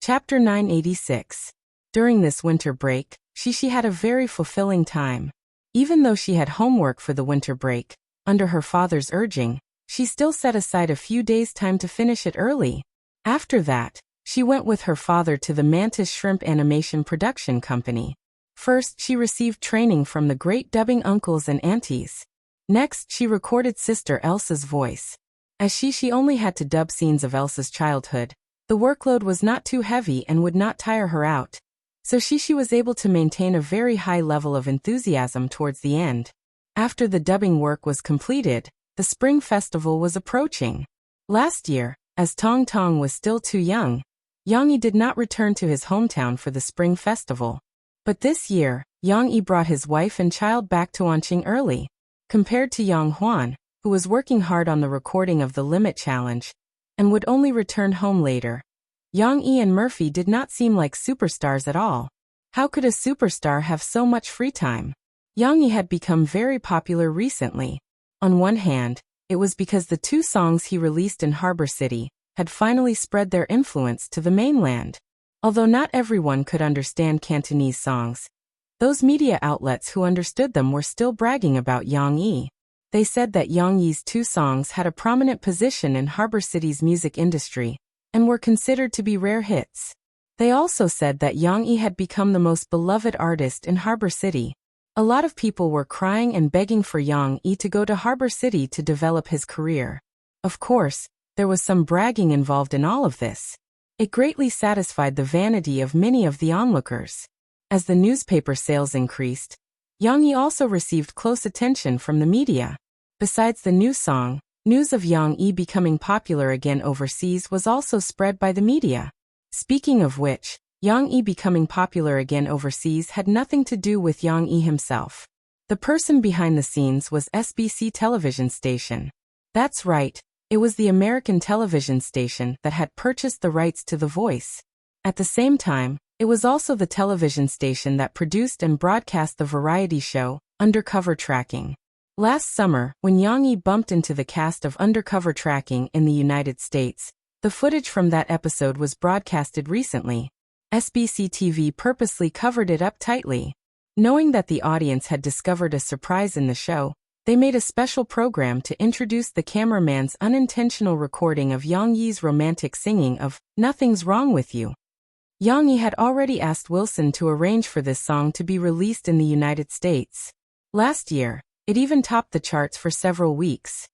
Chapter 986. During this winter break, Shishi had a very fulfilling time. Even though she had homework for the winter break, under her father's urging, she still set aside a few days' time to finish it early. After that, she went with her father to the Mantis Shrimp Animation Production Company. First, she received training from the great dubbing uncles and aunties. Next, she recorded Sister Elsa's voice. As she only had to dub scenes of Elsa's childhood, the workload was not too heavy and would not tire her out. So she was able to maintain a very high level of enthusiasm towards the end. After the dubbing work was completed, the Spring Festival was approaching. Last year, as Tong Tong was still too young, Yang Yi did not return to his hometown for the Spring Festival. But this year, Yang Yi brought his wife and child back to Wanqing early. Compared to Yang Huan, who was working hard on the recording of the Limit Challenge, and would only return home later, Yang Yi and Murphy did not seem like superstars at all. How could a superstar have so much free time? Yang Yi had become very popular recently. On one hand, it was because the 2 songs he released in Harbor City had finally spread their influence to the mainland. Although not everyone could understand Cantonese songs, those media outlets who understood them were still bragging about Yang Yi. They said that Yang Yi's 2 songs had a prominent position in Harbor City's music industry, and were considered to be rare hits. They also said that Yang Yi had become the most beloved artist in Harbor City. A lot of people were crying and begging for Yang Yi to go to Harbor City to develop his career. Of course, there was some bragging involved in all of this. It greatly satisfied the vanity of many of the onlookers. As the newspaper sales increased, Yang Yi also received close attention from the media. Besides the new song, news of Yang Yi becoming popular again overseas was also spread by the media. Speaking of which, Yang Yi becoming popular again overseas had nothing to do with Yang Yi himself. The person behind the scenes was SBC television station. That's right, it was the American television station that had purchased the rights to The Voice. At the same time, it was also the television station that produced and broadcast the variety show, Undercover Tracking. Last summer, when Yang Yi bumped into the cast of Undercover Tracking in the United States, the footage from that episode was broadcasted recently. SBC TV purposely covered it up tightly. Knowing that the audience had discovered a surprise in the show, they made a special program to introduce the cameraman's unintentional recording of Yang Yi's romantic singing of Nothing's Wrong With You. Yang Yi had already asked Wilson to arrange for this song to be released in the United States. Last year, it even topped the charts for several weeks.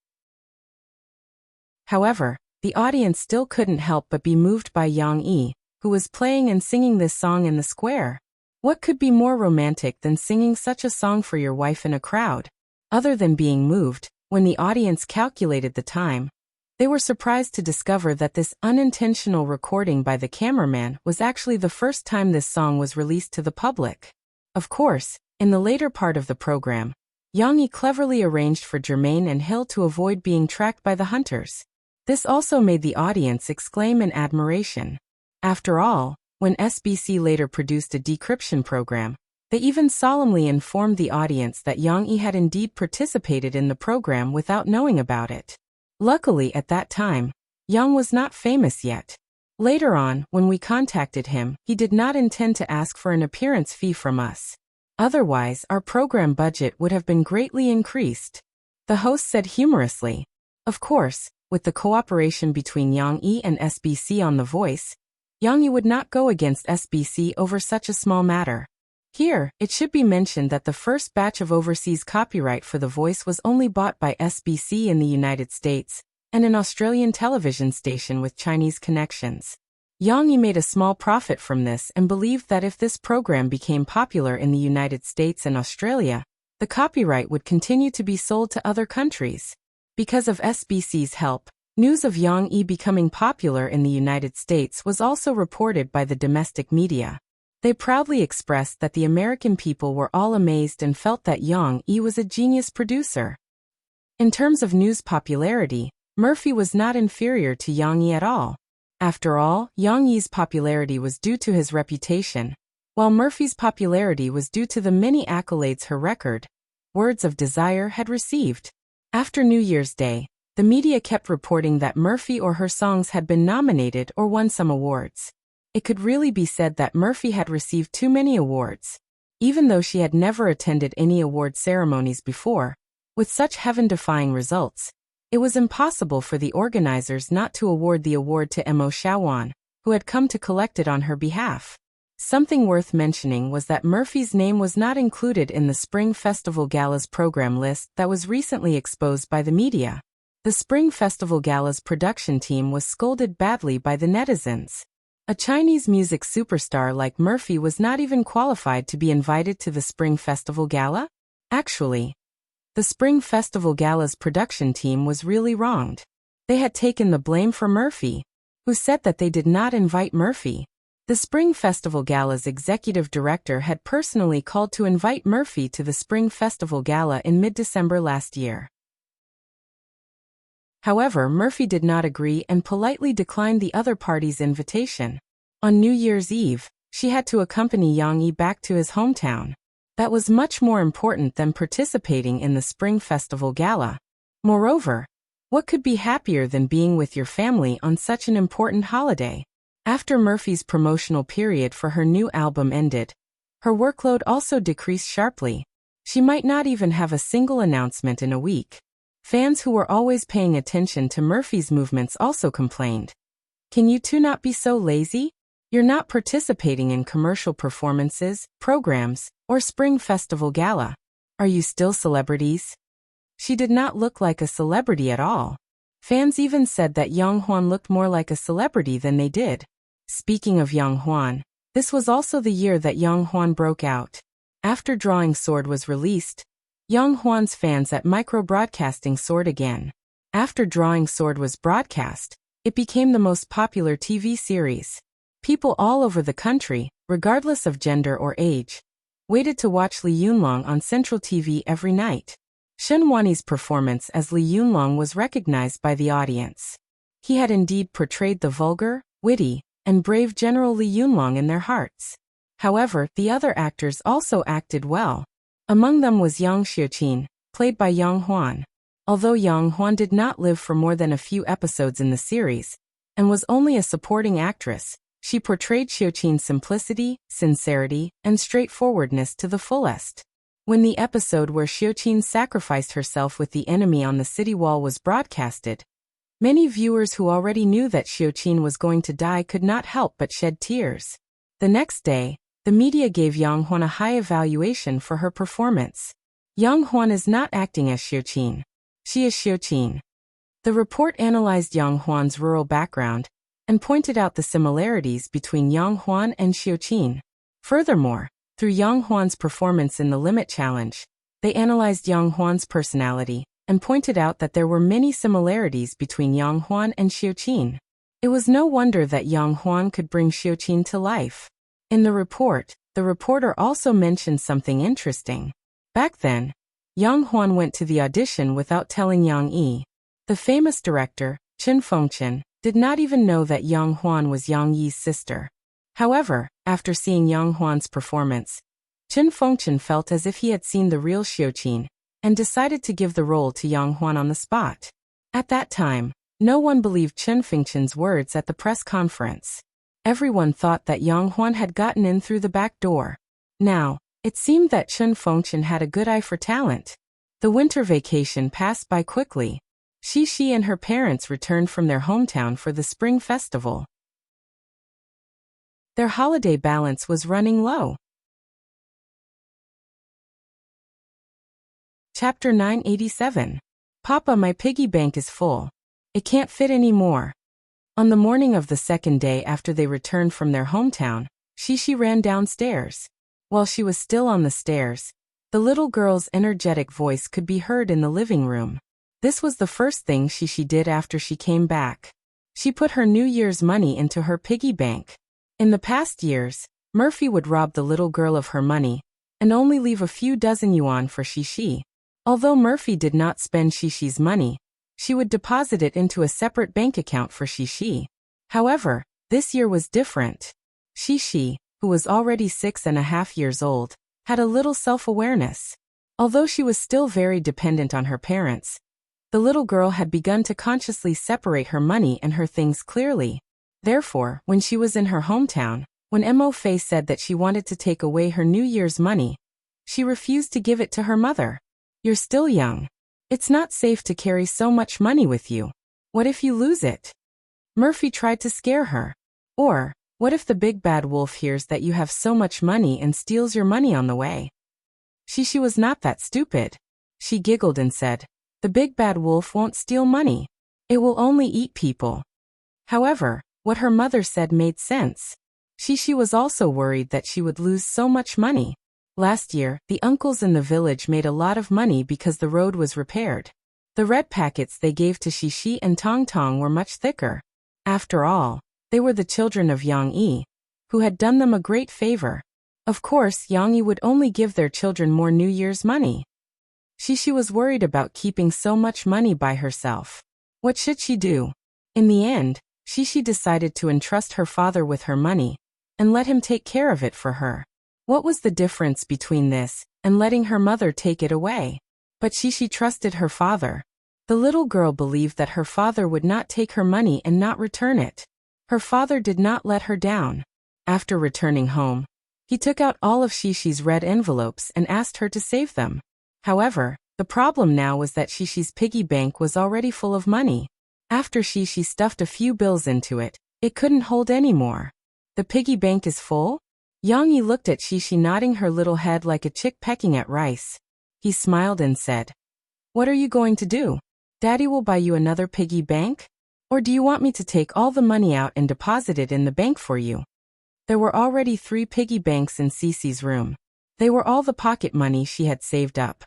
However, the audience still couldn't help but be moved by Yang Yi, who was playing and singing this song in the square. What could be more romantic than singing such a song for your wife in a crowd? Other than being moved, when the audience calculated the time, they were surprised to discover that this unintentional recording by the cameraman was actually the first time this song was released to the public. Of course, in the later part of the program, Yang Yi cleverly arranged for Jermaine and Hill to avoid being tracked by the hunters. This also made the audience exclaim in admiration. After all, when SBC later produced a decryption program, they even solemnly informed the audience that Yang Yi had indeed participated in the program without knowing about it. Luckily at that time, Yang was not famous yet. Later on, when we contacted him, he did not intend to ask for an appearance fee from us. Otherwise, our program budget would have been greatly increased. The host said humorously. Of course, with the cooperation between Yang Yi and SBC on The Voice, Yang Yi would not go against SBC over such a small matter. Here, it should be mentioned that the first batch of overseas copyright for The Voice was only bought by SBC in the United States, and an Australian television station with Chinese connections. Yang Yi made a small profit from this and believed that if this program became popular in the United States and Australia, the copyright would continue to be sold to other countries. Because of SBC's help, news of Yang Yi becoming popular in the United States was also reported by the domestic media. They proudly expressed that the American people were all amazed and felt that Yang Yi was a genius producer. In terms of news popularity, Murphy was not inferior to Yang Yi at all. After all, Yang Yi's popularity was due to his reputation, while Murphy's popularity was due to the many accolades her record, Words of Desire, had received. After New Year's Day, the media kept reporting that Murphy or her songs had been nominated or won some awards. It could really be said that Murphy had received too many awards. Even though she had never attended any award ceremonies before, with such heaven-defying results, it was impossible for the organizers not to award the award to Mo Xiaowan, who had come to collect it on her behalf. Something worth mentioning was that Murphy's name was not included in the Spring Festival Gala's program list that was recently exposed by the media. The Spring Festival Gala's production team was scolded badly by the netizens. A Chinese music superstar like Murphy was not even qualified to be invited to the Spring Festival Gala? Actually, the Spring Festival Gala's production team was really wronged. They had taken the blame for Murphy, who said that they did not invite Murphy. The Spring Festival Gala's executive director had personally called to invite Murphy to the Spring Festival Gala in mid-December last year. However, Murphy did not agree and politely declined the other party's invitation. On New Year's Eve, she had to accompany Yang Yi back to his hometown. That was much more important than participating in the Spring Festival Gala. Moreover, what could be happier than being with your family on such an important holiday? After Murphy's promotional period for her new album ended, her workload also decreased sharply. She might not even have a single announcement in a week. Fans who were always paying attention to Murphy's movements also complained. Can you two not be so lazy? You're not participating in commercial performances, programs, or Spring Festival Gala. Are you still celebrities? She did not look like a celebrity at all. Fans even said that Yang Huan looked more like a celebrity than they did. Speaking of Yang Huan, this was also the year that Yang Huan broke out. After Drawing Sword was released, Yang Huan's fans at micro-broadcasting soared again. After Drawing Sword was broadcast, it became the most popular TV series. People all over the country, regardless of gender or age, waited to watch Li Yunlong on Central TV every night. Shen Wanyi's performance as Li Yunlong was recognized by the audience. He had indeed portrayed the vulgar, witty, and brave General Li Yunlong in their hearts. However, the other actors also acted well. Among them was Yang Xiuqin, played by Yang Huan. Although Yang Huan did not live for more than a few episodes in the series, and was only a supporting actress, she portrayed Xiuqin's simplicity, sincerity, and straightforwardness to the fullest. When the episode where Xiuqin sacrificed herself with the enemy on the city wall was broadcasted, many viewers who already knew that Xiuqin was going to die could not help but shed tears. The next day, the media gave Yang Huan a high evaluation for her performance. Yang Huan is not acting as Xiuqin. She is Xiuqin. The report analyzed Yang Huan's rural background and pointed out the similarities between Yang Huan and Xiuqin. Furthermore, through Yang Huan's performance in the Limit Challenge, they analyzed Yang Huan's personality and pointed out that there were many similarities between Yang Huan and Xiuqin. It was no wonder that Yang Huan could bring Xiuqin to life. In the report, the reporter also mentioned something interesting. Back then, Yang Huan went to the audition without telling Yang Yi. The famous director, Chen Fengchen, did not even know that Yang Huan was Yang Yi's sister. However, after seeing Yang Huan's performance, Chen Fengchen felt as if he had seen the real Xiuqin, and decided to give the role to Yang Huan on the spot. At that time, no one believed Chen Fengchen's words at the press conference. Everyone thought that Yang Huan had gotten in through the back door. Now, it seemed that Chen Fengchen had a good eye for talent. The winter vacation passed by quickly. Xi and her parents returned from their hometown for the Spring Festival. Their holiday balance was running low. Chapter 987. Papa, my piggy bank is full. It can't fit any more. On the morning of the second day after they returned from their hometown, Xi ran downstairs. While she was still on the stairs, the little girl's energetic voice could be heard in the living room. This was the first thing Xi did after she came back. She put her New Year's money into her piggy bank. In the past years, Murphy would rob the little girl of her money and only leave a few dozen yuan for Xi. Although Murphy did not spend Xi's money, she would deposit it into a separate bank account for Xi. However, this year was different. Xi, who was already 6.5 years old, had a little self-awareness. Although she was still very dependent on her parents, the little girl had begun to consciously separate her money and her things clearly. Therefore, when she was in her hometown, when Mo Fei said that she wanted to take away her New Year's money, she refused to give it to her mother. You're still young. It's not safe to carry so much money with you. What if you lose it? Murphy tried to scare her. Or, what if the big bad wolf hears that you have so much money and steals your money on the way? She was not that stupid. She giggled and said, the big bad wolf won't steal money. It will only eat people. However, what her mother said made sense. She was also worried that she would lose so much money. Last year, the uncles in the village made a lot of money because the road was repaired. The red packets they gave to Shishi and Tong Tong were much thicker. After all, they were the children of Yang Yi, who had done them a great favor. Of course, Yang Yi would only give their children more New Year's money. She was worried about keeping so much money by herself. What should she do? In the end, she decided to entrust her father with her money and let him take care of it for her. What was the difference between this and letting her mother take it away? But she trusted her father. The little girl believed that her father would not take her money and not return it. Her father did not let her down. After returning home, he took out all of Shishi's red envelopes and asked her to save them. However, the problem now was that Shishi's piggy bank was already full of money. After Shishi stuffed a few bills into it, it couldn't hold any more. The piggy bank is full? Yang Yi looked at Shishi nodding her little head like a chick pecking at rice. He smiled and said, what are you going to do? Daddy will buy you another piggy bank? Or do you want me to take all the money out and deposit it in the bank for you? There were already 3 piggy banks in Cece's room. They were all the pocket money she had saved up.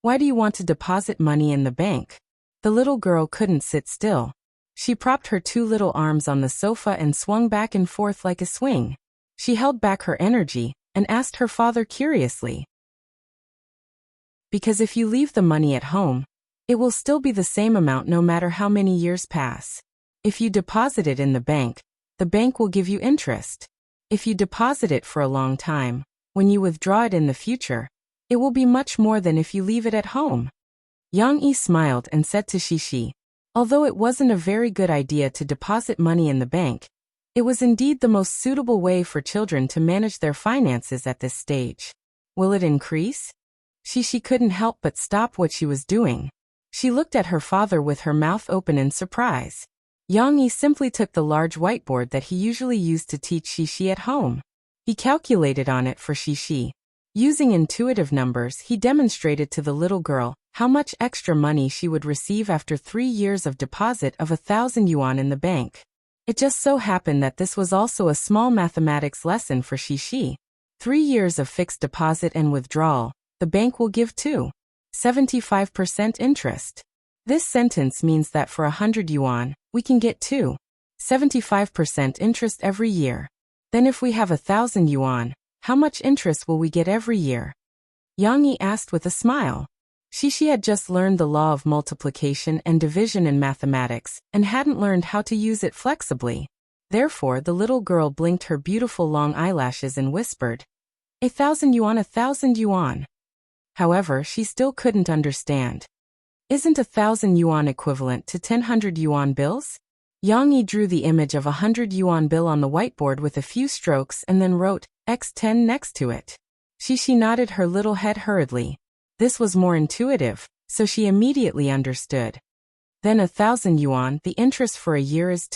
Why do you want to deposit money in the bank? The little girl couldn't sit still. She propped her 2 little arms on the sofa and swung back and forth like a swing. She held back her energy and asked her father curiously. Because if you leave the money at home, it will still be the same amount no matter how many years pass. If you deposit it in the bank will give you interest. If you deposit it for a long time, when you withdraw it in the future, it will be much more than if you leave it at home. Yang Yi smiled and said to Shishi, although it wasn't a very good idea to deposit money in the bank, it was indeed the most suitable way for children to manage their finances at this stage. Will it increase? Shishi couldn't help but stop what she was doing. She looked at her father with her mouth open in surprise. Yang Yi simply took the large whiteboard that he usually used to teach Shishi at home. He calculated on it for Shishi. Using intuitive numbers, he demonstrated to the little girl how much extra money she would receive after 3 years of deposit of 1,000 yuan in the bank. It just so happened that this was also a small mathematics lesson for Shishi. 3 years of fixed deposit and withdrawal, the bank will give 75% interest. This sentence means that for 100 yuan, we can get 75% interest every year. Then if we have 1,000 yuan, how much interest will we get every year? Yang Yi asked with a smile. Shishi had just learned the law of multiplication and division in mathematics and hadn't learned how to use it flexibly. Therefore, the little girl blinked her beautiful long eyelashes and whispered, 1,000 yuan, 1,000 yuan. However, she still couldn't understand. Isn't 1,000 yuan equivalent to 100 yuan bills? Yang Yi drew the image of a 100 yuan bill on the whiteboard with a few strokes and then wrote X10 next to it. Shishi nodded her little head hurriedly. This was more intuitive, so she immediately understood. Then 1,000 yuan, the interest for a year is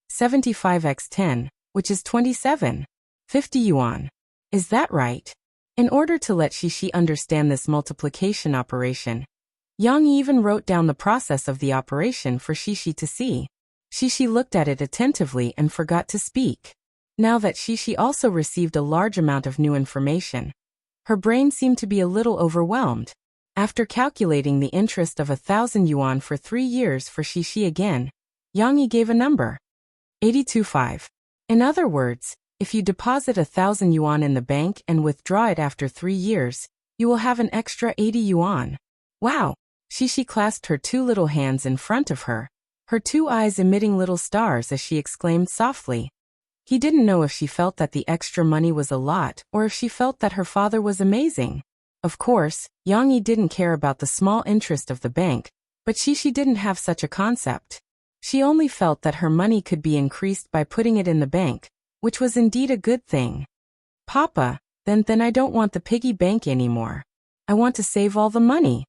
75 x 10, which is 50 yuan. Is that right? In order to let Shishi understand this multiplication operation, Yang Yi even wrote down the process of the operation for Shishi to see. Shishi looked at it attentively and forgot to speak. Now that Shishi also received a large amount of new information, her brain seemed to be a little overwhelmed. After calculating the interest of 1,000 yuan for 3 years for Shishi again, Yang Yi gave a number. 82.5. In other words, if you deposit 1,000 yuan in the bank and withdraw it after 3 years, you will have an extra 80 yuan. Wow! Shishi clasped her 2 little hands in front of her, her 2 eyes emitting little stars as she exclaimed softly. He didn't know if she felt that the extra money was a lot or if she felt that her father was amazing. Of course, Yang Yi didn't care about the small interest of the bank, but Shishi didn't have such a concept. She only felt that her money could be increased by putting it in the bank, which was indeed a good thing. Papa, then I don't want the piggy bank anymore. I want to save all the money.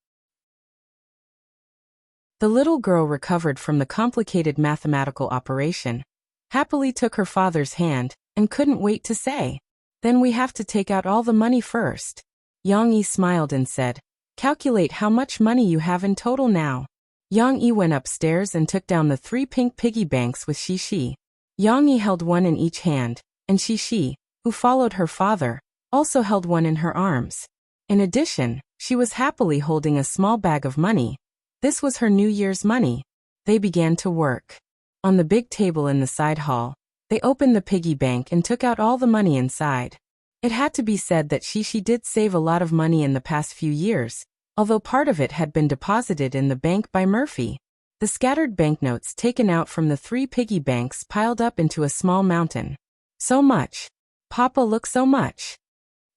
The little girl recovered from the complicated mathematical operation, happily took her father's hand, and couldn't wait to say, "Then we have to take out all the money first." Yang Yi smiled and said, "Calculate how much money you have in total now." Yang Yi went upstairs and took down the 3 pink piggy banks with Xi. Yang Yi held one in each hand, and Xi, who followed her father, also held one in her arms. In addition, she was happily holding a small bag of money. This was her New Year's money. They began to work. On the big table in the side hall, they opened the piggy bank and took out all the money inside. It had to be said that Xi did save a lot of money in the past few years, although part of it had been deposited in the bank by Murphy. The scattered banknotes taken out from the 3 piggy banks piled up into a small mountain. So much. Papa, look, so much.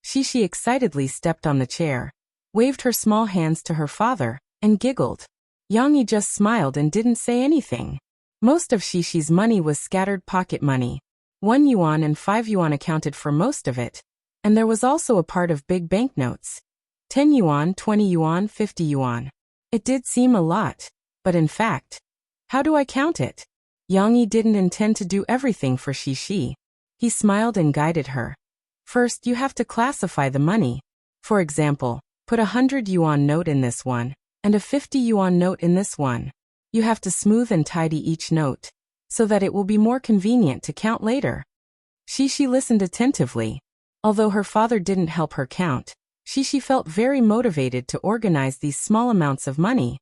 Xi excitedly stepped on the chair, waved her small hands to her father, and giggled. Yang Yi just smiled and didn't say anything. Most of Xi's money was scattered pocket money. 1 yuan and 5 yuan accounted for most of it, and there was also a part of big banknotes. 10 yuan, 20 yuan, 50 yuan. It did seem a lot, but in fact, how do I count it? Yang Yi didn't intend to do everything for Xi. He smiled and guided her. First, you have to classify the money. For example, put a 100 yuan note in this one, and a 50 yuan note in this one. You have to smooth and tidy each note, so that it will be more convenient to count later. Xi listened attentively. Although her father didn't help her count, Xi felt very motivated to organize these small amounts of money.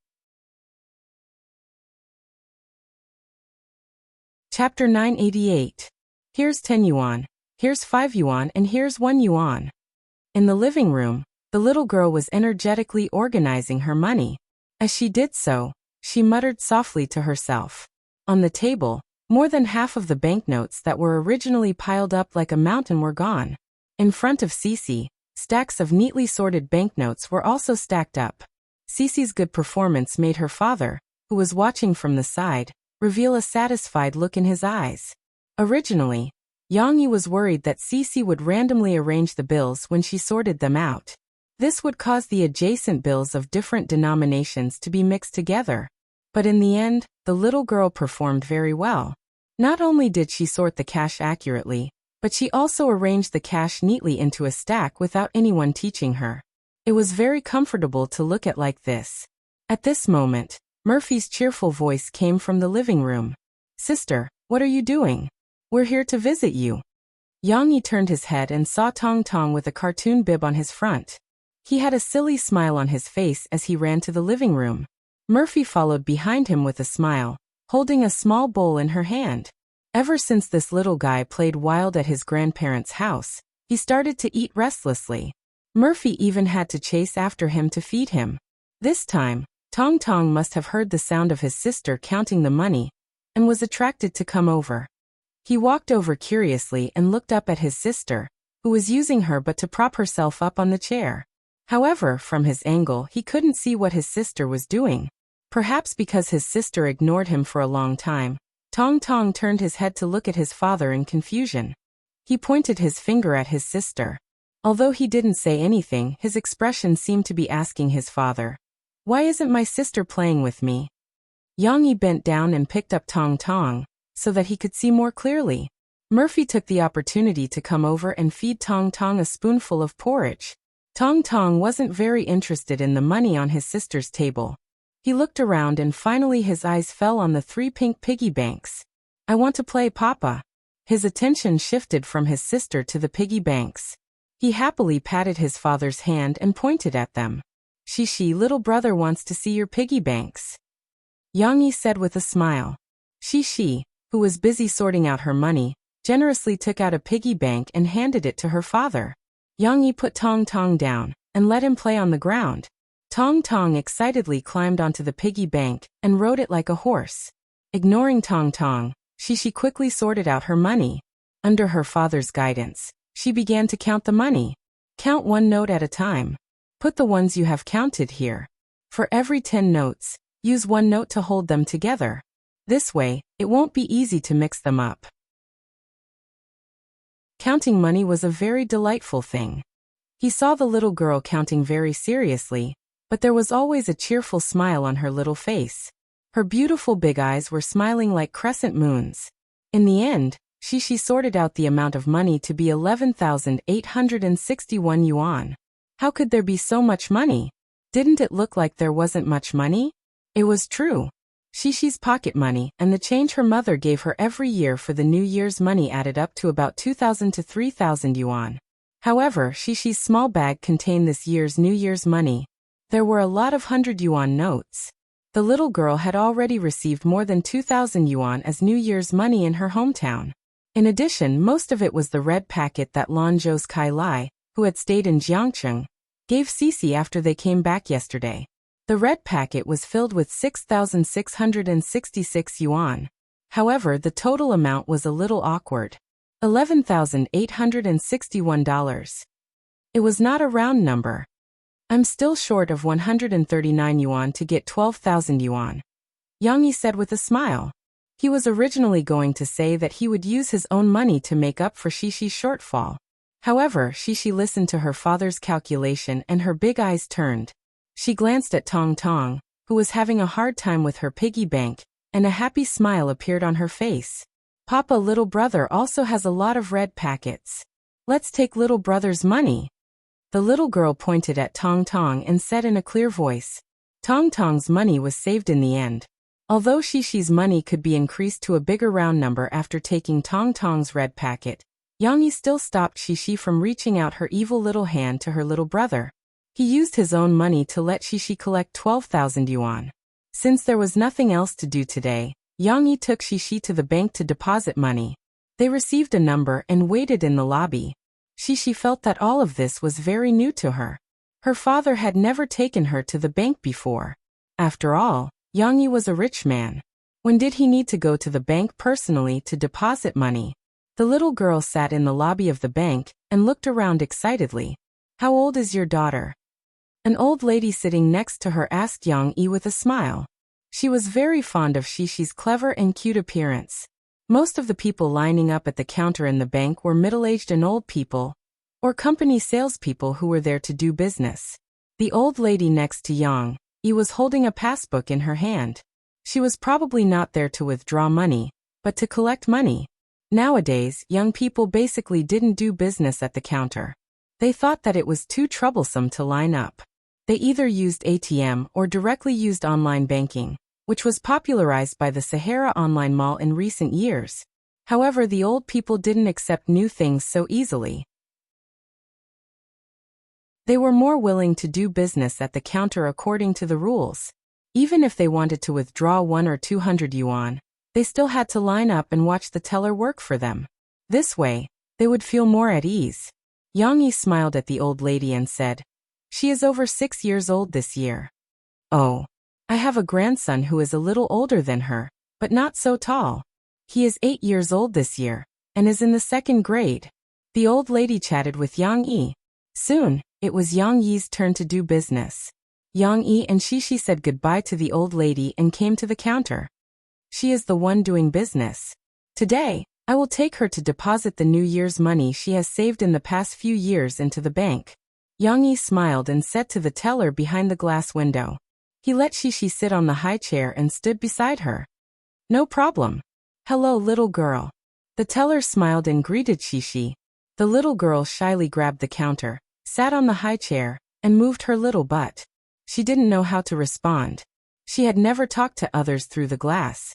Chapter 988. Here's 10 yuan, here's 5 yuan, and here's 1 yuan. In the living room, the little girl was energetically organizing her money. As she did so, she muttered softly to herself. On the table, more than half of the banknotes that were originally piled up like a mountain were gone. In front of Cici, stacks of neatly sorted banknotes were also stacked up. Cici's good performance made her father, who was watching from the side, reveal a satisfied look in his eyes. Originally, Yang Yi was worried that Cici would randomly arrange the bills when she sorted them out. This would cause the adjacent bills of different denominations to be mixed together. But in the end, the little girl performed very well. Not only did she sort the cash accurately, but she also arranged the cash neatly into a stack without anyone teaching her. It was very comfortable to look at like this. At this moment, Murphy's cheerful voice came from the living room. "Sister, what are you doing? We're here to visit you." Yang Yi turned his head and saw Tong Tong with a cartoon bib on his front. He had a silly smile on his face as he ran to the living room. Murphy followed behind him with a smile, holding a small bowl in her hand. Ever since this little guy played wild at his grandparents' house, he started to eat restlessly. Murphy even had to chase after him to feed him. This time, Tong Tong must have heard the sound of his sister counting the money, and was attracted to come over. He walked over curiously and looked up at his sister, who was using her but to prop herself up on the chair. However, from his angle he couldn't see what his sister was doing. Perhaps because his sister ignored him for a long time, Tong Tong turned his head to look at his father in confusion. He pointed his finger at his sister. Although he didn't say anything, his expression seemed to be asking his father, "Why isn't my sister playing with me?" Yang Yi bent down and picked up Tong Tong, so that he could see more clearly. Murphy took the opportunity to come over and feed Tong Tong a spoonful of porridge. Tong Tong wasn't very interested in the money on his sister's table. He looked around and finally his eyes fell on the 3 pink piggy banks. "I want to play, Papa." His attention shifted from his sister to the piggy banks. He happily patted his father's hand and pointed at them. "Xi, little brother wants to see your piggy banks," Yang Yi said with a smile. Xi, who was busy sorting out her money, generously took out a piggy bank and handed it to her father. Yang Yi put Tong Tong down and let him play on the ground. Tong Tong excitedly climbed onto the piggy bank and rode it like a horse. Ignoring Tong Tong, Xi quickly sorted out her money. Under her father's guidance, she began to count the money. Count 1 note at a time. Put the ones you have counted here. For every 10 notes, use 1 note to hold them together. This way, it won't be easy to mix them up. Counting money was a very delightful thing. He saw the little girl counting very seriously, but there was always a cheerful smile on her little face. Her beautiful big eyes were smiling like crescent moons. In the end, she sorted out the amount of money to be 11,861 yuan. How could there be so much money? Didn't it look like there wasn't much money? It was true. Shishi's pocket money and the change her mother gave her every year for the New Year's money added up to about 2,000 to 3,000 yuan. However, Shishi's small bag contained this year's New Year's money. There were a lot of 100 yuan notes. The little girl had already received more than 2,000 yuan as New Year's money in her hometown. In addition, most of it was the red packet that Lanzhou's Kai Lai, who had stayed in Jiangcheng, gave Sisi after they came back yesterday. The red packet was filled with 6,666 yuan. However, the total amount was a little awkward. $11,861. It was not a round number. I'm still short of 139 yuan to get 12,000 yuan. Yang Yi said with a smile. He was originally going to say that he would use his own money to make up for Shishi's shortfall. However, Shishi listened to her father's calculation and her big eyes turned. She glanced at Tong Tong, who was having a hard time with her piggy bank, and a happy smile appeared on her face. Papa, little brother also has a lot of red packets. Let's take little brother's money. The little girl pointed at Tong Tong and said in a clear voice. Tong Tong's money was saved in the end. Although Shishi's money could be increased to a bigger round number after taking Tong Tong's red packet, Yang Yi still stopped Shishi from reaching out her evil little hand to her little brother. He used his own money to let Shishi collect 12,000 yuan. Since there was nothing else to do today, Yang Yi took Shishi to the bank to deposit money. They received a number and waited in the lobby. Shishi felt that all of this was very new to her. Her father had never taken her to the bank before. After all, Yang Yi was a rich man. When did he need to go to the bank personally to deposit money? The little girl sat in the lobby of the bank and looked around excitedly. How old is your daughter? An old lady sitting next to her asked Yang Yi with a smile. She was very fond of Shishi's clever and cute appearance. Most of the people lining up at the counter in the bank were middle-aged and old people, or company salespeople who were there to do business. The old lady next to Yang Yi was holding a passbook in her hand. She was probably not there to withdraw money, but to collect money. Nowadays, young people basically didn't do business at the counter. They thought that it was too troublesome to line up. They either used ATM or directly used online banking, which was popularized by the Sahara Online Mall in recent years. However, the old people didn't accept new things so easily. They were more willing to do business at the counter according to the rules. Even if they wanted to withdraw 100 or 200 yuan, they still had to line up and watch the teller work for them. This way, they would feel more at ease. Yang Yi smiled at the old lady and said, "She is over 6 years old this year." "Oh, I have a grandson who is a little older than her, but not so tall. He is 8 years old this year, and is in the 2nd grade. The old lady chatted with Yang Yi. Soon, it was Yang Yi's turn to do business. Yang Yi and Shishi said goodbye to the old lady and came to the counter. She is the one doing business. Today, I will take her to deposit the New Year's money she has saved in the past few years into the bank. Yang Yi smiled and said to the teller behind the glass window. He let Shishi sit on the high chair and stood beside her. No problem. Hello, little girl. The teller smiled and greeted Shishi. The little girl shyly grabbed the counter, sat on the high chair, and moved her little butt. She didn't know how to respond. She had never talked to others through the glass.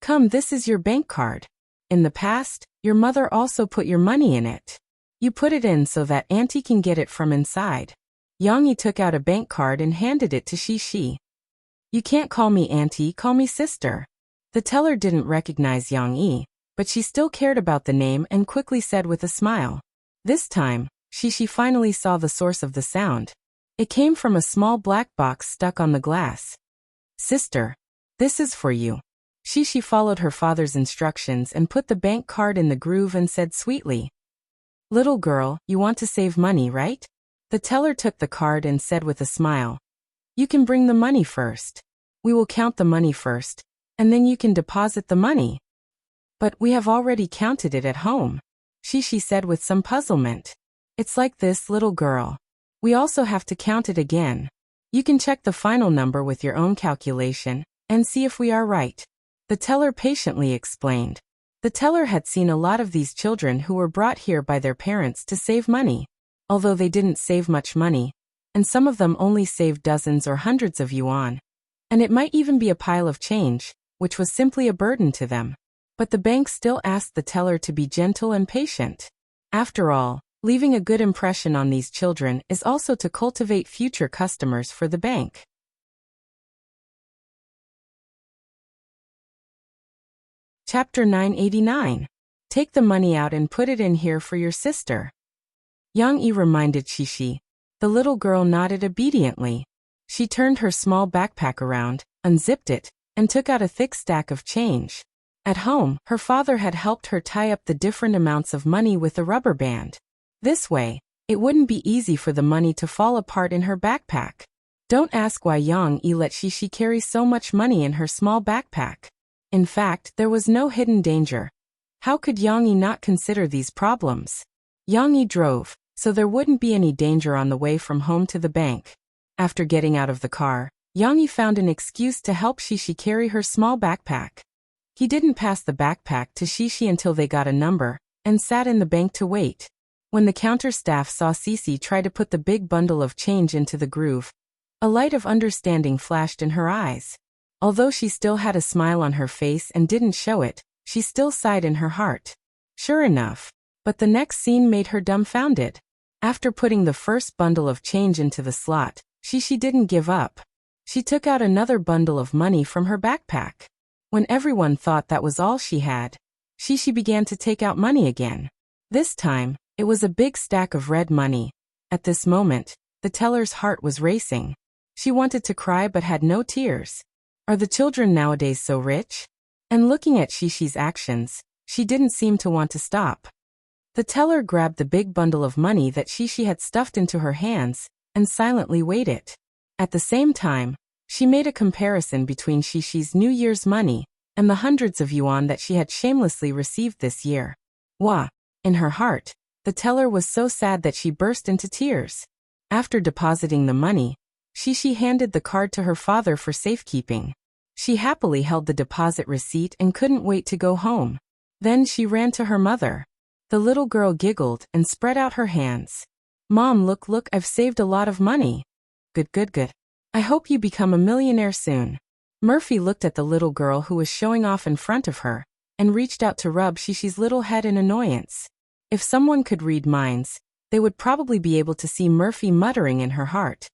Come, this is your bank card. In the past, your mother also put your money in it. You put it in so that Auntie can get it from inside. Yang Yi took out a bank card and handed it to Shishi. You can't call me Auntie, call me sister. The teller didn't recognize Yang Yi, but she still cared about the name and quickly said with a smile. This time, Shishi finally saw the source of the sound. It came from a small black box stuck on the glass. Sister, this is for you. Shishi followed her father's instructions and put the bank card in the groove and said sweetly, Little girl, you want to save money, right? The teller took the card and said with a smile, You can bring the money first. We will count the money first, and then you can deposit the money. But we have already counted it at home, she said with some puzzlement. It's like this, little girl. We also have to count it again. You can check the final number with your own calculation and see if we are right, the teller patiently explained. The teller had seen a lot of these children who were brought here by their parents to save money, although they didn't save much money, and some of them only saved dozens or hundreds of yuan. And it might even be a pile of change, which was simply a burden to them. But the bank still asked the teller to be gentle and patient. After all, leaving a good impression on these children is also to cultivate future customers for the bank. Chapter 989. Take the money out and put it in here for your sister. Yang Yi reminded Shishi. The little girl nodded obediently. She turned her small backpack around, unzipped it, and took out a thick stack of change. At home, her father had helped her tie up the different amounts of money with a rubber band. This way, it wouldn't be easy for the money to fall apart in her backpack. Don't ask why Yang Yi let Shishi carry so much money in her small backpack. In fact, there was no hidden danger. How could Yang Yi not consider these problems? Yang Yi drove, so there wouldn't be any danger on the way from home to the bank. After getting out of the car, Yang Yi found an excuse to help Shishi carry her small backpack. He didn't pass the backpack to Shishi until they got a number, and sat in the bank to wait. When the counter staff saw Cici try to put the big bundle of change into the groove, a light of understanding flashed in her eyes. Although she still had a smile on her face and didn't show it, she still sighed in her heart. Sure enough. But the next scene made her dumbfounded. After putting the first bundle of change into the slot, Shishi didn't give up. She took out another bundle of money from her backpack. When everyone thought that was all she had, Shishi began to take out money again. This time, it was a big stack of red money. At this moment, the teller's heart was racing. She wanted to cry but had no tears. Are the children nowadays so rich? And looking at Shishi's actions, she didn't seem to want to stop. The teller grabbed the big bundle of money that Shishi had stuffed into her hands and silently weighed it. At the same time, she made a comparison between Shishi's New Year's money and the hundreds of yuan that she had shamelessly received this year. Wah! In her heart, the teller was so sad that she burst into tears. After depositing the money, Shishi handed the card to her father for safekeeping. She happily held the deposit receipt and couldn't wait to go home. Then she ran to her mother. The little girl giggled and spread out her hands. Mom, look, I've saved a lot of money. Good. I hope you become a millionaire soon. Murphy looked at the little girl who was showing off in front of her, and reached out to rub Shishi's little head in annoyance. If someone could read minds, they would probably be able to see Murphy muttering in her heart.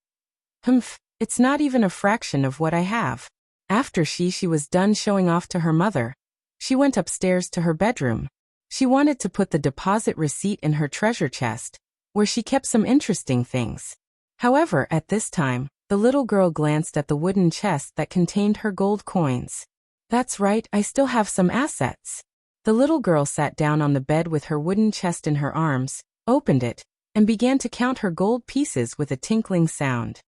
Humph, it's not even a fraction of what I have. After she was done showing off to her mother, she went upstairs to her bedroom. She wanted to put the deposit receipt in her treasure chest, where she kept some interesting things. However, at this time, the little girl glanced at the wooden chest that contained her gold coins. That's right, I still have some assets. The little girl sat down on the bed with her wooden chest in her arms, opened it, and began to count her gold pieces with a tinkling sound.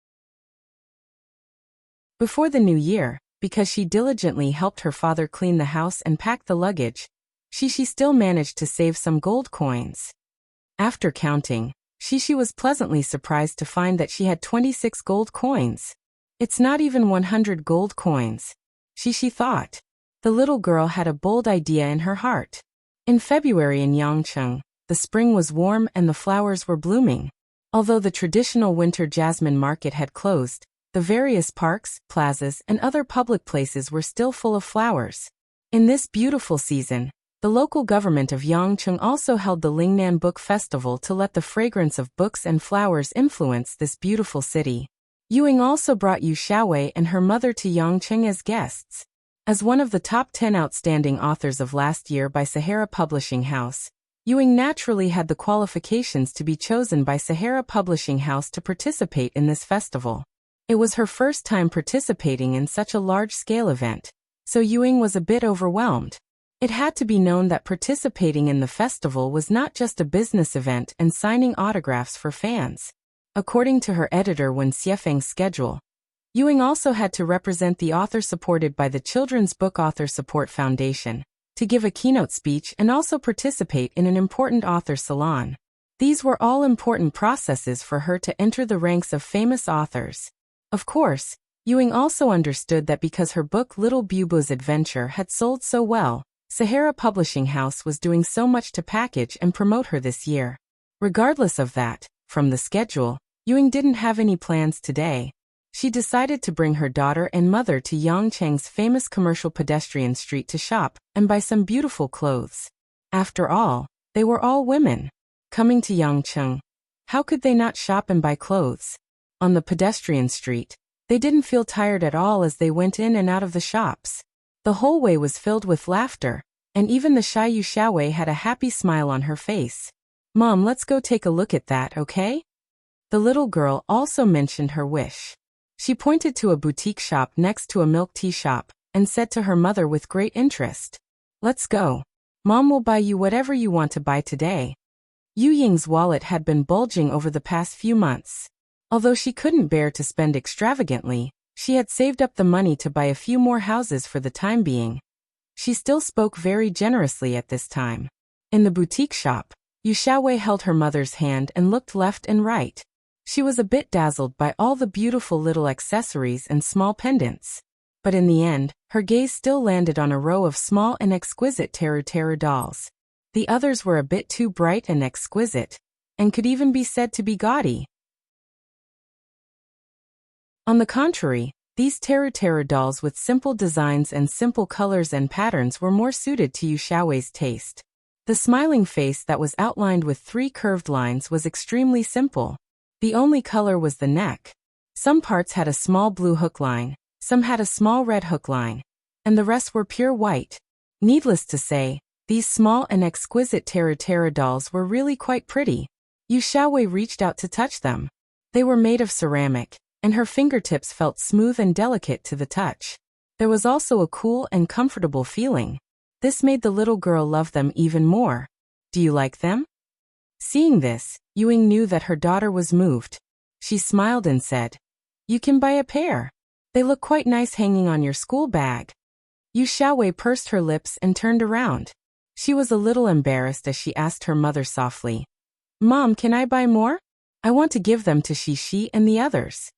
Before the new year, because she diligently helped her father clean the house and pack the luggage, Shishi still managed to save some gold coins. After counting, Shishi was pleasantly surprised to find that she had 26 gold coins. It's not even 100 gold coins, Shishi thought. The little girl had a bold idea in her heart. In February in Yangcheng, the spring was warm and the flowers were blooming. Although the traditional winter jasmine market had closed, the various parks, plazas, and other public places were still full of flowers. In this beautiful season, the local government of Yangcheng also held the Lingnan Book Festival to let the fragrance of books and flowers influence this beautiful city. Yuing also brought Yu Xiaowei and her mother to Yangcheng as guests. As one of the top 10 outstanding authors of last year by Sahara Publishing House, Yuing naturally had the qualifications to be chosen by Sahara Publishing House to participate in this festival. It was her first time participating in such a large-scale event, so Yuing was a bit overwhelmed. It had to be known that participating in the festival was not just a business event and signing autographs for fans. According to her editor Wen Xiefeng's schedule, Ewing also had to represent the author supported by the Children's Book Author Support Foundation, to give a keynote speech and also participate in an important author salon. These were all important processes for her to enter the ranks of famous authors. Of course, Ewing also understood that because her book Little Bubu's Adventure had sold so well, Sahara Publishing House was doing so much to package and promote her this year. Regardless of that, from the schedule, Ewing didn't have any plans today. She decided to bring her daughter and mother to Yangcheng's famous commercial pedestrian street to shop and buy some beautiful clothes. After all, they were all women. Coming to Yangcheng, how could they not shop and buy clothes? On the pedestrian street, they didn't feel tired at all as they went in and out of the shops. The whole way was filled with laughter, and even the shy Yu Xiaowei had a happy smile on her face. "Mom, let's go take a look at that, okay?" The little girl also mentioned her wish. She pointed to a boutique shop next to a milk tea shop and said to her mother with great interest, "Let's go. Mom will buy you whatever you want to buy today." Yu Ying's wallet had been bulging over the past few months. Although she couldn't bear to spend extravagantly, she had saved up the money to buy a few more houses for the time being. She still spoke very generously at this time. In the boutique shop, Yu Xiaowei held her mother's hand and looked left and right. She was a bit dazzled by all the beautiful little accessories and small pendants. But in the end, her gaze still landed on a row of small and exquisite teru dolls. The others were a bit too bright and exquisite, and could even be said to be gaudy. On the contrary, these teru dolls with simple designs and simple colors and patterns were more suited to Yu Xiaowei's taste. The smiling face that was outlined with 3 curved lines was extremely simple. The only color was the neck. Some parts had a small blue hook line, some had a small red hook line, and the rest were pure white. Needless to say, these small and exquisite teru dolls were really quite pretty. Yu Xiaowei reached out to touch them. They were made of ceramic, and her fingertips felt smooth and delicate to the touch. There was also a cool and comfortable feeling. This made the little girl love them even more. "Do you like them?" Seeing this, Ewing knew that her daughter was moved. She smiled and said, "You can buy a pair. They look quite nice hanging on your school bag." Yu Xiaowei pursed her lips and turned around. She was a little embarrassed as she asked her mother softly, "Mom, can I buy more? I want to give them to Xi and the others."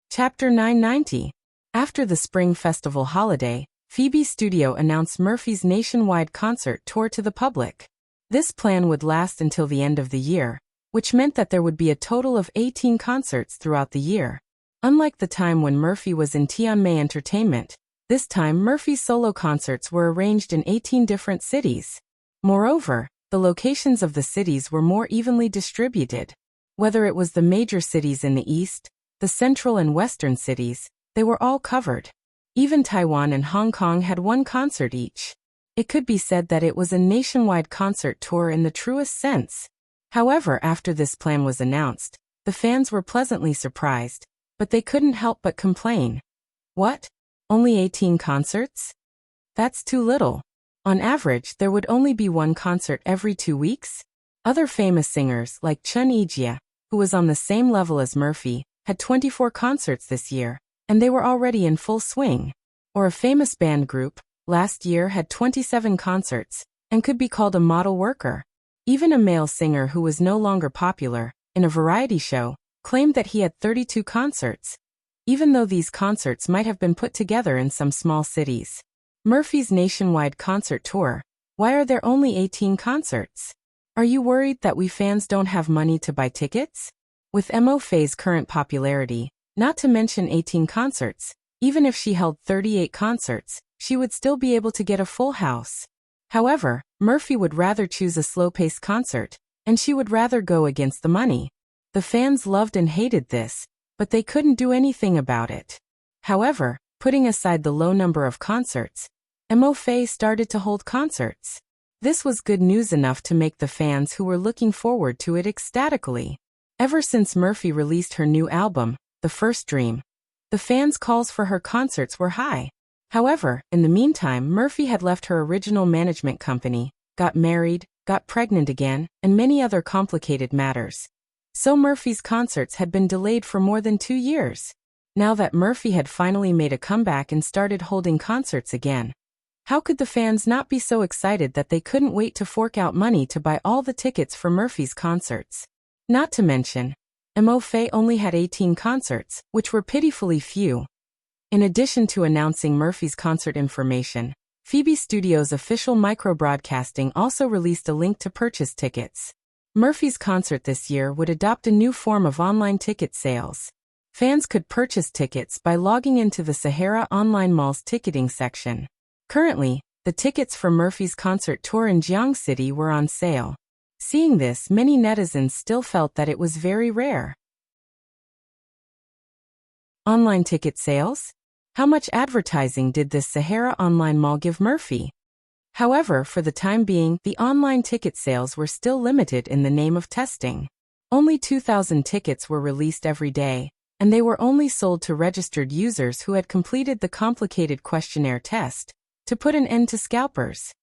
Chapter 990. After the Spring Festival holiday, Phoebe Studio announced Murphy's nationwide concert tour to the public. This plan would last until the end of the year, which meant that there would be a total of 18 concerts throughout the year. Unlike the time when Murphy was in Tianmei Entertainment, this time Murphy's solo concerts were arranged in 18 different cities. Moreover, the locations of the cities were more evenly distributed. Whether it was the major cities in the east, the central and western cities, they were all covered. Even Taiwan and Hong Kong had one concert each. It could be said that it was a nationwide concert tour in the truest sense. However, after this plan was announced, the fans were pleasantly surprised, but they couldn't help but complain. What? Only 18 concerts? That's too little. On average, there would only be one concert every 2 weeks? Other famous singers like Chun Yijie, who was on the same level as Murphy, had 24 concerts this year, and they were already in full swing. Or a famous band group, last year had 27 concerts, and could be called a model worker. Even a male singer who was no longer popular, in a variety show, claimed that he had 32 concerts, even though these concerts might have been put together in some small cities. Murphy's nationwide concert tour. Why are there only 18 concerts? Are you worried that we fans don't have money to buy tickets? With Mo Fei's current popularity, not to mention 18 concerts, even if she held 38 concerts, she would still be able to get a full house. However, Murphy would rather choose a slow-paced concert, and she would rather go against the money. The fans loved and hated this, but they couldn't do anything about it. However, putting aside the low number of concerts, Mo Fei started to hold concerts. This was good news enough to make the fans who were looking forward to it ecstatically. Ever since Murphy released her new album, The First Dream, the fans' calls for her concerts were high. However, in the meantime, Murphy had left her original management company, got married, got pregnant again, and many other complicated matters. So Murphy's concerts had been delayed for more than 2 years. Now that Murphy had finally made a comeback and started holding concerts again, how could the fans not be so excited that they couldn't wait to fork out money to buy all the tickets for Murphy's concerts? Not to mention, MoFay only had 18 concerts, which were pitifully few. In addition to announcing Murphy's concert information, Phoebe Studios' official microbroadcasting also released a link to purchase tickets. Murphy's concert this year would adopt a new form of online ticket sales. Fans could purchase tickets by logging into the Sahara Online Mall's ticketing section. Currently, the tickets for Murphy's concert tour in Jiang City were on sale. Seeing this, many netizens still felt that it was very rare. Online ticket sales? How much advertising did this Sahara Online Mall give Murphy? However, for the time being, the online ticket sales were still limited in the name of testing. Only 2,000 tickets were released every day, and they were only sold to registered users who had completed the complicated questionnaire test, to put an end to scalpers.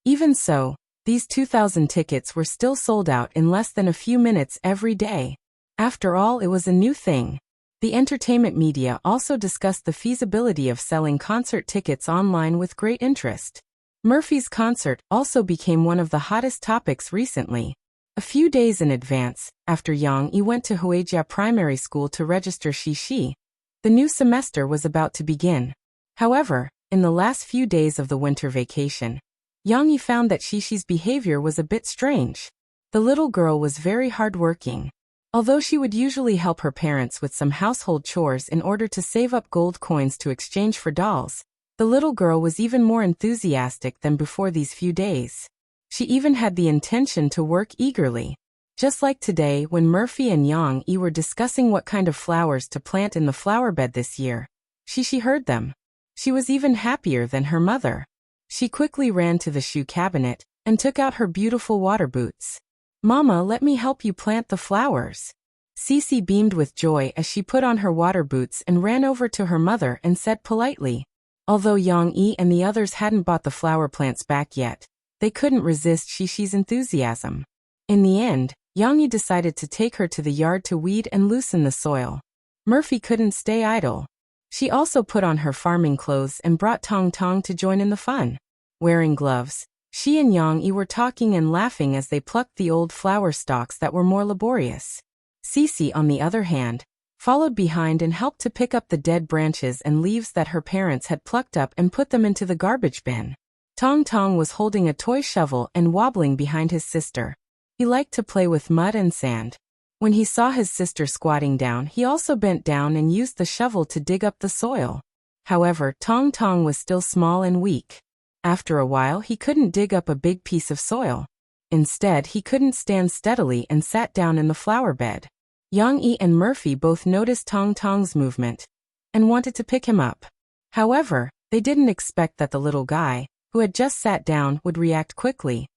Even so, these 2,000 tickets were still sold out in less than a few minutes every day. After all, it was a new thing. The entertainment media also discussed the feasibility of selling concert tickets online with great interest. Murphy's concert also became one of the hottest topics recently. A few days in advance, after Yang Yi went to Huijia Primary School to register Shishi, the new semester was about to begin. However, in the last few days of the winter vacation, Yang Yi found that Shishi's behavior was a bit strange. The little girl was very hardworking. Although she would usually help her parents with some household chores in order to save up gold coins to exchange for dolls, the little girl was even more enthusiastic than before these few days. She even had the intention to work eagerly. Just like today when Murphy and Yang Yi were discussing what kind of flowers to plant in the flower bed this year, Shishi heard them. She was even happier than her mother. She quickly ran to the shoe cabinet and took out her beautiful water boots. "Mama, let me help you plant the flowers." Cece beamed with joy as she put on her water boots and ran over to her mother and said politely. Although Yang Yi and the others hadn't bought the flower plants back yet, they couldn't resist Shishi's enthusiasm. In the end, Yang Yi decided to take her to the yard to weed and loosen the soil. Murphy couldn't stay idle. She also put on her farming clothes and brought Tong Tong to join in the fun. Wearing gloves, she and Yang Yi were talking and laughing as they plucked the old flower stalks that were more laborious. Cece, on the other hand, followed behind and helped to pick up the dead branches and leaves that her parents had plucked up and put them into the garbage bin. Tong Tong was holding a toy shovel and wobbling behind his sister. He liked to play with mud and sand. When he saw his sister squatting down, he also bent down and used the shovel to dig up the soil. However, Tong Tong was still small and weak. After a while, he couldn't dig up a big piece of soil. Instead, he couldn't stand steadily and sat down in the flower bed. Yang Yi and Murphy both noticed Tong Tong's movement and wanted to pick him up. However, they didn't expect that the little guy, who had just sat down, would react quickly.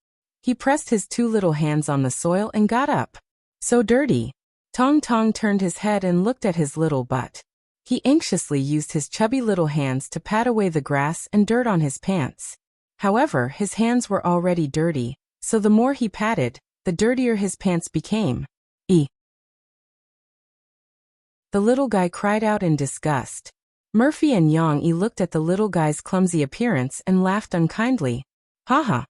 He pressed his two little hands on the soil and got up. "So dirty." Tong Tong turned his head and looked at his little butt. He anxiously used his chubby little hands to pat away the grass and dirt on his pants. However, his hands were already dirty, so the more he patted, the dirtier his pants became. "Eee!" The little guy cried out in disgust. Murphy and Yang Yi looked at the little guy's clumsy appearance and laughed unkindly. "Haha.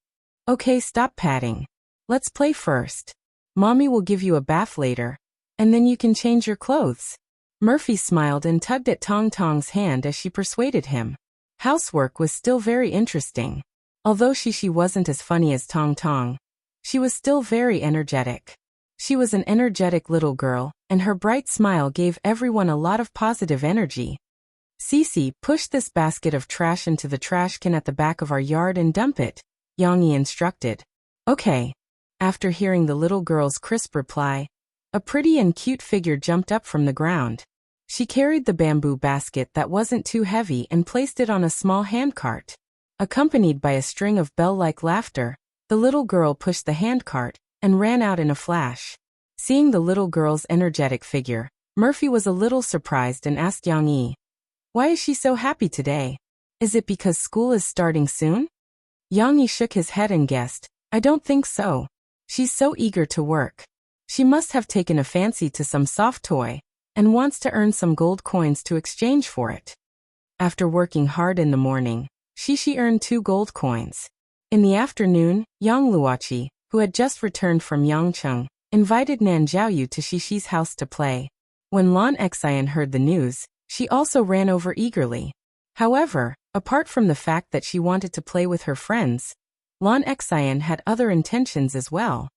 Okay, stop patting. Let's play first. Mommy will give you a bath later, and then you can change your clothes." Murphy smiled and tugged at Tong Tong's hand as she persuaded him. Housework was still very interesting. Although Shishi wasn't as funny as Tong Tong, she was still very energetic. She was an energetic little girl, and her bright smile gave everyone a lot of positive energy. "Cece, push this basket of trash into the trash can at the back of our yard and dump it," Yang Yi instructed. "Okay." After hearing the little girl's crisp reply, a pretty and cute figure jumped up from the ground. She carried the bamboo basket that wasn't too heavy and placed it on a small handcart. Accompanied by a string of bell-like laughter, the little girl pushed the handcart and ran out in a flash. Seeing the little girl's energetic figure, Murphy was a little surprised and asked Yang Yi, "Why is she so happy today? Is it because school is starting soon?" Yang Yi shook his head and guessed, "I don't think so. She's so eager to work." She must have taken a fancy to some soft toy, and wants to earn some gold coins to exchange for it. After working hard in the morning, Shishi earned 2 gold coins. In the afternoon, Yang Luoqi, who had just returned from Yangcheng, invited Nan Jiaoyu to Shishi's house to play. When Lan Xian heard the news, she also ran over eagerly. However, apart from the fact that she wanted to play with her friends, Lan Xian had other intentions as well.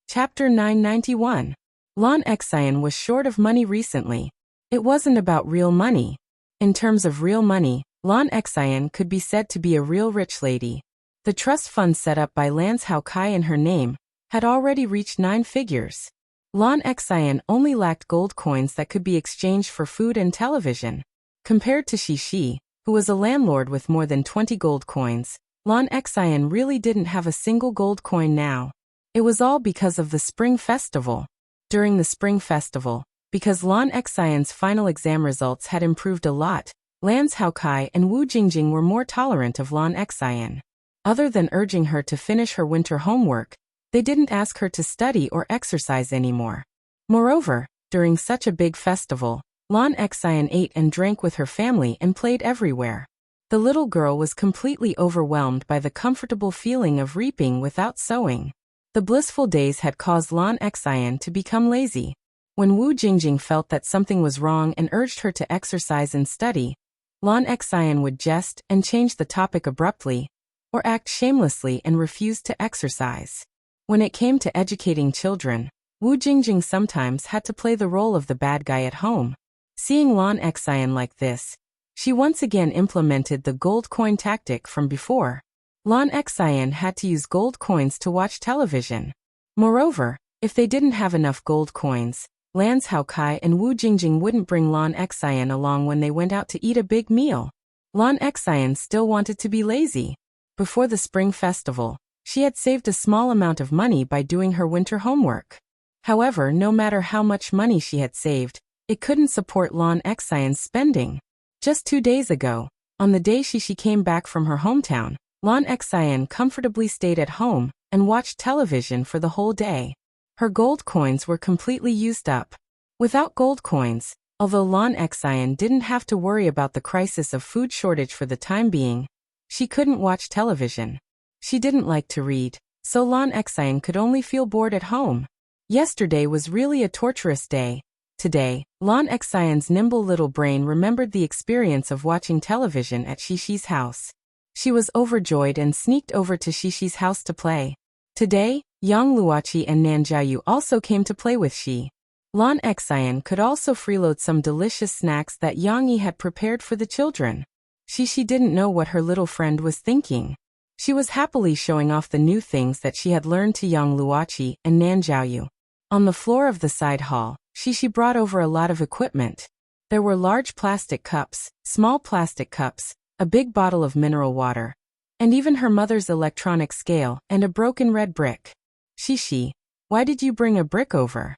Chapter 991. Lan Xian was short of money recently. It wasn't about real money. In terms of real money, Lan Xian could be said to be a real rich lady. The trust fund set up by Lance Hao Kai in her name had already reached 9 figures. Lan Xian only lacked gold coins that could be exchanged for food and television. Compared to Shishi, who was a landlord with more than 20 gold coins, Lan Xian really didn't have a single gold coin now. It was all because of the Spring Festival. During the Spring Festival, because Lan Xian's final exam results had improved a lot, Lance Hao Kai and Wu Jingjing were more tolerant of Lan Xian. Other than urging her to finish her winter homework, they didn't ask her to study or exercise anymore. Moreover, during such a big festival, Lan Xian ate and drank with her family and played everywhere. The little girl was completely overwhelmed by the comfortable feeling of reaping without sowing. The blissful days had caused Lan Xian to become lazy. When Wu Jingjing felt that something was wrong and urged her to exercise and study, Lan Xian would jest and change the topic abruptly, or act shamelessly and refuse to exercise. When it came to educating children, Wu Jingjing sometimes had to play the role of the bad guy at home. Seeing Lan Xian like this, she once again implemented the gold coin tactic from before. Lan Xian had to use gold coins to watch television. Moreover, if they didn't have enough gold coins, Lance Hao Kai and Wu Jingjing wouldn't bring Lan Xian along when they went out to eat a big meal. Lan Xian still wanted to be lazy. Before the Spring Festival, she had saved a small amount of money by doing her winter homework. However, no matter how much money she had saved, it couldn't support Lan Xian's spending. Just 2 days ago, on the day she came back from her hometown, Lan Xian comfortably stayed at home and watched television for the whole day. Her gold coins were completely used up. Without gold coins, although Lan Xian didn't have to worry about the crisis of food shortage for the time being, she couldn't watch television. She didn't like to read, so Lan Xian could only feel bored at home. Yesterday was really a torturous day. Today, Lan Xian's nimble little brain remembered the experience of watching television at Shishi's house. She was overjoyed and sneaked over to Shishi's house to play. Today, Yang Luoqi and Nan Jiaoyu also came to play with Shi. Lan Xian could also freeload some delicious snacks that Yang Yi had prepared for the children. Shishi didn't know what her little friend was thinking. She was happily showing off the new things that she had learned to Yang Luoqi and Nan Jiaoyu. On the floor of the side hall, Shishi brought over a lot of equipment. There were large plastic cups, small plastic cups, a big bottle of mineral water, and even her mother's electronic scale and a broken red brick. Shishi, why did you bring a brick over?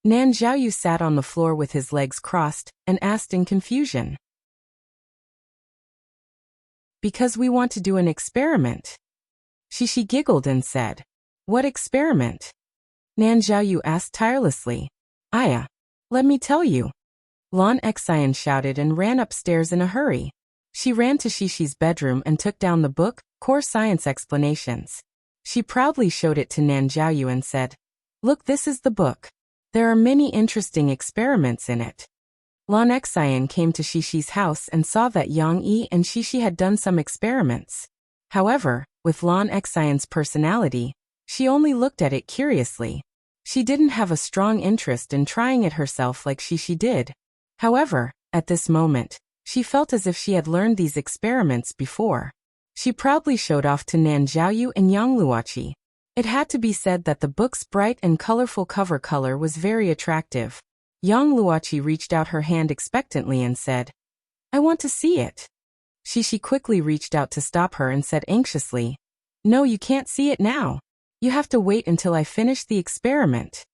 Nan Jiaoyu sat on the floor with his legs crossed and asked in confusion. Because we want to do an experiment. Shishi giggled and said, What experiment? Nan Jiaoyu asked tirelessly. Aya, let me tell you. Lan Xian shouted and ran upstairs in a hurry. She ran to Shishi's bedroom and took down the book, Core Science Explanations. She proudly showed it to Nan Jiaoyu and said, Look, this is the book. There are many interesting experiments in it. Lan Xian came to Shishi's house and saw that Yang Yi and Shishi had done some experiments. However, with Lan Xian's personality, she only looked at it curiously. She didn't have a strong interest in trying it herself like Shishi did. However, at this moment, she felt as if she had learned these experiments before. She proudly showed off to Nan Jiaoyu and Yang Luoqi. It had to be said that the book's bright and colorful cover color was very attractive. Yang Luoqi reached out her hand expectantly and said, I want to see it. Shishi quickly reached out to stop her and said anxiously, No, you can't see it now. You have to wait until I finish the experiment.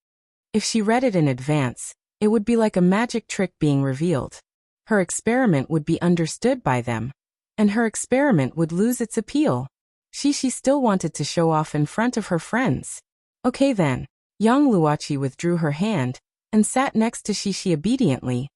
If she read it in advance, it would be like a magic trick being revealed. Her experiment would be understood by them, and her experiment would lose its appeal. She still wanted to show off in front of her friends. Okay then. Young Luochi withdrew her hand and sat next to Shishi obediently,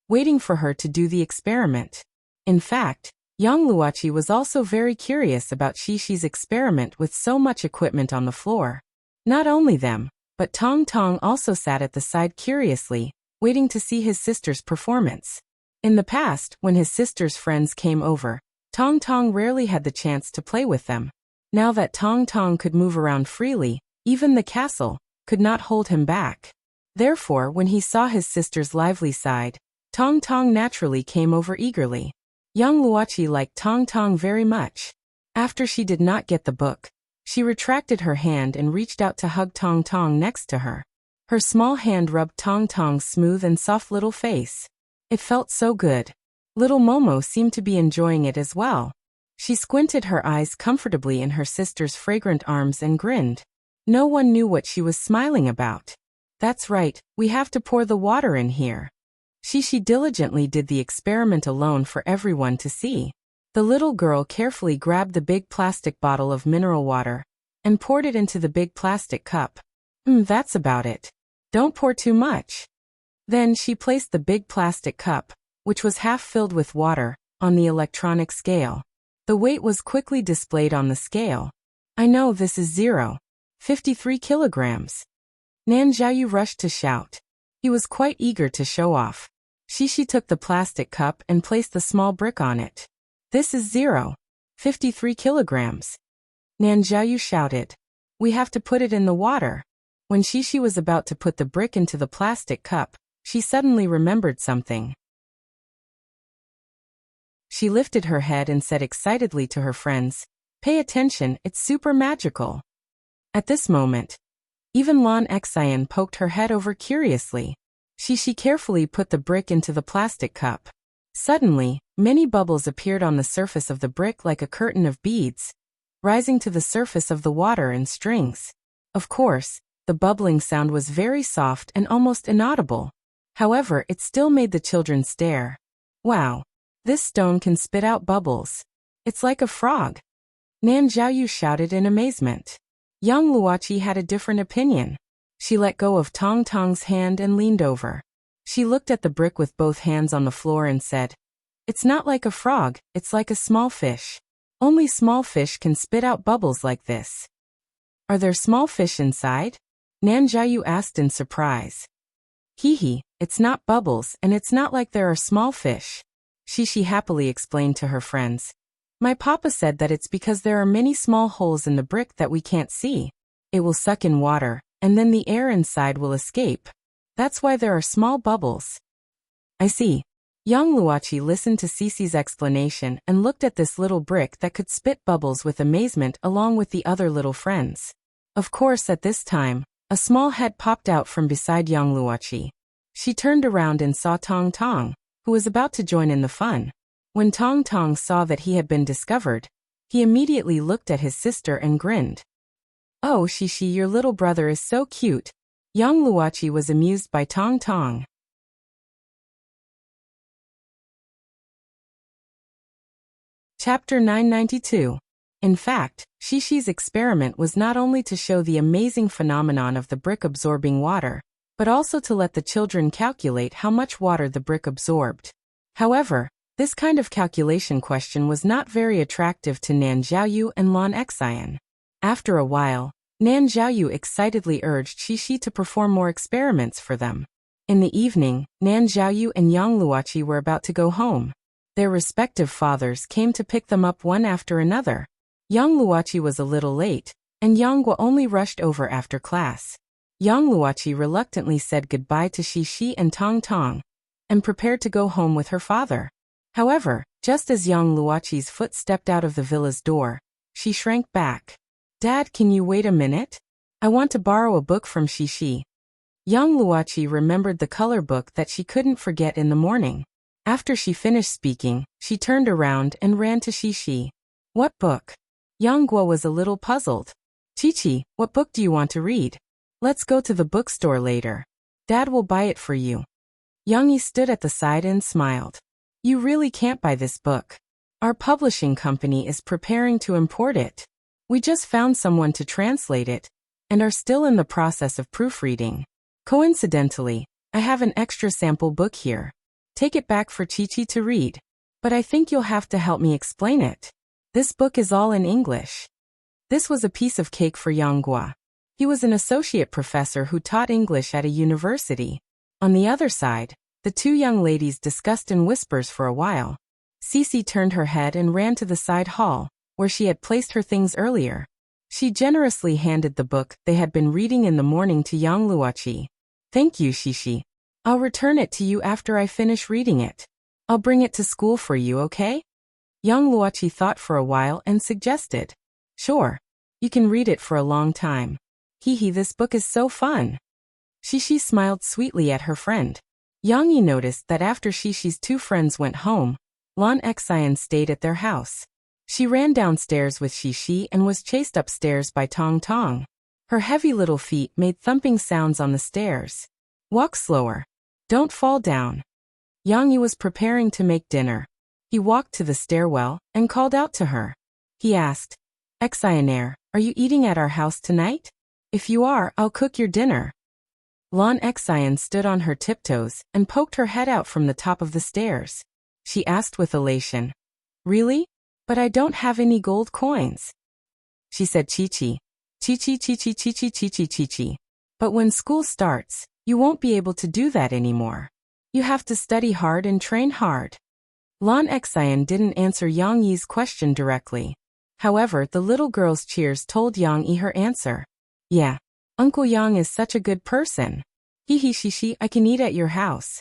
waiting for her to do the experiment. In fact, young Luochi was also very curious about Shishi's experiment with so much equipment on the floor. Not only them, but Tong Tong also sat at the side curiously, waiting to see his sister's performance. In the past, when his sister's friends came over, Tong Tong rarely had the chance to play with them. Now that Tong Tong could move around freely, even the castle could not hold him back. Therefore, when he saw his sister's lively side, Tong Tong naturally came over eagerly. Young Luochi liked Tong Tong very much. After she did not get the book, she retracted her hand and reached out to hug Tong Tong next to her. Her small hand rubbed Tong Tong's smooth and soft little face. It felt so good. Little Momo seemed to be enjoying it as well. She squinted her eyes comfortably in her sister's fragrant arms and grinned. No one knew what she was smiling about. That's right, we have to pour the water in here. Shishi diligently did the experiment alone for everyone to see. The little girl carefully grabbed the big plastic bottle of mineral water and poured it into the big plastic cup. That's about it. Don't pour too much. Then she placed the big plastic cup, which was half filled with water, on the electronic scale. The weight was quickly displayed on the scale. I know this is 53 kilograms. Nan Zhaoyu rushed to shout. He was quite eager to show off. Shishi took the plastic cup and placed the small brick on it. This is 53 kilograms. Nan Zhaoyu shouted. We have to put it in the water. When Shishi was about to put the brick into the plastic cup, she suddenly remembered something. She lifted her head and said excitedly to her friends, "Pay attention, it's super magical." At this moment, even Lan Xian poked her head over curiously. She carefully put the brick into the plastic cup. Suddenly, many bubbles appeared on the surface of the brick like a curtain of beads, rising to the surface of the water in strings. Of course, the bubbling sound was very soft and almost inaudible. However, it still made the children stare. Wow! This stone can spit out bubbles. It's like a frog. Nan Zhaoyu shouted in amazement. Young Luochi had a different opinion. She let go of Tong Tong's hand and leaned over. She looked at the brick with both hands on the floor and said, "It's not like a frog, it's like a small fish. Only small fish can spit out bubbles like this." "Are there small fish inside?" Nan Zhaoyu asked in surprise. "Hee, it's not bubbles and it's not like there are small fish," Shishi happily explained to her friends. "My papa said that it's because there are many small holes in the brick that we can't see. It will suck in water, and then the air inside will escape. That's why there are small bubbles." "I see." Young Luochi listened to Sisi's explanation and looked at this little brick that could spit bubbles with amazement along with the other little friends. Of course, at this time, a small head popped out from beside young Luochi. She turned around and saw Tong Tong, who was about to join in the fun. When Tong Tong saw that he had been discovered, he immediately looked at his sister and grinned. "Oh, Shishi, your little brother is so cute." Young Luochi was amused by Tong Tong. Chapter 992. In fact, Shishi's experiment was not only to show the amazing phenomenon of the brick absorbing water, but also to let the children calculate how much water the brick absorbed. However, this kind of calculation question was not very attractive to Nan Zhaoyu and Lan Xian. After a while, Nan Zhaoyu excitedly urged Shishi to perform more experiments for them. In the evening, Nan Zhaoyu and Yang Luochi were about to go home. Their respective fathers came to pick them up one after another. Yang Luochi was a little late, and Yang Guo only rushed over after class. Yang Luochi reluctantly said goodbye to Shishi and Tong Tong, and prepared to go home with her father. However, just as young Luochi's foot stepped out of the villa's door, she shrank back. "Dad, can you wait a minute? I want to borrow a book from Shishi." Young Luochi remembered the color book that she couldn't forget in the morning. After she finished speaking, she turned around and ran to Shishi. "What book?" Yang Guo was a little puzzled. "Chichi, what book do you want to read? Let's go to the bookstore later. Dad will buy it for you." Yang Yi stood at the side and smiled. "You really can't buy this book. Our publishing company is preparing to import it." We just found someone to translate it, and are still in the process of proofreading. Coincidentally, I have an extra sample book here. Take it back for Chi Chi to read. But I think you'll have to help me explain it. This book is all in English. This was a piece of cake for Yang Gua. He was an associate professor who taught English at a university. On the other side, the two young ladies discussed in whispers for a while. Cece turned her head and ran to the side hall, where she had placed her things earlier. She generously handed the book they had been reading in the morning to Yang Luoqi. Thank you, Shishi. I'll return it to you after I finish reading it. I'll bring it to school for you, okay? Yang Luoqi thought for a while and suggested. Sure. You can read it for a long time. Hee, this book is so fun. Shishi smiled sweetly at her friend. Yang Yi noticed that after Shishi's two friends went home, Lan Xian stayed at their house. She ran downstairs with Shishi and was chased upstairs by Tong Tong. Her heavy little feet made thumping sounds on the stairs. Walk slower. Don't fall down. Yang Yi was preparing to make dinner. He walked to the stairwell and called out to her. He asked, Xianair, are you eating at our house tonight? If you are, I'll cook your dinner. Lan Xian stood on her tiptoes and poked her head out from the top of the stairs. She asked with elation. Really? But I don't have any gold coins. She said Chi-Chi. Chi-Chi, Chi-Chi, Chi-Chi, Chi-Chi, Chi-Chi. But when school starts, you won't be able to do that anymore. You have to study hard and train hard. Lan Xian didn't answer Yang Yi's question directly. However, the little girl's cheers told Yang Yi her answer. Yeah. Uncle Yang is such a good person. Hee Shishi, I can eat at your house.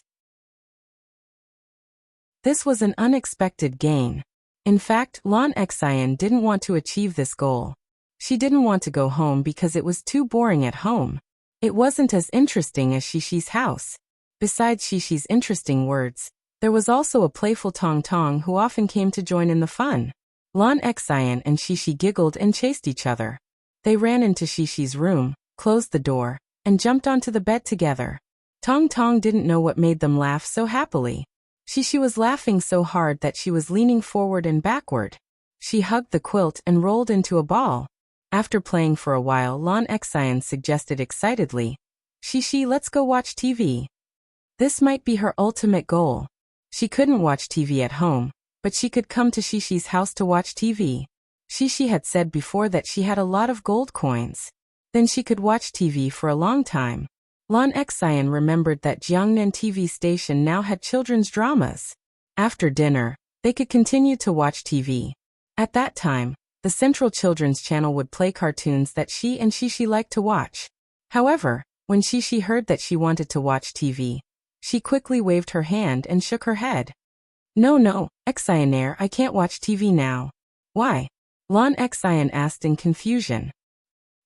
This was an unexpected gain. In fact, Lan Xian didn't want to achieve this goal. She didn't want to go home because it was too boring at home. It wasn't as interesting as Shishi's house. Besides Shishi's interesting words, there was also a playful Tong Tong who often came to join in the fun. Lan Xian and Shishi giggled and chased each other. They ran into Shishi's room, closed the door, and jumped onto the bed together. Tong Tong didn't know what made them laugh so happily. Shishi was laughing so hard that she was leaning forward and backward. She hugged the quilt and rolled into a ball. After playing for a while, Lan Xian suggested excitedly, Shishi, let's go watch TV. This might be her ultimate goal. She couldn't watch TV at home, but she could come to Shishi's house to watch TV. Shishi had said before that she had a lot of gold coins. Then she could watch TV for a long time. Lan Xian remembered that Jiangnan TV station now had children's dramas. After dinner, they could continue to watch TV. At that time, the Central Children's Channel would play cartoons that she and Shishi liked to watch. However, when Shishi heard that she wanted to watch TV, she quickly waved her hand and shook her head. No, Xianair, I can't watch TV now. Why? Lan Xian asked in confusion.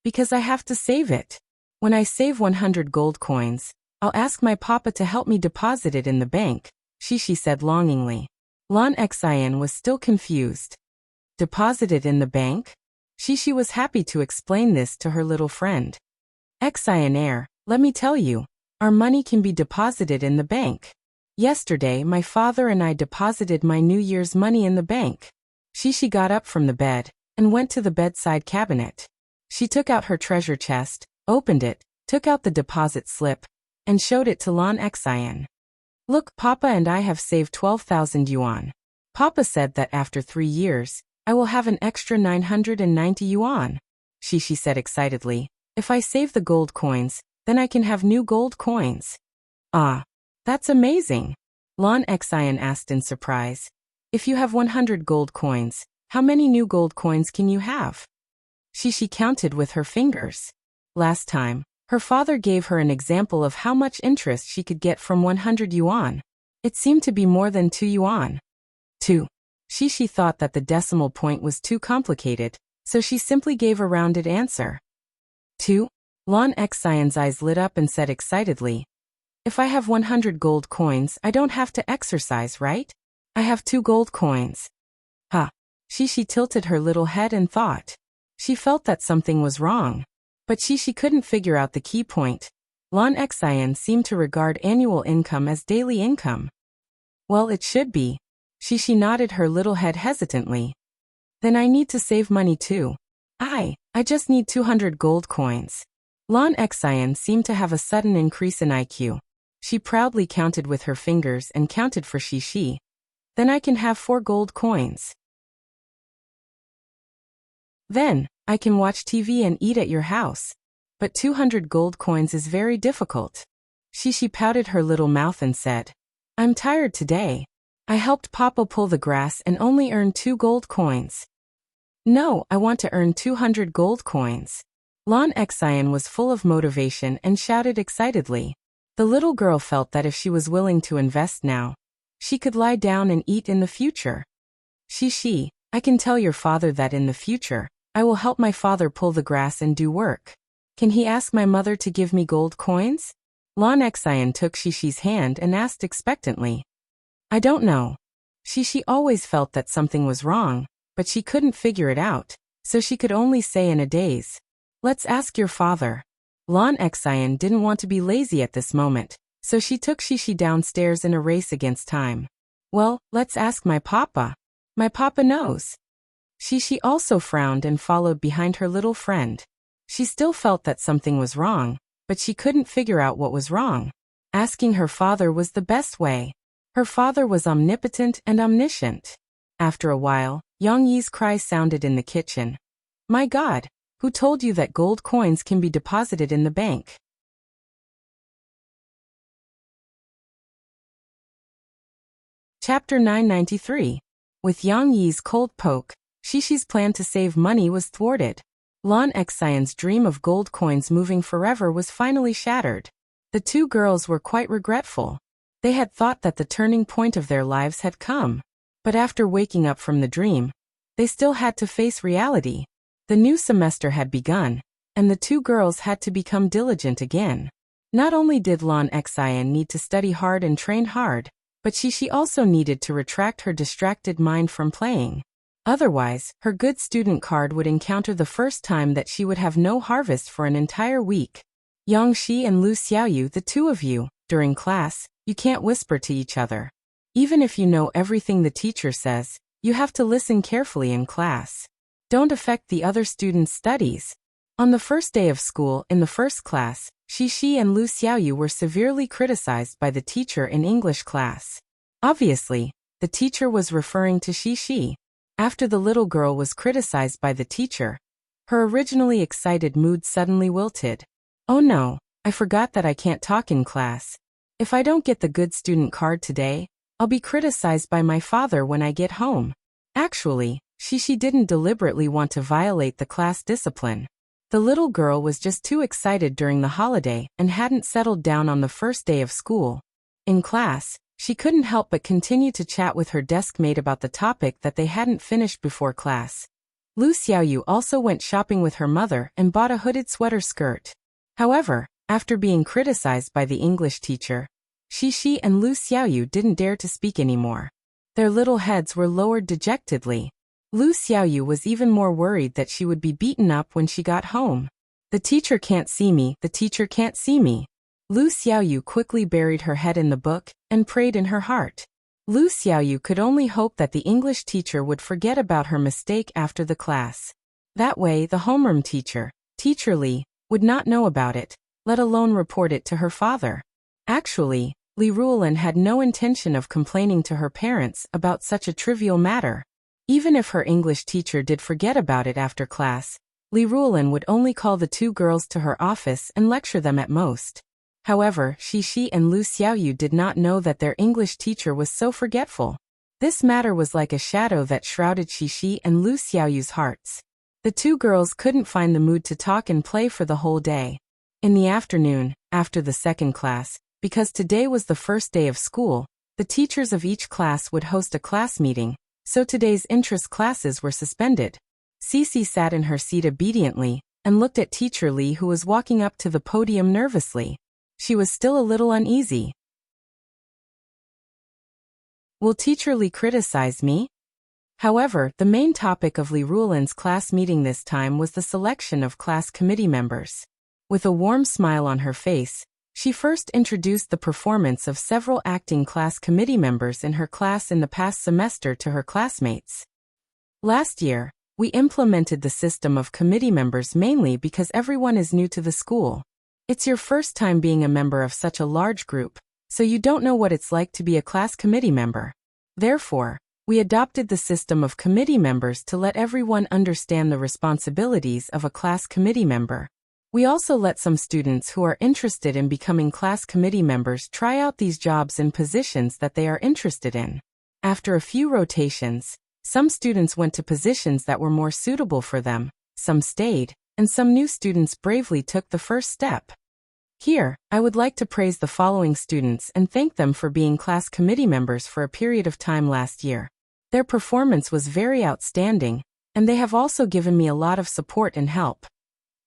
Because I have to save it. When I save 100 gold coins, I'll ask my papa to help me deposit it in the bank, Shishi said longingly. Lan Xian was still confused. Deposit it in the bank? Shishi was happy to explain this to her little friend. Xianair, let me tell you, our money can be deposited in the bank. Yesterday, my father and I deposited my New Year's money in the bank. Shishi got up from the bed and went to the bedside cabinet. She took out her treasure chest, opened it, took out the deposit slip, and showed it to Lan Xian. Look, Papa and I have saved 12,000 yuan. Papa said that after 3 years, I will have an extra 990 yuan. Shishi said excitedly. If I save the gold coins, then I can have new gold coins. Ah, that's amazing. Lan Xian asked in surprise. If you have 100 gold coins, how many new gold coins can you have? Shishi counted with her fingers. Last time, her father gave her an example of how much interest she could get from 100 yuan. It seemed to be more than 2 yuan. 2. Shishi thought that the decimal point was too complicated, so she simply gave a rounded answer. 2. Lan Xian's eyes lit up and said excitedly, If I have 100 gold coins, I don't have to exercise, right? I have 2 gold coins. Ha! Shishi tilted her little head and thought. She felt that something was wrong. But Shishi couldn't figure out the key point. Lan Xian seemed to regard annual income as daily income. Well, it should be. Shishi nodded her little head hesitantly. Then I need to save money too. I just need 200 gold coins. Lan Xian seemed to have a sudden increase in IQ. She proudly counted with her fingers and counted for Shi. Then I can have 4 gold coins. Then, I can watch TV and eat at your house. But 200 gold coins is very difficult. Shi pouted her little mouth and said, I'm tired today. I helped Papa pull the grass and only earned 2 gold coins. No, I want to earn 200 gold coins. Lan Xian was full of motivation and shouted excitedly. The little girl felt that if she was willing to invest now, she could lie down and eat in the future. Shi, I can tell your father that in the future, I will help my father pull the grass and do work. Can he ask my mother to give me gold coins? Lan Xian took Shi's hand and asked expectantly. I don't know. Shi always felt that something was wrong, but she couldn't figure it out, so she could only say in a daze, Let's ask your father. Lan Xian didn't want to be lazy at this moment, so she took Shi downstairs in a race against time. Well, let's ask my papa. My papa knows. Shi also frowned and followed behind her little friend. She still felt that something was wrong, but she couldn't figure out what was wrong. Asking her father was the best way. Her father was omnipotent and omniscient. After a while, Yang Yi's cry sounded in the kitchen. My God, who told you that gold coins can be deposited in the bank? Chapter 993. With Yang Yi's cold poke, Shi's plan to save money was thwarted. Lan Xian's dream of gold coins moving forever was finally shattered. The 2 girls were quite regretful. They had thought that the turning point of their lives had come. But after waking up from the dream, they still had to face reality. The new semester had begun, and the 2 girls had to become diligent again. Not only did Lan Xian need to study hard and train hard, but she also needed to retract her distracted mind from playing. Otherwise, her good student card would encounter the first time that she would have no harvest for an entire week. Yang Shi and Lu Xiaoyu, the 2 of you, during class, you can't whisper to each other. Even if you know everything the teacher says, you have to listen carefully in class. Don't affect the other students' studies. On the first day of school in the first class, Shi and Lu Xiaoyu were severely criticized by the teacher in English class. Obviously, the teacher was referring to Shi. After the little girl was criticized by the teacher, her originally excited mood suddenly wilted. Oh no, I forgot that I can't talk in class. If I don't get the good student card today, I'll be criticized by my father when I get home. Actually, Shi didn't deliberately want to violate the class discipline. The little girl was just too excited during the holiday and hadn't settled down on the first day of school. In class, she couldn't help but continue to chat with her desk mate about the topic that they hadn't finished before class. Lu Xiaoyu also went shopping with her mother and bought a hooded sweater skirt. However, after being criticized by the English teacher, Shi and Lu Xiaoyu didn't dare to speak anymore. Their little heads were lowered dejectedly. Lu Xiaoyu was even more worried that she would be beaten up when she got home. The teacher can't see me, the teacher can't see me. Lu Xiaoyu quickly buried her head in the book and prayed in her heart. Lu Xiaoyu could only hope that the English teacher would forget about her mistake after the class. That way the homeroom teacher, Teacher Li, would not know about it, let alone report it to her father. Actually, Li Ruolin had no intention of complaining to her parents about such a trivial matter. Even if her English teacher did forget about it after class, Li Ruolin would only call the 2 girls to her office and lecture them at most. However, Shi and Lu Xiaoyu did not know that their English teacher was so forgetful. This matter was like a shadow that shrouded Shi and Lu Xiaoyu's hearts. The 2 girls couldn't find the mood to talk and play for the whole day. In the afternoon, after the second class, because today was the first day of school, the teachers of each class would host a class meeting, so today's interest classes were suspended. Cici sat in her seat obediently and looked at Teacher Li, who was walking up to the podium nervously. She was still a little uneasy. Will Teacher Li criticize me? However, the main topic of Li Ruolin's class meeting this time was the selection of class committee members. With a warm smile on her face, she first introduced the performance of several acting class committee members in her class in the past semester to her classmates. Last year, We implemented the system of committee members mainly because everyone is new to the school. It's your first time being a member of such a large group, so you don't know what it's like to be a class committee member. Therefore, we adopted the system of committee members to let everyone understand the responsibilities of a class committee member. We also let some students who are interested in becoming class committee members try out these jobs in positions that they are interested in. After a few rotations, some students went to positions that were more suitable for them, some stayed, and some new students bravely took the first step. Here, I would like to praise the following students and thank them for being class committee members for a period of time last year. Their performance was very outstanding, and they have also given me a lot of support and help.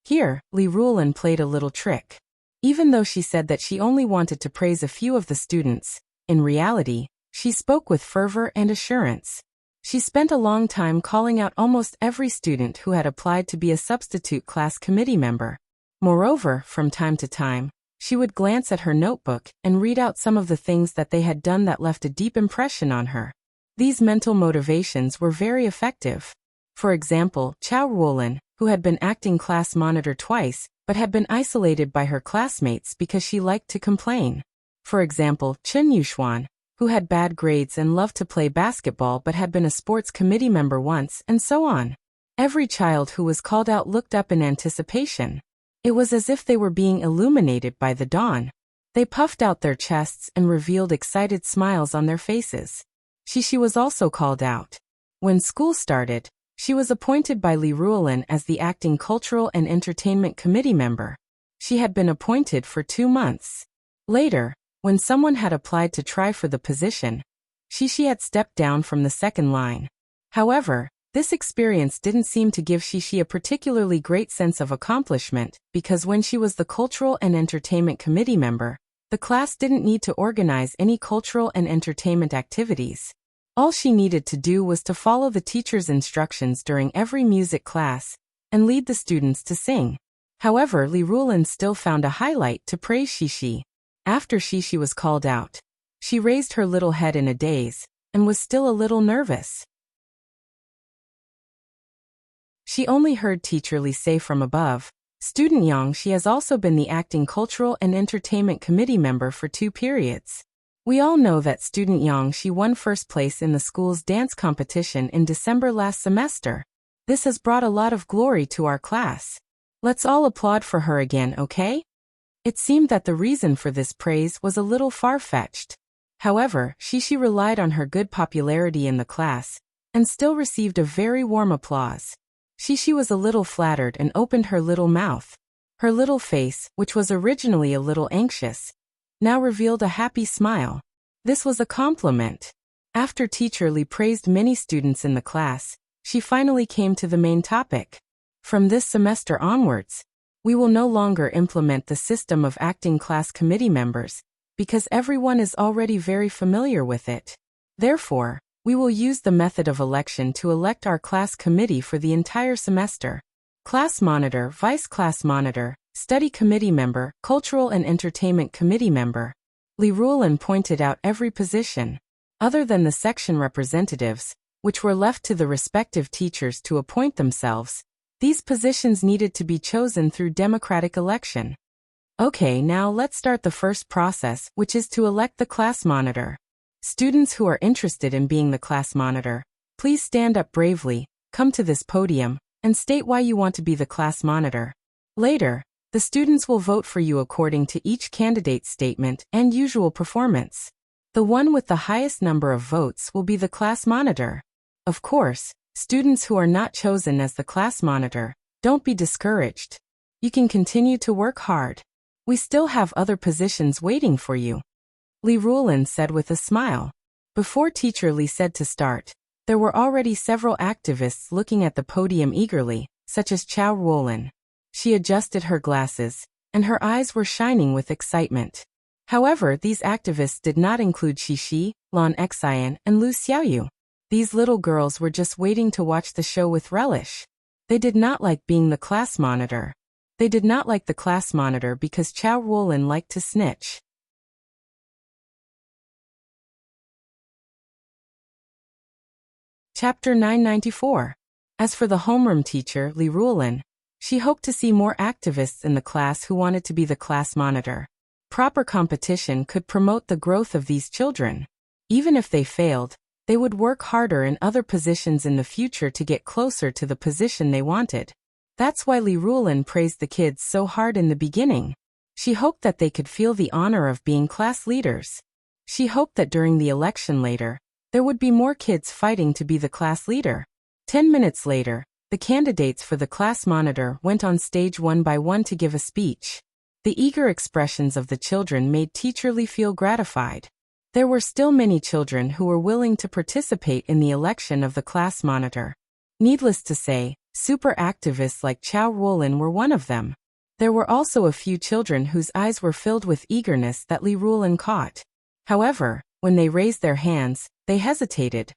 Here, Li Ruolin played a little trick. Even though she said that she only wanted to praise a few of the students, in reality, she spoke with fervor and assurance. She spent a long time calling out almost every student who had applied to be a substitute class committee member. Moreover, from time to time, she would glance at her notebook and read out some of the things that they had done that left a deep impression on her. These mental motivations were very effective. For example, Chao Ruolin, who had been acting class monitor twice, but had been isolated by her classmates because she liked to complain. For example, Chen Yuxuan, who had bad grades and loved to play basketball but had been a sports committee member once, and so on. Every child who was called out looked up in anticipation. It was as if they were being illuminated by the dawn. They puffed out their chests and revealed excited smiles on their faces. She was also called out. When school started, she was appointed by Li Ruolin as the acting Cultural and Entertainment Committee member. She had been appointed for 2 months. Later, when someone had applied to try for the position, she had stepped down from the second line. However, this experience didn't seem to give Shishi a particularly great sense of accomplishment, because when she was the Cultural and Entertainment Committee member, the class didn't need to organize any cultural and entertainment activities. All she needed to do was to follow the teacher's instructions during every music class and lead the students to sing. However, Li Ruolin still found a highlight to praise Shishi. After Shishi was called out, she raised her little head in a daze and was still a little nervous. She only heard Teacher Li say from above, "Student Yang, she has also been the acting Cultural and Entertainment Committee member for 2 periods. We all know that Student Yang, she won first place in the school's dance competition in December last semester. This has brought a lot of glory to our class. Let's all applaud for her again, okay?" It seemed that the reason for this praise was a little far-fetched. However, Shishi relied on her good popularity in the class and still received a very warm applause. Shishi was a little flattered and opened her little mouth. Her little face, which was originally a little anxious, now revealed a happy smile. This was a compliment. After Teacher Li praised many students in the class, she finally came to the main topic. From this semester onwards, we will no longer implement the system of acting class committee members, because everyone is already very familiar with it. Therefore, we will use the method of election to elect our class committee for the entire semester. Class monitor, vice class monitor, study committee member, cultural and entertainment committee member. Li Ruolin pointed out every position, other than the section representatives, which were left to the respective teachers to appoint themselves. These positions needed to be chosen through democratic election. Okay, now let's start the first process, which is to elect the class monitor. Students who are interested in being the class monitor, please stand up bravely, come to this podium, and state why you want to be the class monitor. Later, the students will vote for you according to each candidate's statement and usual performance. The one with the highest number of votes will be the class monitor. Of course, students who are not chosen as the class monitor, don't be discouraged. You can continue to work hard. We still have other positions waiting for you. Li Ruolin said with a smile. Before Teacher Li said to start, there were already several activists looking at the podium eagerly, such as Chao Ruolin. She adjusted her glasses, and her eyes were shining with excitement. However, these activists did not include Shishi, Lan Xian, and Lu Xiaoyu. These little girls were just waiting to watch the show with relish. They did not like being the class monitor. They did not like the class monitor because Chao Ruolin liked to snitch. Chapter 994. As for the homeroom teacher, Li Ruolin, she hoped to see more activists in the class who wanted to be the class monitor. Proper competition could promote the growth of these children. Even if they failed, they would work harder in other positions in the future to get closer to the position they wanted. That's why Li Ruolin praised the kids so hard in the beginning. She hoped that they could feel the honor of being class leaders. She hoped that during the election later, there would be more kids fighting to be the class leader. 10 minutes later, the candidates for the class monitor went on stage one by one to give a speech. The eager expressions of the children made Teacher Li feel gratified. There were still many children who were willing to participate in the election of the class monitor. Needless to say, super activists like Chao Ruolin were one of them. There were also a few children whose eyes were filled with eagerness that Li Ruolin caught. However, when they raised their hands, they hesitated,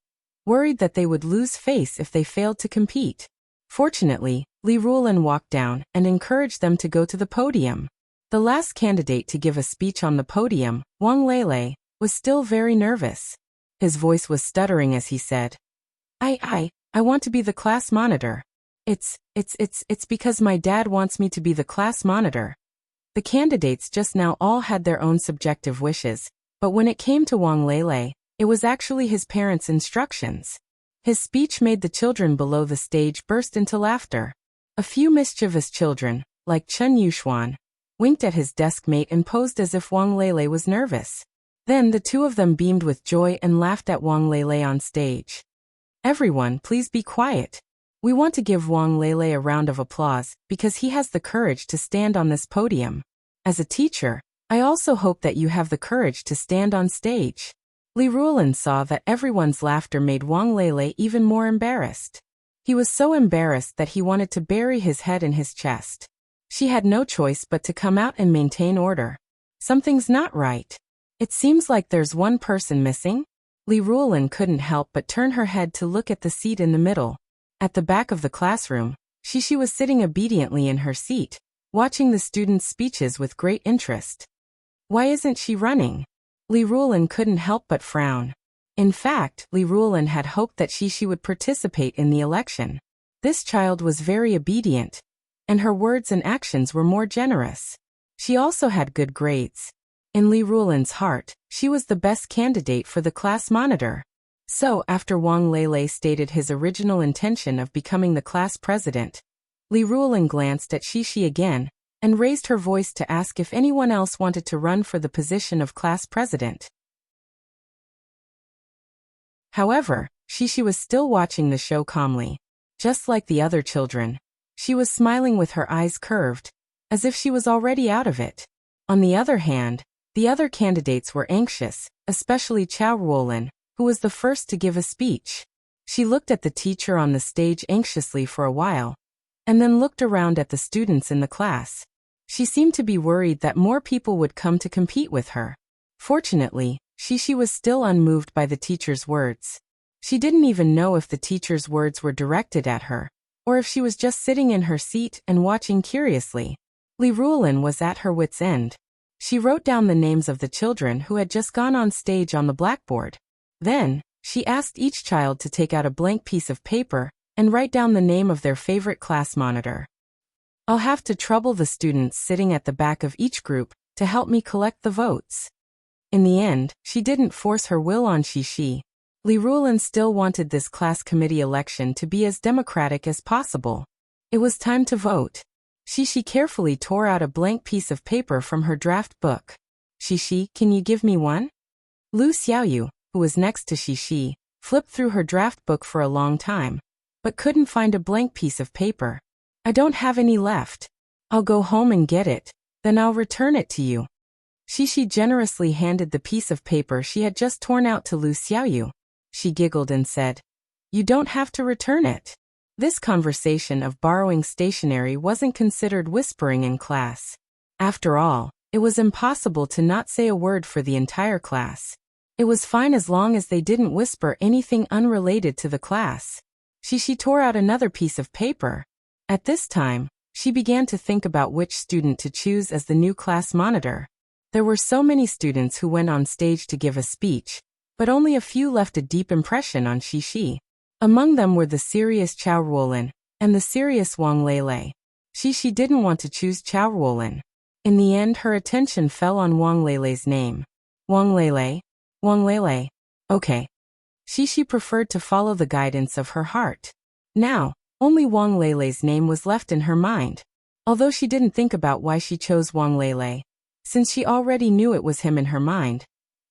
worried that they would lose face if they failed to compete. Fortunately, Li Ruolin walked down and encouraged them to go to the podium. The last candidate to give a speech on the podium, Wang Lele, was still very nervous. His voice was stuttering as he said, I want to be the class monitor. It's because my dad wants me to be the class monitor. The candidates just now all had their own subjective wishes, but when it came to Wang Lele, it was actually his parents' instructions. His speech made the children below the stage burst into laughter. A few mischievous children, like Chen Yuxuan, winked at his desk mate and posed as if Wang Lele was nervous. Then the two of them beamed with joy and laughed at Wang Lele on stage. Everyone, please be quiet. We want to give Wang Lele a round of applause because he has the courage to stand on this podium. As a teacher, I also hope that you have the courage to stand on stage. Li Ruolin saw that everyone's laughter made Wang Lele even more embarrassed. He was so embarrassed that he wanted to bury his head in his chest. She had no choice but to come out and maintain order. Something's not right. It seems like there's one person missing. Li Ruolin couldn't help but turn her head to look at the seat in the middle. At the back of the classroom, Shishi was sitting obediently in her seat, watching the students' speeches with great interest. Why isn't she running? Li Ruolin couldn't help but frown. In fact, Li Ruolin had hoped that Shishi would participate in the election. This child was very obedient, and her words and actions were more generous. She also had good grades. In Li Ruolin's heart, she was the best candidate for the class monitor. So, after Wang Lele stated his original intention of becoming the class president, Li Ruolin glanced at Shishi again and raised her voice to ask if anyone else wanted to run for the position of class president. However, Shishi was still watching the show calmly. Just like the other children, she was smiling with her eyes curved, as if she was already out of it. On the other hand, the other candidates were anxious, especially Chao Ruolin, who was the first to give a speech. She looked at the teacher on the stage anxiously for a while, and then looked around at the students in the class. She seemed to be worried that more people would come to compete with her. Fortunately, Shishi was still unmoved by the teacher's words. She didn't even know if the teacher's words were directed at her, or if she was just sitting in her seat and watching curiously. Li Ruolin was at her wit's end. She wrote down the names of the children who had just gone on stage on the blackboard. Then, she asked each child to take out a blank piece of paper and write down the name of their favorite class monitor. I'll have to trouble the students sitting at the back of each group to help me collect the votes. In the end, she didn't force her will on Shishi. Li Ruolin still wanted this class committee election to be as democratic as possible. It was time to vote. Shishi carefully tore out a blank piece of paper from her draft book. Shishi, can you give me one? Lu Xiaoyu, who was next to Shishi, flipped through her draft book for a long time, but couldn't find a blank piece of paper. I don't have any left. I'll go home and get it, then I'll return it to you. Shishi generously handed the piece of paper she had just torn out to Lu Xiaoyu. She giggled and said, "You don't have to return it." This conversation of borrowing stationery wasn't considered whispering in class. After all, it was impossible to not say a word for the entire class. It was fine as long as they didn't whisper anything unrelated to the class. Shishi tore out another piece of paper. At this time, she began to think about which student to choose as the new class monitor. There were so many students who went on stage to give a speech, but only a few left a deep impression on Shishi. Among them were the serious Chao Ruolin and the serious Wang Lele. She didn't want to choose Chao Ruolin. In the end, her attention fell on Wang Lele's name. Wang Lele? Wang Lele. Okay. She preferred to follow the guidance of her heart. Now, only Wang Lele's name was left in her mind. Although she didn't think about why she chose Wang Lele, since she already knew it was him in her mind,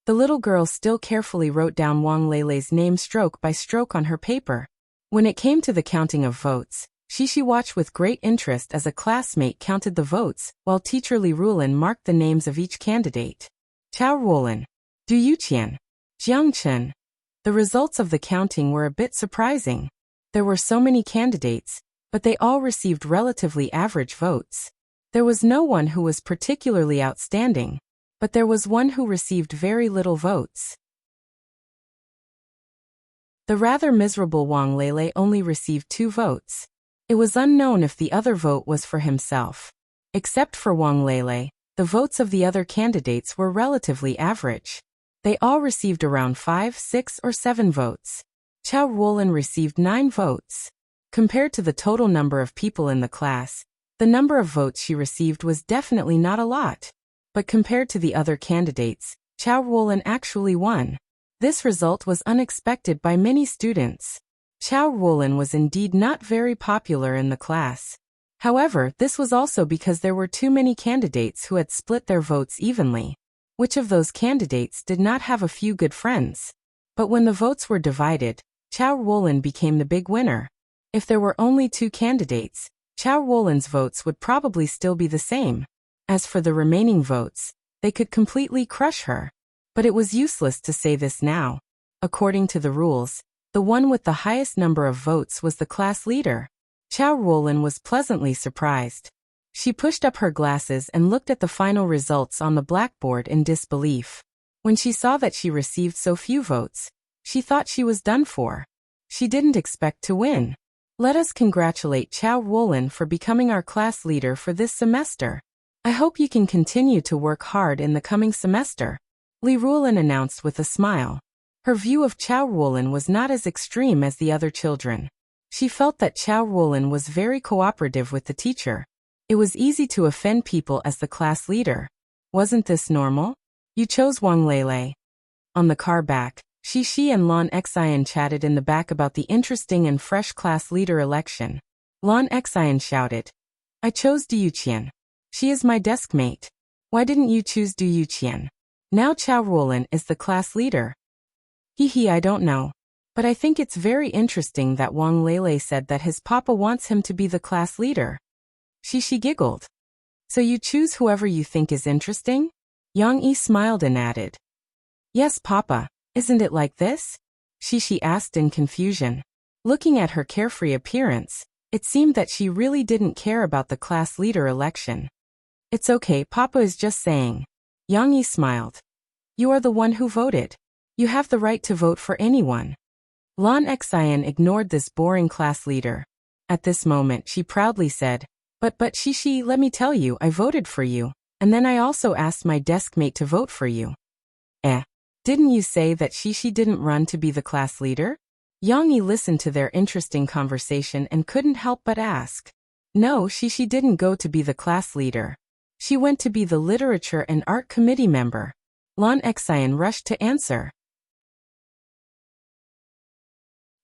the little girl still carefully wrote down Wang Lele's name stroke by stroke on her paper. When it came to the counting of votes, she watched with great interest as a classmate counted the votes, while teacher Li Ruolin marked the names of each candidate. Chao Ruolin, Du Yuqian, Jiang Chen. The results of the counting were a bit surprising. There were so many candidates, but they all received relatively average votes. There was no one who was particularly outstanding, but there was one who received very little votes. The rather miserable Wang Lele only received 2 votes. It was unknown if the other vote was for himself. Except for Wang Lele, the votes of the other candidates were relatively average. They all received around 5, 6, or 7 votes. Chao Ruolin received 9 votes. Compared to the total number of people in the class, the number of votes she received was definitely not a lot. But compared to the other candidates, Chao Ruolin actually won. This result was unexpected by many students. Chao Ruolin was indeed not very popular in the class. However, this was also because there were too many candidates who had split their votes evenly. Which of those candidates did not have a few good friends? But when the votes were divided, Chao Ruolin became the big winner. If there were only 2 candidates, Chao Ruolin's votes would probably still be the same. As for the remaining votes, they could completely crush her. But it was useless to say this now. According to the rules, the one with the highest number of votes was the class leader. Chao Ruolin was pleasantly surprised. She pushed up her glasses and looked at the final results on the blackboard in disbelief. When she saw that she received so few votes, she thought she was done for. She didn't expect to win. Let us congratulate Chao Ruolin for becoming our class leader for this semester. I hope you can continue to work hard in the coming semester, Li Ruolin announced with a smile. Her view of Chao Ruolin was not as extreme as the other children. She felt that Chao Ruolin was very cooperative with the teacher. It was easy to offend people as the class leader. Wasn't this normal? You chose Wang Lele. On the car back, Shi and Lan Xian chatted in the back about the interesting and fresh class leader election. Lan Xian shouted, I chose Du Yuqian. She is my desk mate. Why didn't you choose Du Yuqian? Now Chao Ruolin is the class leader. I don't know. But I think it's very interesting that Wang Lele said that his papa wants him to be the class leader. Shi giggled. So you choose whoever you think is interesting? Yang Yi smiled and added. Yes, papa. Isn't it like this? Shi asked in confusion. Looking at her carefree appearance, it seemed that she really didn't care about the class leader election. It's okay, papa is just saying. Yang Yi smiled. You are the one who voted. You have the right to vote for anyone. Lan Xian ignored this boring class leader. At this moment she proudly said, But Shi, let me tell you, I voted for you, and then I also asked my desk mate to vote for you. Didn't you say that Shi didn't run to be the class leader? Yang Yi listened to their interesting conversation and couldn't help but ask. No, Shi didn't go to be the class leader. She went to be the literature and art committee member. Lan Xian rushed to answer.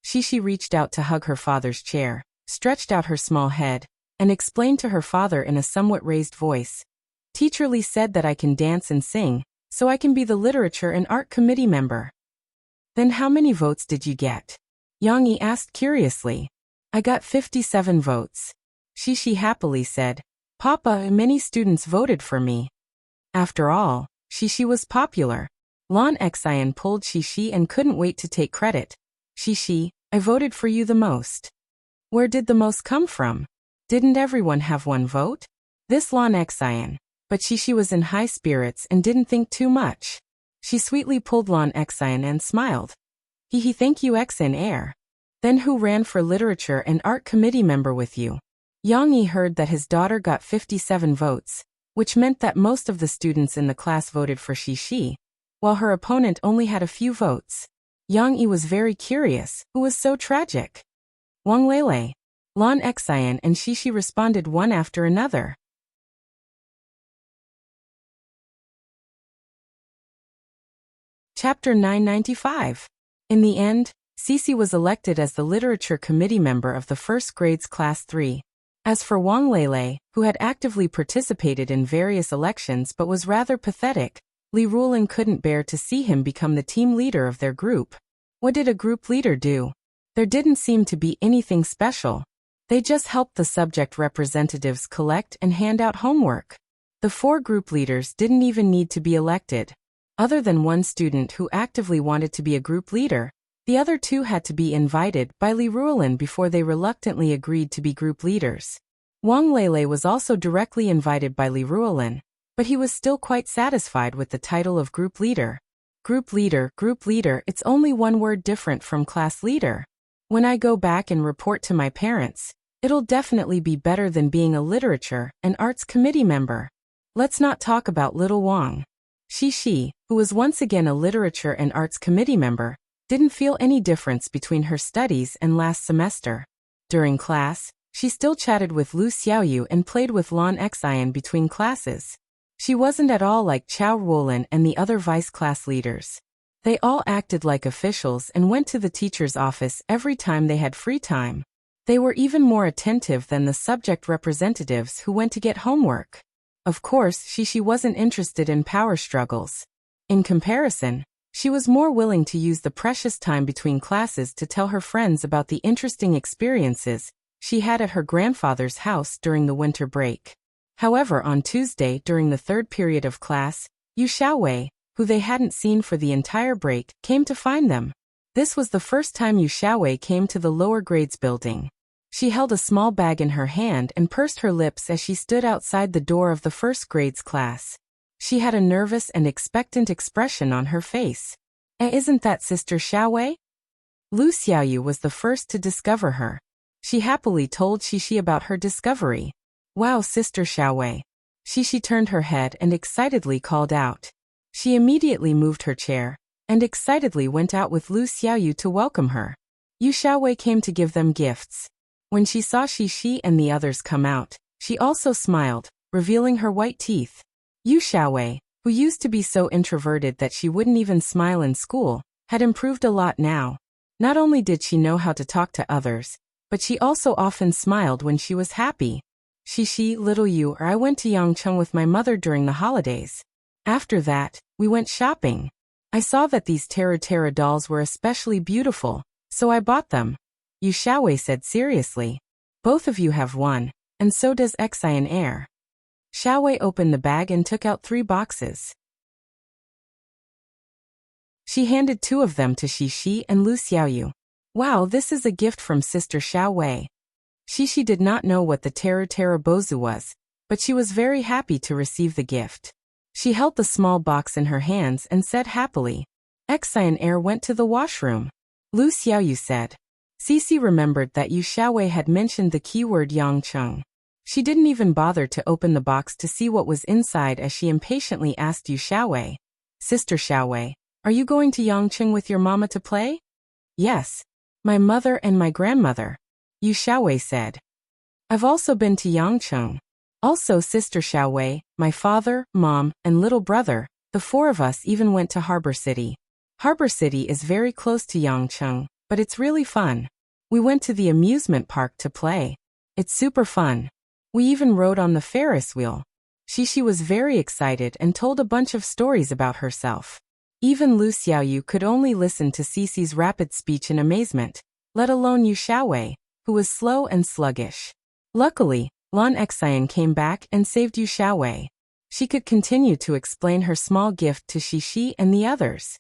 Shi reached out to hug her father's chair, stretched out her small head, and explained to her father in a somewhat raised voice. Teacher Li said that I can dance and sing, so I can be the literature and art committee member. Then how many votes did you get? Yang Yi asked curiously. I got 57 votes. Shi happily said, Papa, many students voted for me. After all, Shi was popular. Lan Xian pulled Shi and couldn't wait to take credit. Shi, I voted for you the most. Where did the most come from? Didn't everyone have one vote? This Lan Xian. But Shi was in high spirits and didn't think too much. She sweetly pulled Lan Xian and smiled. Thank you Xin air. Then who ran for literature and art committee member with you? Yang Yi heard that his daughter got 57 votes, which meant that most of the students in the class voted for Shi, while her opponent only had a few votes. Yang Yi was very curious, who was so tragic? Wang Lele. Lan Xian and Shishi responded one after another. Chapter 995. In the end, Cici was elected as the literature committee member of the first grade's class 3. As for Wang Lele, who had actively participated in various elections but was rather pathetic, Li Ruolin couldn't bear to see him become the team leader of their group. What did a group leader do? There didn't seem to be anything special. They just helped the subject representatives collect and hand out homework. The 4 group leaders didn't even need to be elected. Other than one student who actively wanted to be a group leader, the other 2 had to be invited by Li Ruolin before they reluctantly agreed to be group leaders. Wang Lele was also directly invited by Li Ruolin, but he was still quite satisfied with the title of group leader. Group leader, it's only one word different from class leader. When I go back and report to my parents, it'll definitely be better than being a literature and arts committee member. Let's not talk about little Wang. Shishi, who was once again a literature and arts committee member, didn't feel any difference between her studies and last semester. During class, she still chatted with Lu Xiaoyu and played with Lan Xian between classes. She wasn't at all like Chao Ruolin and the other vice class leaders. They all acted like officials and went to the teacher's office every time they had free time. They were even more attentive than the subject representatives who went to get homework. Of course, Shishi wasn't interested in power struggles. In comparison, she was more willing to use the precious time between classes to tell her friends about the interesting experiences she had at her grandfather's house during the winter break. However, on Tuesday during the 3rd period of class, Yu Xiaowei, who they hadn't seen for the entire break, came to find them. This was the first time Yu Xiaowei came to the lower grades building. She held a small bag in her hand and pursed her lips as she stood outside the door of the first grade's class. She had a nervous and expectant expression on her face. Isn't that Sister Xiaowei? Lu Xiaoyu was the first to discover her. She happily told Shishi about her discovery. Wow, Sister Xiaowei. Shishi turned her head and excitedly called out. She immediately moved her chair and excitedly went out with Lu Xiaoyu to welcome her. Yu Xiaowei came to give them gifts. When she saw Shishi and the others come out, she also smiled, revealing her white teeth. Yu Xiaowei, who used to be so introverted that she wouldn't even smile in school, had improved a lot now. Not only did she know how to talk to others, but she also often smiled when she was happy. Shishi, little Yu, I went to Yangcheng with my mother during the holidays. After that, we went shopping. I saw that these Terra dolls were especially beautiful, so I bought them. Yu Xiaowei said seriously. Both of you have one, and so does Xian Air. Xiaowei opened the bag and took out 3 boxes. She handed 2 of them to Shishi and Lu Xiaoyu. Wow, this is a gift from Sister Xiaowei. Shishi did not know what the Terra Bozu was, but she was very happy to receive the gift. She held the small box in her hands and said happily. Xian Air went to the washroom. Lu Xiaoyu said. Cici remembered that Yu Xiaowei had mentioned the keyword Yangcheng. She didn't even bother to open the box to see what was inside as she impatiently asked Yu Xiaowei. Sister Xiaowei, are you going to Yangcheng with your mama to play? Yes. My mother and my grandmother. Yu Xiaowei said. I've also been to Yangcheng. Also Sister Xiaowei, my father, mom, and little brother, the 4 of us even went to Harbor City. Harbor City is very close to Yangcheng, but it's really fun. We went to the amusement park to play. It's super fun. We even rode on the Ferris wheel. Shishi was very excited and told a bunch of stories about herself. Even Lu Xiaoyu could only listen to Cici's rapid speech in amazement, let alone Yu Xiaowei, who was slow and sluggish. Luckily, Lan Xian came back and saved Yu Xiaowei. She could continue to explain her small gift to Shishi and the others.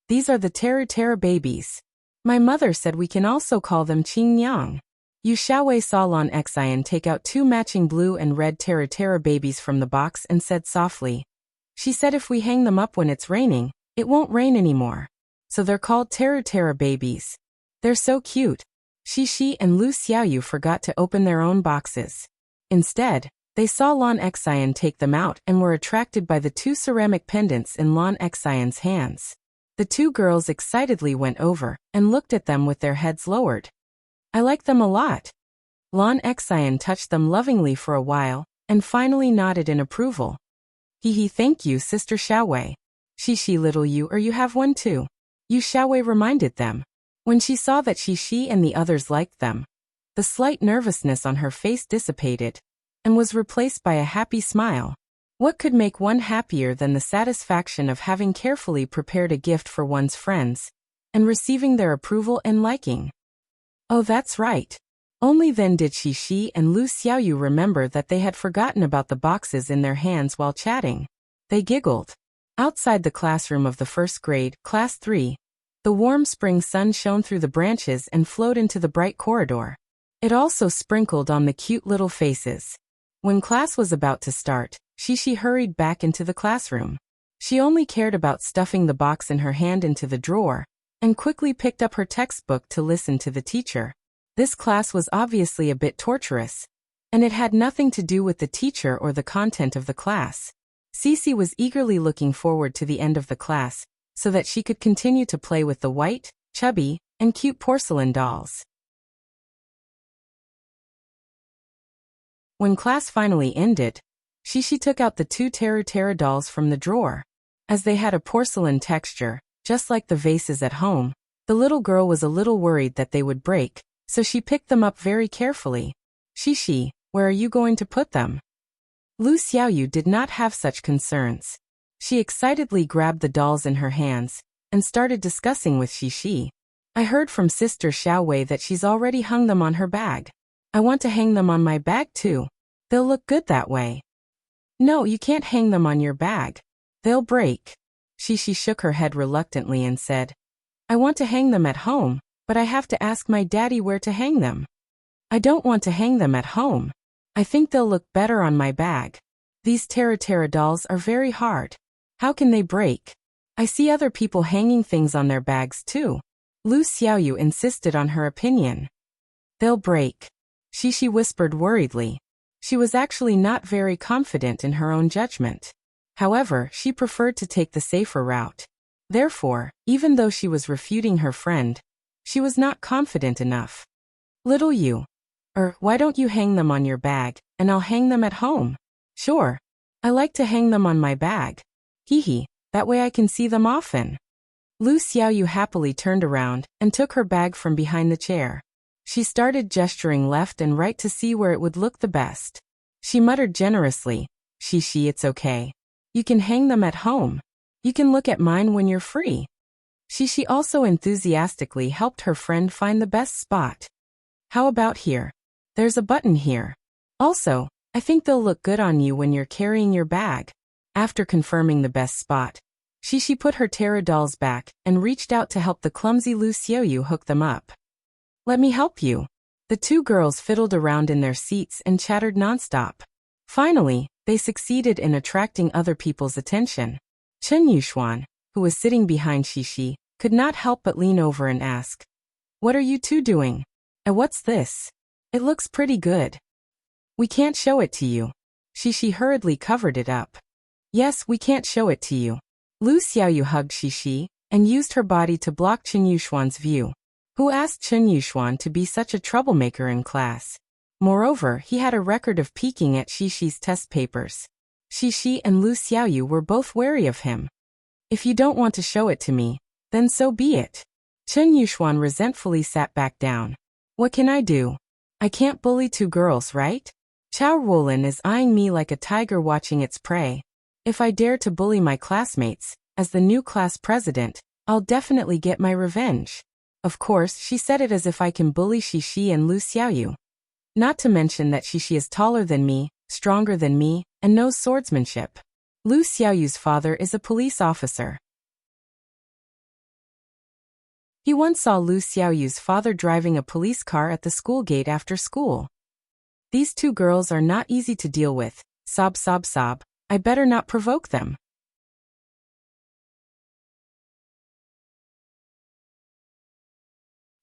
These are the Terra babies. My mother said we can also call them Qing Yang. Yu Xiaowei saw Lan Xian take out 2 matching blue and red Terra babies from the box and said softly. She said if we hang them up when it's raining, it won't rain anymore. So they're called Terra babies. They're so cute. Shishi and Lu Xiaoyu forgot to open their own boxes. Instead, they saw Lan Xian take them out and were attracted by the 2 ceramic pendants in Lan Xian's hands. The two girls excitedly went over and looked at them with their heads lowered. I like them a lot. Lan Xian touched them lovingly for a while and finally nodded in approval. He thank you, Sister Xiaowei. She little you, or you have one too. Yu Xiaowei reminded them. When she saw that she and the others liked them, the slight nervousness on her face dissipated and was replaced by a happy smile. What could make one happier than the satisfaction of having carefully prepared a gift for one's friends and receiving their approval and liking? Oh, that's right. Only then did she and Lu Xiaoyu remember that they had forgotten about the boxes in their hands while chatting. They giggled. Outside the classroom of the first grade, Class 3, the warm spring sun shone through the branches and flowed into the bright corridor. It also sprinkled on the cute little faces. When class was about to start, She hurried back into the classroom. She only cared about stuffing the box in her hand into the drawer, and quickly picked up her textbook to listen to the teacher. This class was obviously a bit torturous, and it had nothing to do with the teacher or the content of the class. Cece was eagerly looking forward to the end of the class, so that she could continue to play with the white, chubby, and cute porcelain dolls. When class finally ended, She took out the two Teru dolls from the drawer. As they had a porcelain texture, just like the vases at home, the little girl was a little worried that they would break, so she picked them up very carefully. Shishi, where are you going to put them? Lu Xiaoyu did not have such concerns. She excitedly grabbed the dolls in her hands and started discussing with Shishi. I heard from Sister Xiaowei that she's already hung them on her bag. I want to hang them on my bag too. They'll look good that way. No, you can't hang them on your bag. They'll break. Shishi shook her head reluctantly and said, I want to hang them at home, but I have to ask my daddy where to hang them. I don't want to hang them at home. I think they'll look better on my bag. These Teru dolls are very hard. How can they break? I see other people hanging things on their bags too. Lu Xiaoyu insisted on her opinion. They'll break. Shishi whispered worriedly. She was actually not very confident in her own judgment. However, she preferred to take the safer route. Therefore, even though she was refuting her friend, she was not confident enough. Little you. Why don't you hang them on your bag, and I'll hang them at home? Sure. I like to hang them on my bag. Hee, that way I can see them often. Lu Xiaoyu happily turned around and took her bag from behind the chair. She started gesturing left and right to see where it would look the best. She muttered generously, Shishi, it's okay. You can hang them at home. You can look at mine when you're free. Shishi also enthusiastically helped her friend find the best spot. How about here? There's a button here. Also, I think they'll look good on you when you're carrying your bag. After confirming the best spot, Shishi put her Teru dolls back and reached out to help the clumsy Lu Xiaoyu hook them up. Let me help you. The two girls fiddled around in their seats and chattered nonstop. Finally, they succeeded in attracting other people's attention. Chen Yuxuan, who was sitting behind Shishi, could not help but lean over and ask, What are you two doing? What's this? It looks pretty good. We can't show it to you. Shishi hurriedly covered it up. Yes, we can't show it to you. Lu Xiaoyu hugged Shishi and used her body to block Chen Yuxuan's view. Who asked Chen Yuxuan to be such a troublemaker in class? Moreover, he had a record of peeking at Shishi's test papers. Shishi and Lu Xiaoyu were both wary of him. If you don't want to show it to me, then so be it. Chen Yuxuan resentfully sat back down. What can I do? I can't bully two girls, right? Chao Ruolin is eyeing me like a tiger watching its prey. If I dare to bully my classmates, as the new class president, I'll definitely get my revenge. Of course, she said it as if I can bully Shishi and Lu Xiaoyu. Not to mention that Shishi is taller than me, stronger than me, and knows swordsmanship. Lu Xiaoyu's father is a police officer. He once saw Lu Xiaoyu's father driving a police car at the school gate after school. These two girls are not easy to deal with. Sob sob sob. I better not provoke them.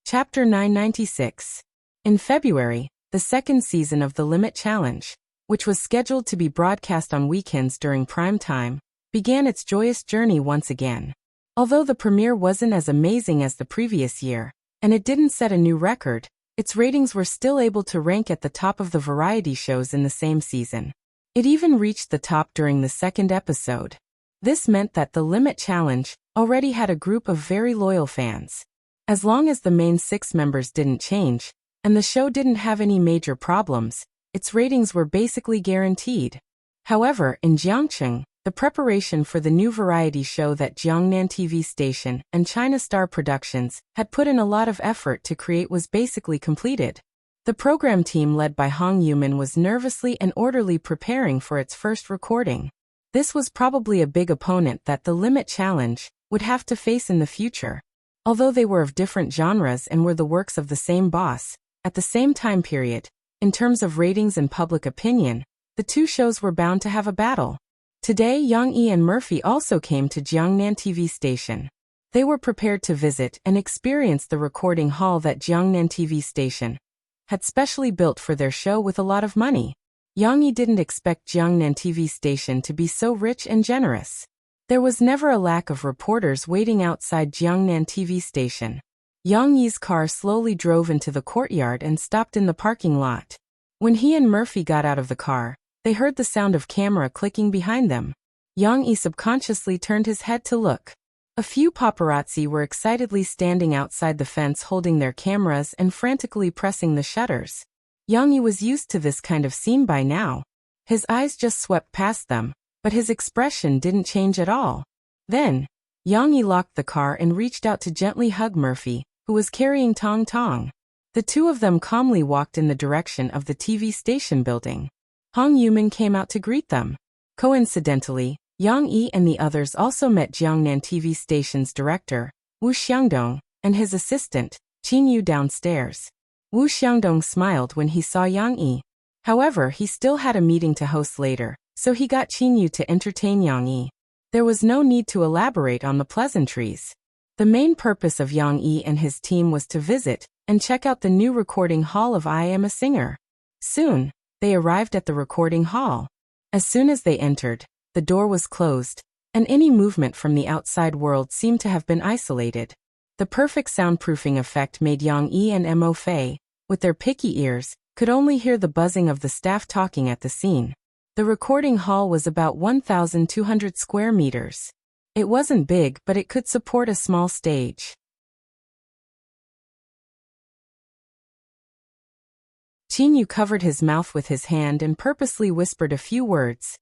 Chapter 996. In February, the second season of the Limit Challenge, which was scheduled to be broadcast on weekends during prime time, began its joyous journey once again. Although the premiere wasn't as amazing as the previous year, and it didn't set a new record, its ratings were still able to rank at the top of the variety shows in the same season. It even reached the top during the second episode. This meant that The Limit Challenge already had a group of very loyal fans. As long as the main 6 members didn't change, and the show didn't have any major problems, its ratings were basically guaranteed. However, in Jiangcheng, the preparation for the new variety show that Jiangnan TV station and China Star Productions had put in a lot of effort to create was basically completed. The program team led by Hong Yumin was nervously and orderly preparing for its first recording. This was probably a big opponent that The Limit Challenge would have to face in the future. Although they were of different genres and were the works of the same boss, at the same time period, in terms of ratings and public opinion, the two shows were bound to have a battle. Today, Yang Yi and Murphy also came to Jiangnan TV station. They were prepared to visit and experience the recording hall that Jiangnan TV station had specially built for their show with a lot of money. Yang Yi didn't expect Jiangnan TV station to be so rich and generous. There was never a lack of reporters waiting outside Jiangnan TV station. Yang Yi's car slowly drove into the courtyard and stopped in the parking lot. When he and Murphy got out of the car, they heard the sound of camera clicking behind them. Yang Yi subconsciously turned his head to look. A few paparazzi were excitedly standing outside the fence holding their cameras and frantically pressing the shutters. Yang Yi was used to this kind of scene by now. His eyes just swept past them, but his expression didn't change at all. Then, Yang Yi locked the car and reached out to gently hug Murphy, who was carrying Tong Tong. The two of them calmly walked in the direction of the TV station building. Hong Yumin came out to greet them. Coincidentally, Yang Yi and the others also met Jiangnan TV station's director, Wu Xiangdong, and his assistant, Qin Yu downstairs. Wu Xiangdong smiled when he saw Yang Yi. However, he still had a meeting to host later, so he got Qin Yu to entertain Yang Yi. There was no need to elaborate on the pleasantries. The main purpose of Yang Yi and his team was to visit and check out the new recording hall of I Am a Singer. Soon, they arrived at the recording hall. As soon as they entered, the door was closed, and any movement from the outside world seemed to have been isolated. The perfect soundproofing effect made Yang Yi and Mo Fei, with their picky ears, could only hear the buzzing of the staff talking at the scene. The recording hall was about 1,200 square meters. It wasn't big, but it could support a small stage. Qin Yu covered his mouth with his hand and purposely whispered a few words.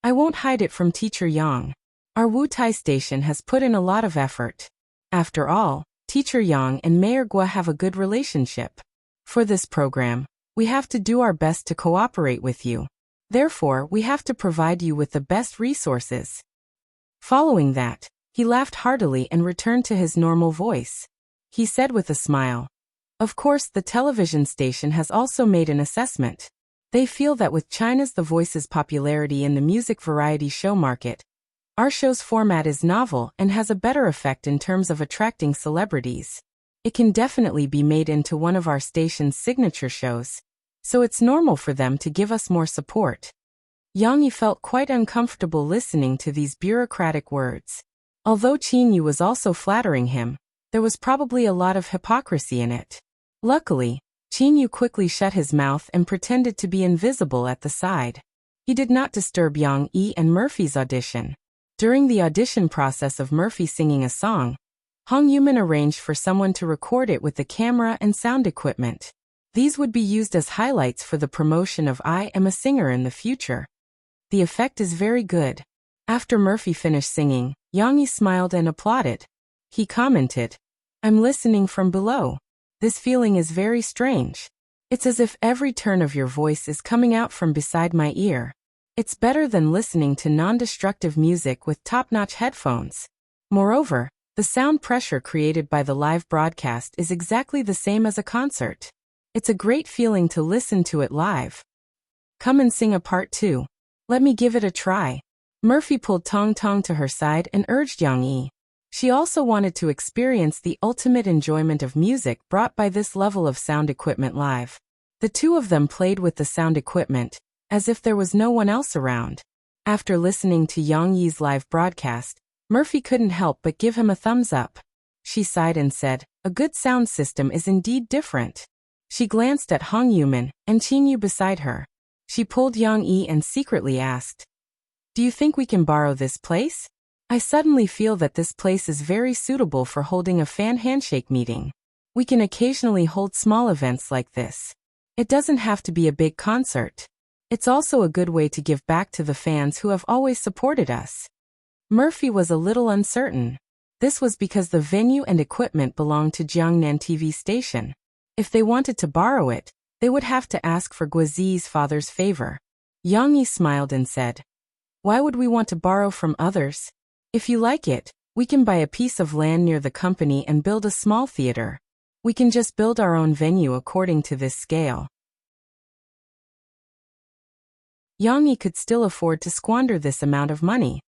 I won't hide it from Teacher Yang. Our Wu Tai station has put in a lot of effort. After all, Teacher Yang and Mayor Guo have a good relationship. For this program, we have to do our best to cooperate with you. Therefore, we have to provide you with the best resources. Following that, he laughed heartily and returned to his normal voice. He said with a smile, of course, the television station has also made an assessment. They feel that with China's The Voice's popularity in the music variety show market, our show's format is novel and has a better effect in terms of attracting celebrities. It can definitely be made into one of our station's signature shows, so it's normal for them to give us more support. Yang Yi felt quite uncomfortable listening to these bureaucratic words. Although Qin Yu was also flattering him, there was probably a lot of hypocrisy in it. Luckily, Qin Yu quickly shut his mouth and pretended to be invisible at the side. He did not disturb Yang Yi and Murphy's audition. During the audition process of Murphy singing a song, Hong Yumin arranged for someone to record it with the camera and sound equipment. These would be used as highlights for the promotion of I Am a Singer in the future. The effect is very good. After Murphy finished singing, Yang Yi smiled and applauded. He commented, I'm listening from below. This feeling is very strange. It's as if every turn of your voice is coming out from beside my ear. It's better than listening to non-destructive music with top-notch headphones. Moreover, the sound pressure created by the live broadcast is exactly the same as a concert. It's a great feeling to listen to it live. Come and sing a part too. Let me give it a try. Murphy pulled Tong Tong to her side and urged Yang Yi. She also wanted to experience the ultimate enjoyment of music brought by this level of sound equipment live. The two of them played with the sound equipment, as if there was no one else around. After listening to Yang Yi's live broadcast, Murphy couldn't help but give him a thumbs up. She sighed and said, "A good sound system is indeed different." She glanced at Hong Yumin and Qing Yu beside her. She pulled Yang Yi and secretly asked, "Do you think we can borrow this place? I suddenly feel that this place is very suitable for holding a fan handshake meeting. We can occasionally hold small events like this. It doesn't have to be a big concert. It's also a good way to give back to the fans who have always supported us." Murphy was a little uncertain. This was because the venue and equipment belonged to Jiangnan TV station. If they wanted to borrow it, they would have to ask for Guizi's father's favor. Yang Yi smiled and said, "Why would we want to borrow from others? If you like it, we can buy a piece of land near the company and build a small theater. We can just build our own venue according to this scale." Yang Yi could still afford to squander this amount of money.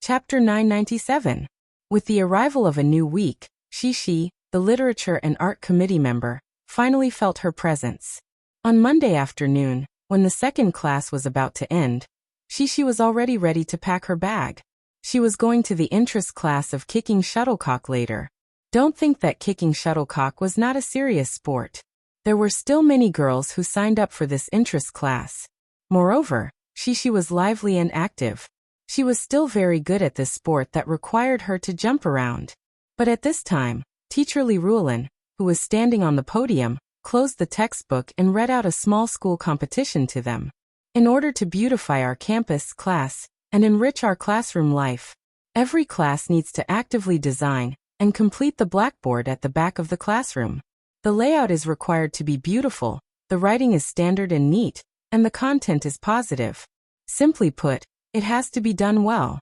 Chapter 997. With the arrival of a new week, Xi, the Literature and Art Committee member, finally felt her presence. On Monday afternoon, when the second class was about to end, Xi was already ready to pack her bag. She was going to the interest class of kicking shuttlecock later. Don't think that kicking shuttlecock was not a serious sport. There were still many girls who signed up for this interest class. Moreover, Xi was lively and active. She was still very good at this sport that required her to jump around. But at this time, teacher Li Ruolin, who was standing on the podium, closed the textbook and read out a small school competition to them. In order to beautify our campus class and enrich our classroom life, every class needs to actively design and complete the blackboard at the back of the classroom. The layout is required to be beautiful, the writing is standard and neat, and the content is positive. Simply put, it has to be done well.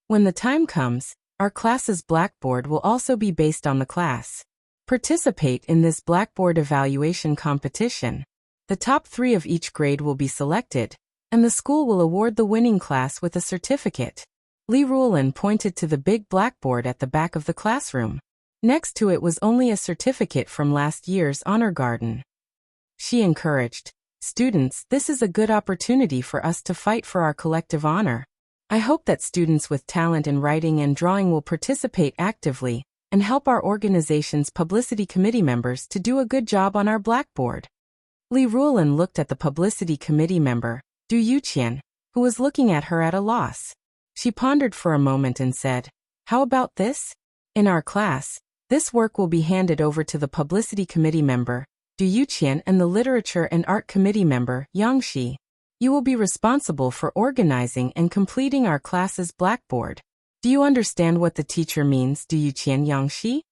When the time comes, our class's blackboard will also be based on the class. Participate in this blackboard evaluation competition. The top 3 of each grade will be selected, and the school will award the winning class with a certificate. Li Ruolin pointed to the big blackboard at the back of the classroom. Next to it was only a certificate from last year's honor garden. She encouraged, "Students, this is a good opportunity for us to fight for our collective honor. I hope that students with talent in writing and drawing will participate actively and help our organization's publicity committee members to do a good job on our blackboard." Li Ruolin looked at the publicity committee member, Du Yuqian, who was looking at her at a loss. She pondered for a moment and said, "How about this? In our class, this work will be handed over to the publicity committee member, Du Yuqian, and the Literature and Art Committee member, Yang Shi. You will be responsible for organizing and completing our class's blackboard. Do you understand what the teacher means, Du Yuqian, Yang Shi?"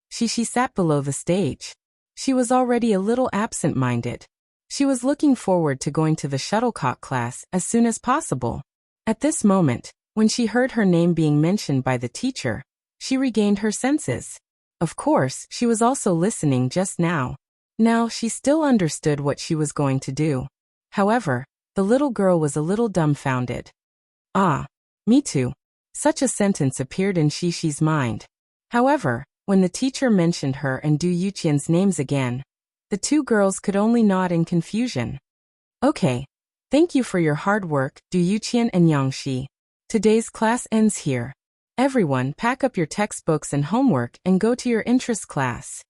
She sat below the stage. She was already a little absent-minded. She was looking forward to going to the shuttlecock class as soon as possible. At this moment, when she heard her name being mentioned by the teacher, she regained her senses. Of course, she was also listening just now. Now she still understood what she was going to do. However, the little girl was a little dumbfounded. "Ah, me too." Such a sentence appeared in Shi's mind. However, when the teacher mentioned her and Du Yuqian's names again, the two girls could only nod in confusion. "Okay. Thank you for your hard work, Du Yuqian and Yang Shi. Today's class ends here. Everyone pack up your textbooks and homework and go to your interest class."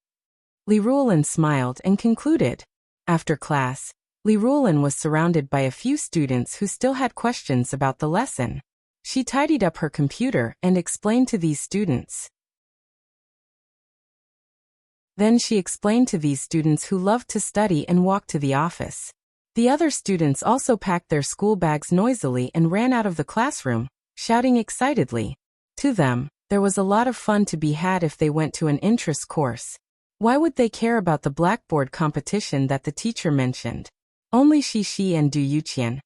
Li Ruolin smiled and concluded. After class, Li Ruolin was surrounded by a few students who still had questions about the lesson. She tidied up her computer and explained to these students. Then she explained to these students who loved to study and walk to the office. The other students also packed their school bags noisily and ran out of the classroom, shouting excitedly. To them, there was a lot of fun to be had if they went to an interest course. Why would they care about the blackboard competition that the teacher mentioned? Only Shi and Du Yuqian,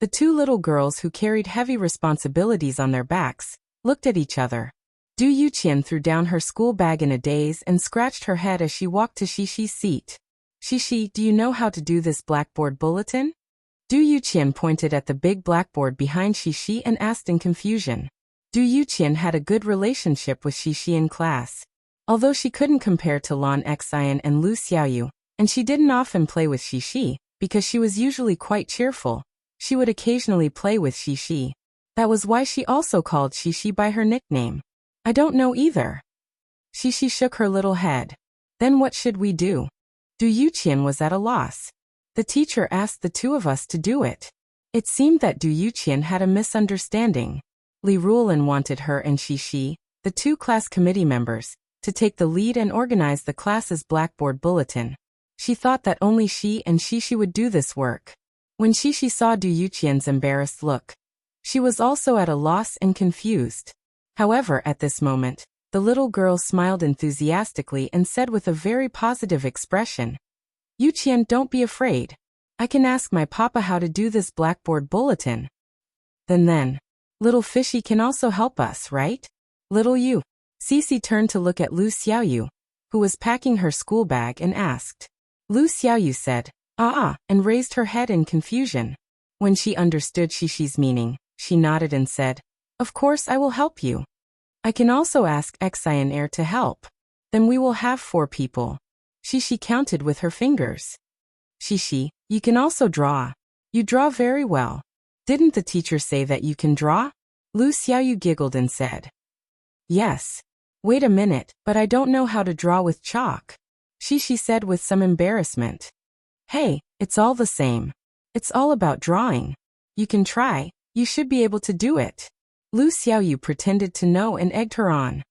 the two little girls who carried heavy responsibilities on their backs, looked at each other. Du Yuqian threw down her school bag in a daze and scratched her head as she walked to Shi's seat. "Shi, do you know how to do this blackboard bulletin?" Du Yuqian pointed at the big blackboard behind Shi and asked in confusion. Du Yuqian had a good relationship with Shi in class. Although she couldn't compare to Lan Xian and Lu Xiaoyu, and she didn't often play with Shi, because she was usually quite cheerful, She would occasionally play with Shishi. That was why she also called Shishi by her nickname. I don't know either. Shishi shook her little head. Then what should we do? Du Yuqian was at a loss. The teacher asked the two of us to do it. It seemed that Du Yuqian had a misunderstanding. Li Ruolin wanted her and Shishi, the two class committee members, to take the lead and organize the class's blackboard bulletin. She thought that only she and Shishi would do this work. When Shishi saw Du Yuqian's embarrassed look, she was also at a loss and confused. However, at this moment, the little girl smiled enthusiastically and said with a very positive expression, "Yuqian, don't be afraid. I can ask my papa how to do this blackboard bulletin. Then, little fishy can also help us, right? Little Yu." Cece turned to look at Lu Xiaoyu, who was packing her school bag, and asked. Lu Xiaoyu said, and raised her head in confusion. When she understood Shishi's meaning, she nodded and said, "Of course I will help you. I can also ask Xian Air to help. Then we will have 4 people." Shishi counted with her fingers. "Shishi, you can also draw. You draw very well. Didn't the teacher say that you can draw?" Lu Xiaoyu giggled and said. "Yes. Wait a minute, but I don't know how to draw with chalk," Shishi said with some embarrassment. "Hey, it's all the same. It's all about drawing. You can try, you should be able to do it." Lu Xiaoyu pretended to know and egged her on.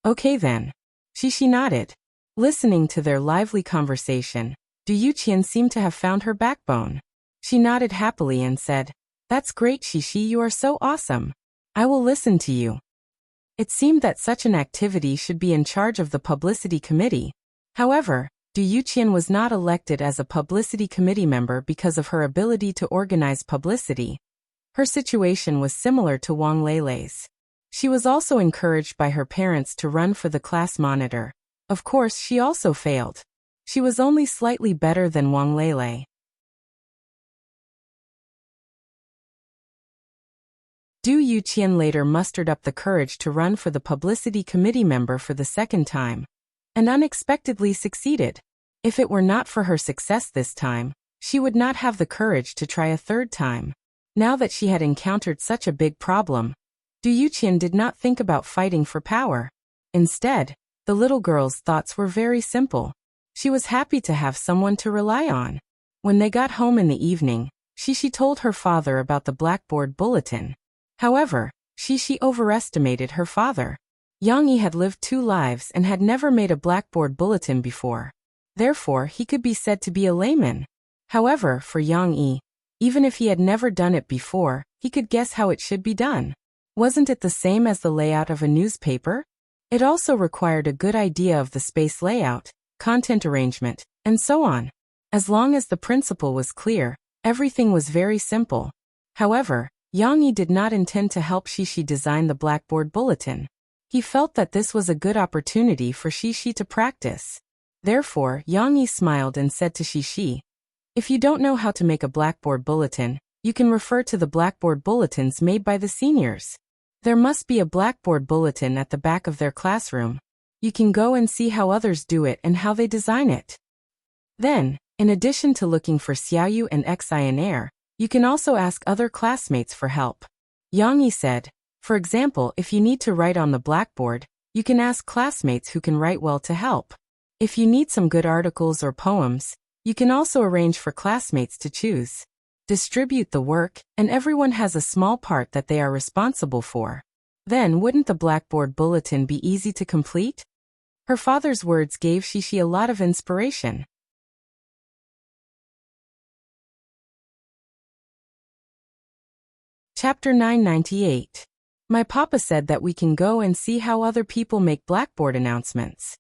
"Okay then." Shishi nodded. Listening to their lively conversation, Du Yuqian seemed to have found her backbone. She nodded happily and said, "That's great, Shishi, you are so awesome. I will listen to you." It seemed that such an activity should be in charge of the publicity committee. However, Du Yuqian was not elected as a publicity committee member because of her ability to organize publicity. Her situation was similar to Wang Leilei's. She was also encouraged by her parents to run for the class monitor. Of course, she also failed. She was only slightly better than Wang Leilei. Du Yuqian later mustered up the courage to run for the publicity committee member for the second time, and unexpectedly succeeded. If it were not for her success this time, she would not have the courage to try a third time. Now that she had encountered such a big problem, Du Yuqian did not think about fighting for power. Instead, the little girl's thoughts were very simple. She was happy to have someone to rely on. When they got home in the evening, Shishi told her father about the blackboard bulletin. However, Shishi overestimated her father. Yang Yi had lived 2 lives and had never made a blackboard bulletin before. Therefore, he could be said to be a layman. However, for Yang Yi, even if he had never done it before, he could guess how it should be done. Wasn't it the same as the layout of a newspaper? It also required a good idea of the space layout, content arrangement, and so on. As long as the principle was clear, everything was very simple. However, Yang Yi did not intend to help Shishi design the blackboard bulletin. He felt that this was a good opportunity for Shishi to practice. Therefore, Yang Yi smiled and said to Shishi, "If you don't know how to make a blackboard bulletin, you can refer to the blackboard bulletins made by the seniors. There must be a blackboard bulletin at the back of their classroom. You can go and see how others do it and how they design it. Then, in addition to looking for Xiaoyu and Xian Air, you can also ask other classmates for help." Yang Yi said, "For example, if you need to write on the blackboard, you can ask classmates who can write well to help. If you need some good articles or poems, you can also arrange for classmates to choose. Distribute the work, and everyone has a small part that they are responsible for. Then wouldn't the blackboard bulletin be easy to complete?" Her father's words gave Shishi a lot of inspiration. Chapter 998. My papa said that we can go and see how other people make blackboard announcements.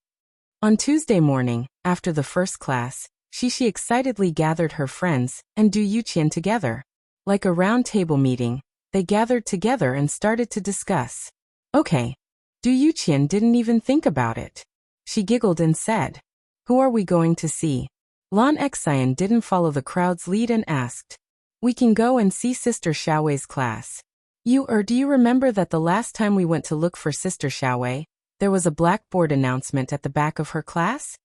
On Tuesday morning, after the first class, Shishi excitedly gathered her friends and Du Yuqian together. Like a round table meeting, they gathered together and started to discuss. "Okay." Du Yuqian didn't even think about it. She giggled and said, "Who are we going to see?" Lan Xian didn't follow the crowd's lead and asked, "We can go and see Sister Xiaowei's class. Do you remember that the last time we went to look for Sister Xiaowei, there was a blackboard announcement at the back of her class?"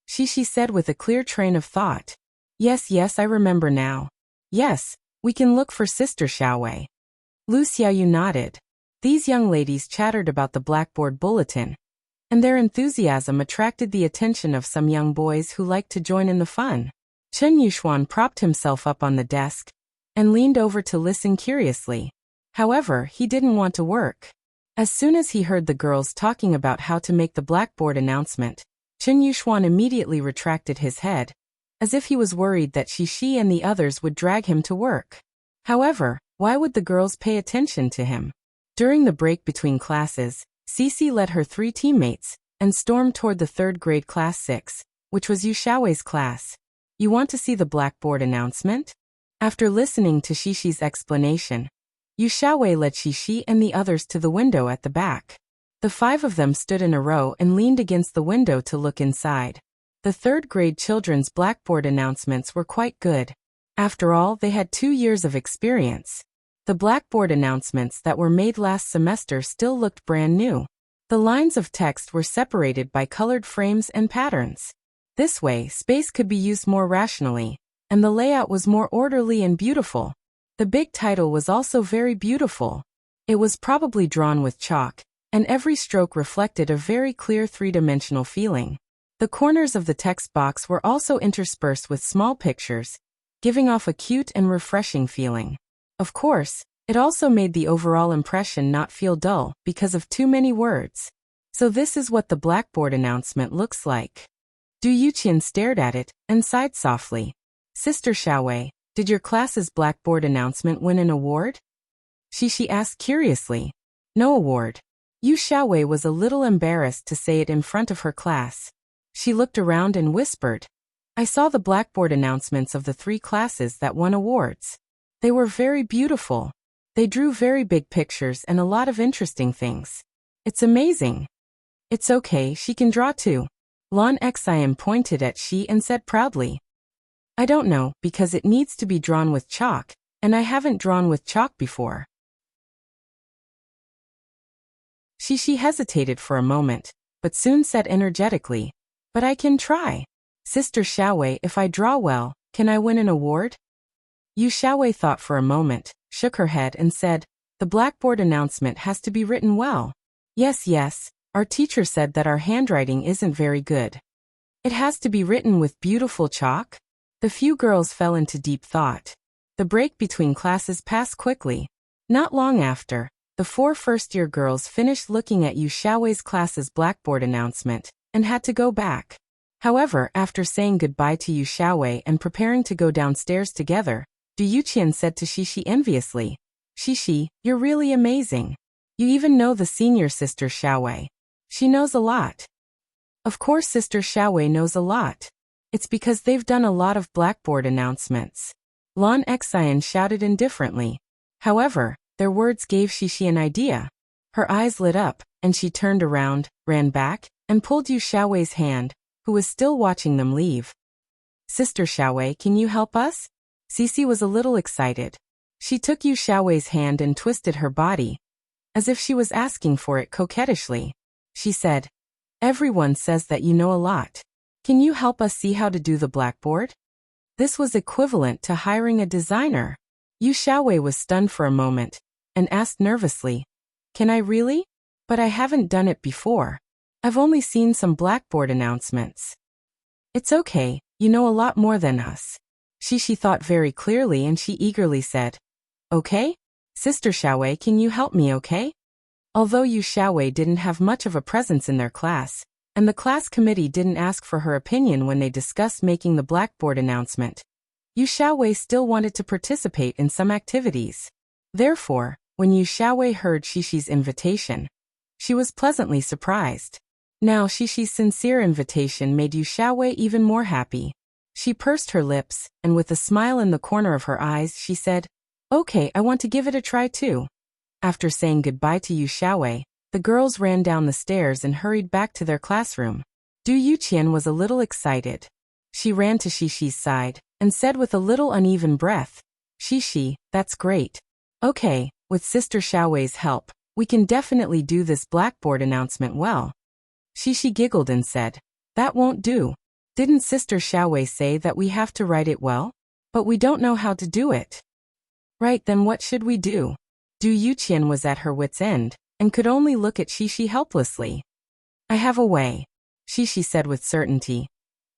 Shishi said with a clear train of thought. Yes, I remember now. Yes, We can look for Sister Xiaowei. Lu Xiaoyu nodded. These young ladies chattered about the blackboard bulletin, and their enthusiasm attracted the attention of some young boys who liked to join in the fun. Chen Yuxuan propped himself up on the desk and leaned over to listen curiously. However, he didn't want to work. As soon as he heard the girls talking about how to make the blackboard announcement, Chen Yuxuan immediately retracted his head, as if he was worried that Xi and the others would drag him to work. However, why would the girls pay attention to him? During the break between classes, Cici led her 3 teammates and stormed toward the 3rd grade class 6, which was Yu Xiaowei's class. You want to see the blackboard announcement? After listening to Xi's explanation, Yu Xiaowei led Xi and the others to the window at the back. The 5 of them stood in a row and leaned against the window to look inside. The 3rd grade children's blackboard announcements were quite good. After all, they had 2 years of experience. The blackboard announcements that were made last semester still looked brand new. The lines of text were separated by colored frames and patterns. This way, space could be used more rationally, and the layout was more orderly and beautiful. The big title was also very beautiful. It was probably drawn with chalk, and every stroke reflected a very clear 3-dimensional feeling. The corners of the text box were also interspersed with small pictures, giving off a cute and refreshing feeling. Of course, it also made the overall impression not feel dull because of too many words. So this is what the blackboard announcement looks like. Du Yuqian stared at it and sighed softly. Sister Xiaowei, did your class's blackboard announcement win an award? Xi asked curiously. No award. Yu Xiaowei was a little embarrassed to say it in front of her class. She looked around and whispered, I saw the blackboard announcements of the 3 classes that won awards. They were very beautiful. They drew very big pictures and a lot of interesting things. It's amazing. It's okay, she can draw too. Lan Xian pointed at Xi and said proudly. I don't know, because it needs to be drawn with chalk, and I haven't drawn with chalk before. Xi hesitated for a moment, but soon said energetically, but I can try. Sister Xiaowei, if I draw well, can I win an award? Yu Xiaowei thought for a moment, shook her head and said, the blackboard announcement has to be written well. Yes, our teacher said that our handwriting isn't very good. It has to be written with beautiful chalk? The few girls fell into deep thought. The break between classes passed quickly. Not long after, the 4 first-year girls finished looking at Yu Xiaowei's class's blackboard announcement and had to go back. However, after saying goodbye to Yu Xiaowei and preparing to go downstairs together, Du Yuqian said to Xi enviously, Xi, you're really amazing. You even know the senior sister Xiaowei. She knows a lot. Of course Sister Xiaowei knows a lot. It's because they've done a lot of blackboard announcements. Lan Xian shouted indifferently. However, their words gave Xi an idea. Her eyes lit up, and she turned around, ran back, and pulled Yu Xiaowei's hand, who was still watching them leave. Sister Xiaowei, can you help us? Cici was a little excited. She took Yu Xiaowei's hand and twisted her body, as if she was asking for it coquettishly. She said, everyone says that you know a lot. Can you help us see how to do the blackboard? This was equivalent to hiring a designer. Yu Xiaowei was stunned for a moment, and asked nervously, can I really? But I haven't done it before. I've only seen some blackboard announcements. It's okay, you know a lot more than us. Xi thought very clearly and she eagerly said, okay? Sister Xiaowei, can you help me, okay? Although Yu Xiaowei didn't have much of a presence in their class, and the class committee didn't ask for her opinion when they discussed making the blackboard announcement, Yu Xiaowei still wanted to participate in some activities. Therefore, when Yu Xiaowei heard Xi's invitation, she was pleasantly surprised. Now Xi's sincere invitation made Yu Xiaowei even more happy. She pursed her lips, and with a smile in the corner of her eyes she said, okay, I want to give it a try too. After saying goodbye to Yu Xiaowei, the girls ran down the stairs and hurried back to their classroom. Du Yuqian was a little excited. She ran to Xi's side, and said with a little uneven breath, Xi, that's great. Okay, with Sister Xiaowei's help, we can definitely do this blackboard announcement well. Xi giggled and said, that won't do. Didn't Sister Xiaowei say that we have to write it well? But we don't know how to do it. Right, then what should we do? Du Yuqian was at her wit's end, and could only look at Shishi helplessly. I have a way, Shishi said with certainty.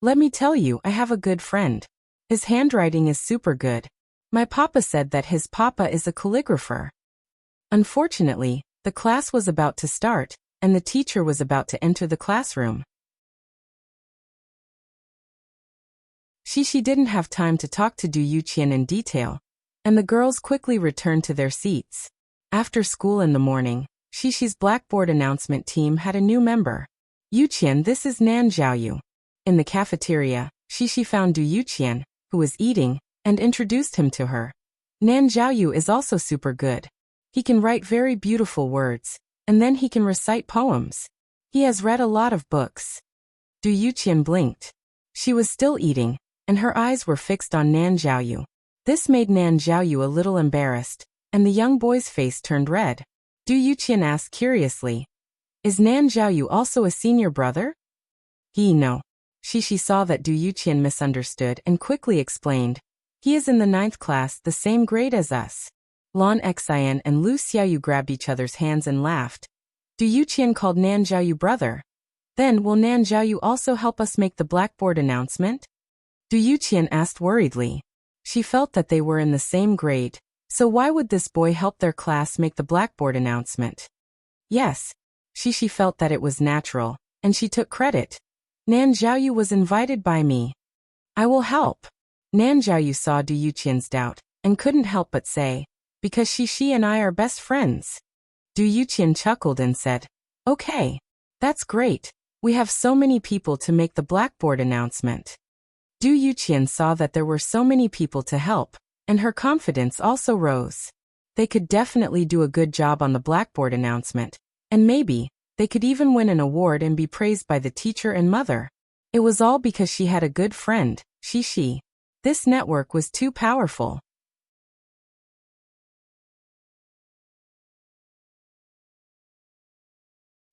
Let me tell you, I have a good friend. His handwriting is super good. My papa said that his papa is a calligrapher. Unfortunately, the class was about to start, and the teacher was about to enter the classroom. Shishi didn't have time to talk to Du Yuqian in detail, and the girls quickly returned to their seats. After school in the morning, Shishi's blackboard announcement team had a new member. Yuqian, this is Nan Zhaoyu. In the cafeteria, Shishi found Du Yuqian, who was eating, and introduced him to her. Nan Zhaoyu is also super good. He can write very beautiful words, and then he can recite poems. He has read a lot of books. Du Yuqian blinked. She was still eating, and her eyes were fixed on Nan Zhaoyu. This made Nan Zhaoyu a little embarrassed, and the young boy's face turned red. Du Yuqian asked curiously, is Nan Zhaoyu also a senior brother? No. Shishi saw that Du Yuqian misunderstood and quickly explained, he is in the 9th class, the same grade as us. Lan Xian and Lu Xiaoyu grabbed each other's hands and laughed. Du Yuqian called Nan Zhaoyu brother. Then will Nan Zhaoyu also help us make the blackboard announcement? Du Yuqian asked worriedly. She felt that they were in the same grade, so why would this boy help their class make the blackboard announcement? Yes. Shishi felt that it was natural, and she took credit. Nan Zhaoyu was invited by me. I will help. Nan Zhaoyu saw Du Yuqian's doubt, and couldn't help but say, because Shishi and I are best friends. Du Yuqian chuckled and said, okay. That's great. We have so many people to make the blackboard announcement. Du Yuqian saw that there were so many people to help, and her confidence also rose. They could definitely do a good job on the blackboard announcement, and maybe, they could even win an award and be praised by the teacher and mother. It was all because she had a good friend, Shishi. This network was too powerful.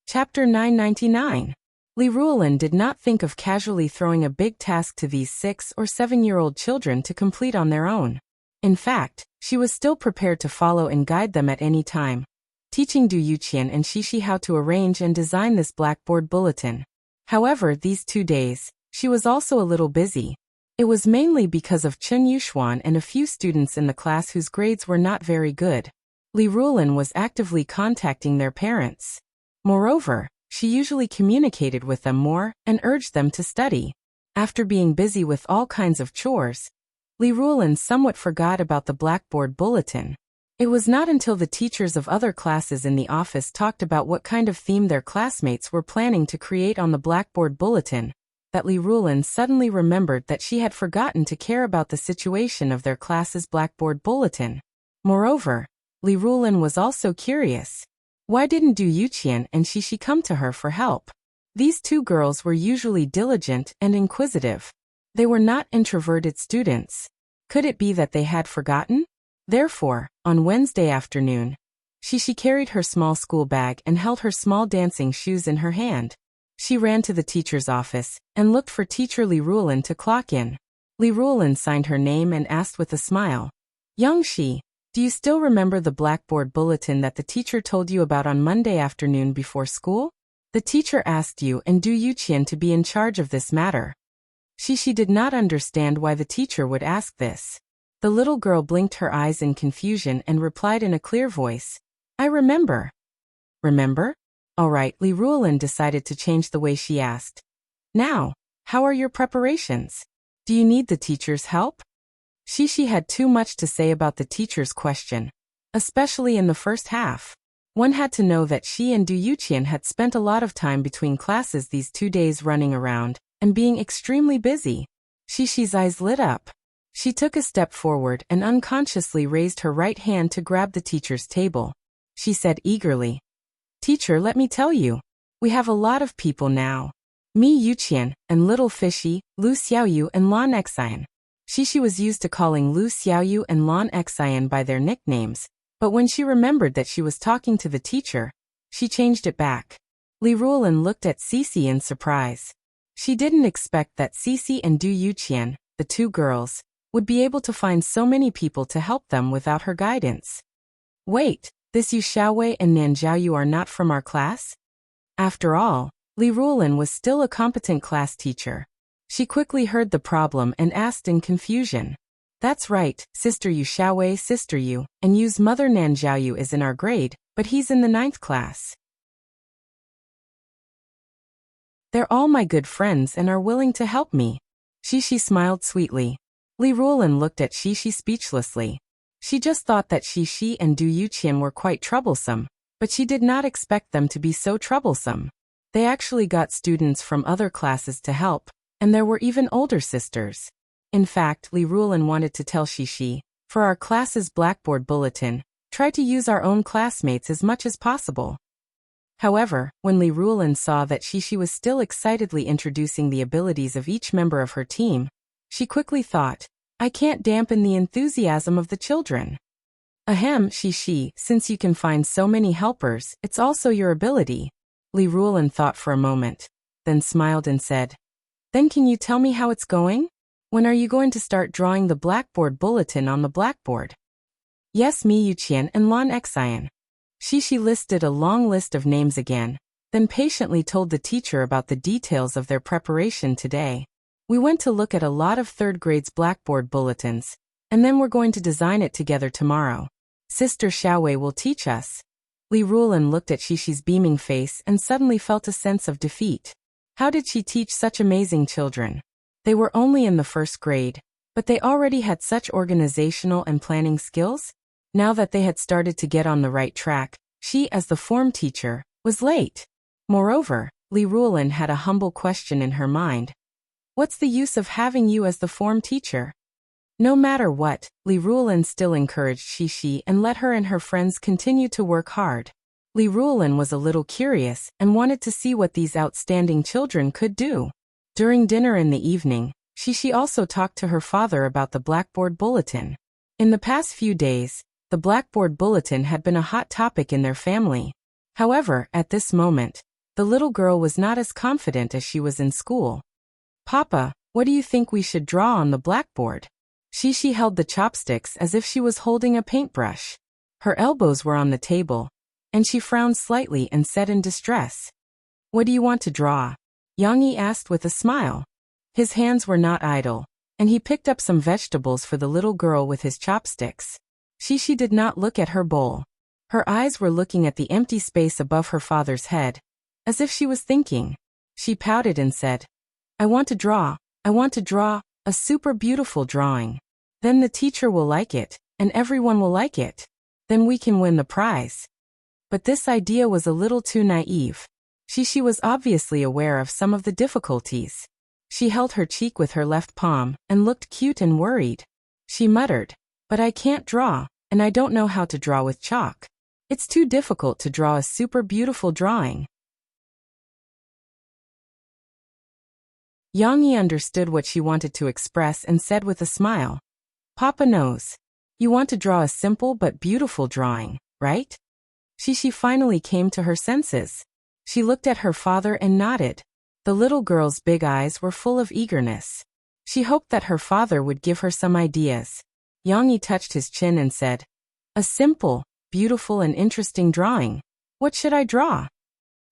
Chapter 999. Li Ruolin did not think of casually throwing a big task to these 6- or 7-year-old children to complete on their own. In fact, she was still prepared to follow and guide them at any time, teaching Du Yuqian and Shishi how to arrange and design this blackboard bulletin. However, these 2 days, she was also a little busy. It was mainly because of Chen Yuxuan and a few students in the class whose grades were not very good. Li Ruolin was actively contacting their parents. Moreover, she usually communicated with them more and urged them to study. After being busy with all kinds of chores, Li Ruolin somewhat forgot about the blackboard bulletin. It was not until the teachers of other classes in the office talked about what kind of theme their classmates were planning to create on the blackboard bulletin that Li Ruolin suddenly remembered that she had forgotten to care about the situation of their class's blackboard bulletin. Moreover, Li Ruolin was also curious. Why didn't Du Yuqian and Shishi come to her for help? These 2 girls were usually diligent and inquisitive. They were not introverted students. Could it be that they had forgotten? Therefore, on Wednesday afternoon, Shishi carried her small school bag and held her small dancing shoes in her hand. She ran to the teacher's office and looked for teacher Li Ruolin to clock in. Li Ruolin signed her name and asked with a smile, Young Shi, do you still remember the blackboard bulletin that the teacher told you about on Monday afternoon before school? The teacher asked you and Du Yuqian to be in charge of this matter. Shishi did not understand why the teacher would ask this. The little girl blinked her eyes in confusion and replied in a clear voice, I remember. Remember? All right, Li Ruolin decided to change the way she asked. Now, how are your preparations? Do you need the teacher's help? Shishi had too much to say about the teacher's question, especially in the first half. One had to know that she and Du Yuqian had spent a lot of time between classes these 2 days running around and being extremely busy. Shishi's eyes lit up. She took a step forward and unconsciously raised her right hand to grab the teacher's table. She said eagerly, Teacher, let me tell you, we have a lot of people now. Me Yuqian, and Little Fishy, Lu Xiaoyu and Lan Xian. Shishi was used to calling Lu Xiaoyu and Lan Xian by their nicknames, but when she remembered that she was talking to the teacher, she changed it back. Li Ruolin looked at Cici in surprise. She didn't expect that Cici and Du Yuqian, the 2 girls, would be able to find so many people to help them without her guidance. Wait, this Yu Xiaowei and Nan Jiaoyu are not from our class? After all, Li Rulin was still a competent class teacher. She quickly heard the problem and asked in confusion. That's right, Sister Yu Xiaowei, Sister Yu, and Yu's mother Nan Jiaoyu is in our grade, but he's in the 9th class. They're all my good friends and are willing to help me. Shishi smiled sweetly. Li Rulin looked at Shishi speechlessly. She just thought that Shishi and Du Yuqian were quite troublesome, but she did not expect them to be so troublesome. They actually got students from other classes to help, and there were even older sisters. In fact, Li Rulin wanted to tell Shishi, for our class's blackboard bulletin, try to use our own classmates as much as possible. However, when Li Rulin saw that Shishi was still excitedly introducing the abilities of each member of her team, she quickly thought, I can't dampen the enthusiasm of the children. Ahem, Shishi, since you can find so many helpers, it's also your ability. Li Rulin thought for a moment, then smiled and said, Then can you tell me how it's going? When are you going to start drawing the blackboard bulletin on the blackboard? Yes, Mi Yuqian and Lan Xian. Shishi listed a long list of names again, then patiently told the teacher about the details of their preparation today. We went to look at a lot of 3rd grade's blackboard bulletins, and then we're going to design it together tomorrow. Sister Xiaowei will teach us. Li Rulin looked at Shishi's beaming face and suddenly felt a sense of defeat. How did she teach such amazing children? They were only in the 1st grade, but they already had such organizational and planning skills? Now that they had started to get on the right track, she, as the form teacher, was late. Moreover, Li Rulin had a humble question in her mind. What's the use of having you as the form teacher? No matter what, Li Rulin still encouraged Shishi and let her and her friends continue to work hard. Li Rulin was a little curious and wanted to see what these outstanding children could do. During dinner in the evening, Shishi also talked to her father about the blackboard bulletin. In the past few days, the blackboard bulletin had been a hot topic in their family. However, at this moment, the little girl was not as confident as she was in school. Papa, what do you think we should draw on the blackboard? Shishi held the chopsticks as if she was holding a paintbrush. Her elbows were on the table, and she frowned slightly and said in distress. What do you want to draw? Yang Yi asked with a smile. His hands were not idle, and he picked up some vegetables for the little girl with his chopsticks. Shishi did not look at her bowl. Her eyes were looking at the empty space above her father's head, as if she was thinking. She pouted and said, I want to draw a super beautiful drawing. Then the teacher will like it, and everyone will like it. Then we can win the prize. But this idea was a little too naive. Shishi was obviously aware of some of the difficulties. She held her cheek with her left palm and looked cute and worried. She muttered, But I can't draw, and I don't know how to draw with chalk. It's too difficult to draw a super beautiful drawing. Yang Yi understood what she wanted to express and said with a smile, Papa knows. You want to draw a simple but beautiful drawing, right? Shishi finally came to her senses. She looked at her father and nodded. The little girl's big eyes were full of eagerness. She hoped that her father would give her some ideas. Yang Yi touched his chin and said, A simple, beautiful and interesting drawing. What should I draw?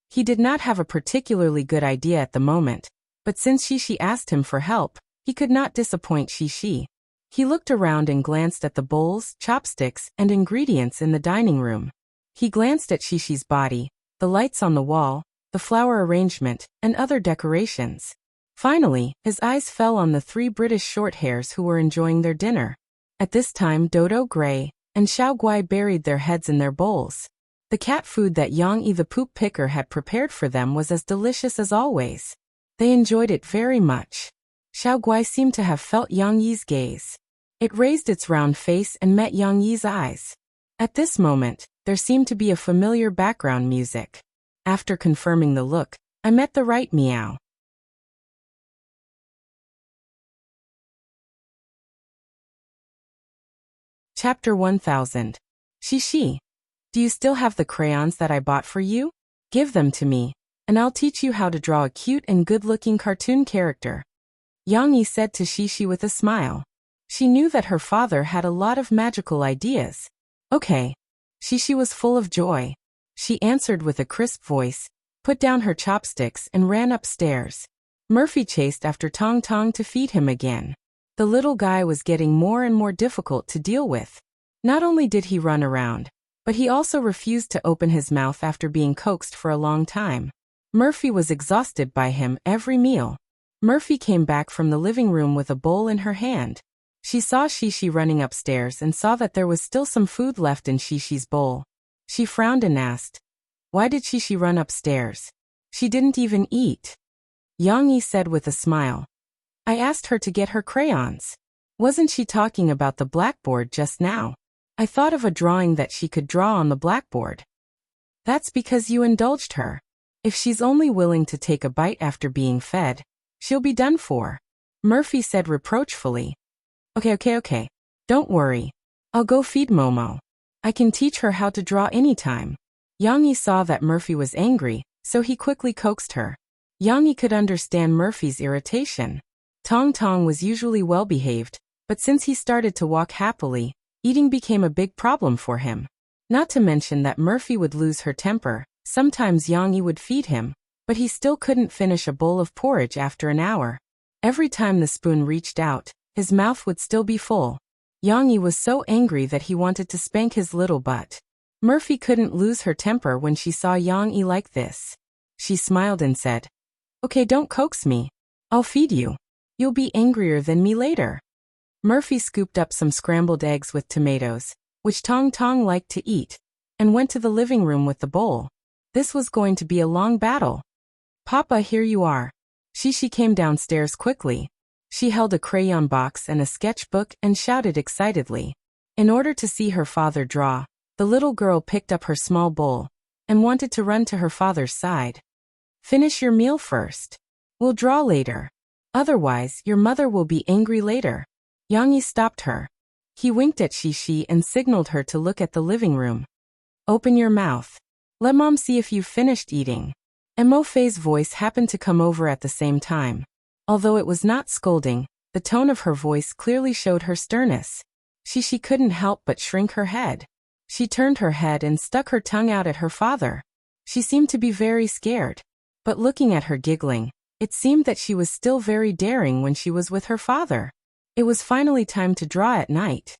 He did not have a particularly good idea at the moment, but since Shishi asked him for help, he could not disappoint Shishi. He looked around and glanced at the bowls, chopsticks, and ingredients in the dining room. He glanced at Shishi's body, the lights on the wall, the flower arrangement, and other decorations. Finally, his eyes fell on the 3 British short-hairs who were enjoying their dinner. At this time Dodo Gray and Xiao Guai buried their heads in their bowls. The cat food that Yang Yi the poop picker had prepared for them was as delicious as always. They enjoyed it very much. Xiao Guai seemed to have felt Yang Yi's gaze. It raised its round face and met Yang Yi's eyes. At this moment, there seemed to be a familiar background music. After confirming the look, I met the right meow. Chapter 1000. Shishi. Do you still have the crayons that I bought for you? Give them to me, and I'll teach you how to draw a cute and good-looking cartoon character. Yang Yi said to Shishi with a smile. She knew that her father had a lot of magical ideas. Okay. She was full of joy. She answered with a crisp voice, put down her chopsticks and ran upstairs. Murphy chased after Tong Tong to feed him again. The little guy was getting more and more difficult to deal with. Not only did he run around, but he also refused to open his mouth after being coaxed for a long time. Murphy was exhausted by him every meal. Murphy came back from the living room with a bowl in her hand. She saw Shishi running upstairs and saw that there was still some food left in Shishi's bowl. She frowned and asked, "Why did Shishi run upstairs? She didn't even eat." Yang Yi said with a smile, "I asked her to get her crayons. Wasn't she talking about the blackboard just now? I thought of a drawing that she could draw on the blackboard." "That's because you indulged her. If she's only willing to take a bite after being fed, she'll be done for," Murphy said reproachfully. Okay. Don't worry. I'll go feed Momo. I can teach her how to draw anytime." Yang Yi saw that Murphy was angry, so he quickly coaxed her. Yang Yi could understand Murphy's irritation. Tong Tong was usually well-behaved, but since he started to walk happily, eating became a big problem for him. Not to mention that Murphy would lose her temper. Sometimes Yang Yi would feed him, but he still couldn't finish a bowl of porridge after an hour. Every time the spoon reached out, his mouth would still be full. Yang Yi was so angry that he wanted to spank his little butt. Murphy couldn't lose her temper when she saw Yang Yi like this. She smiled and said, "Okay, don't coax me. I'll feed you. You'll be angrier than me later." Murphy scooped up some scrambled eggs with tomatoes, which Tong Tong liked to eat, and went to the living room with the bowl. This was going to be a long battle. "Papa, here you are." Shishi came downstairs quickly. She held a crayon box and a sketchbook and shouted excitedly. In order to see her father draw, the little girl picked up her small bowl and wanted to run to her father's side. "Finish your meal first. We'll draw later. Otherwise, your mother will be angry later." Yang Yi stopped her. He winked at Shishi and signaled her to look at the living room. "Open your mouth. Let Mom see if you've finished eating." Mo Fei's voice happened to come over at the same time. Although it was not scolding, the tone of her voice clearly showed her sternness. Shishi couldn't help but shrink her head. She turned her head and stuck her tongue out at her father. She seemed to be very scared. But looking at her giggling, it seemed that she was still very daring when she was with her father. It was finally time to draw at night.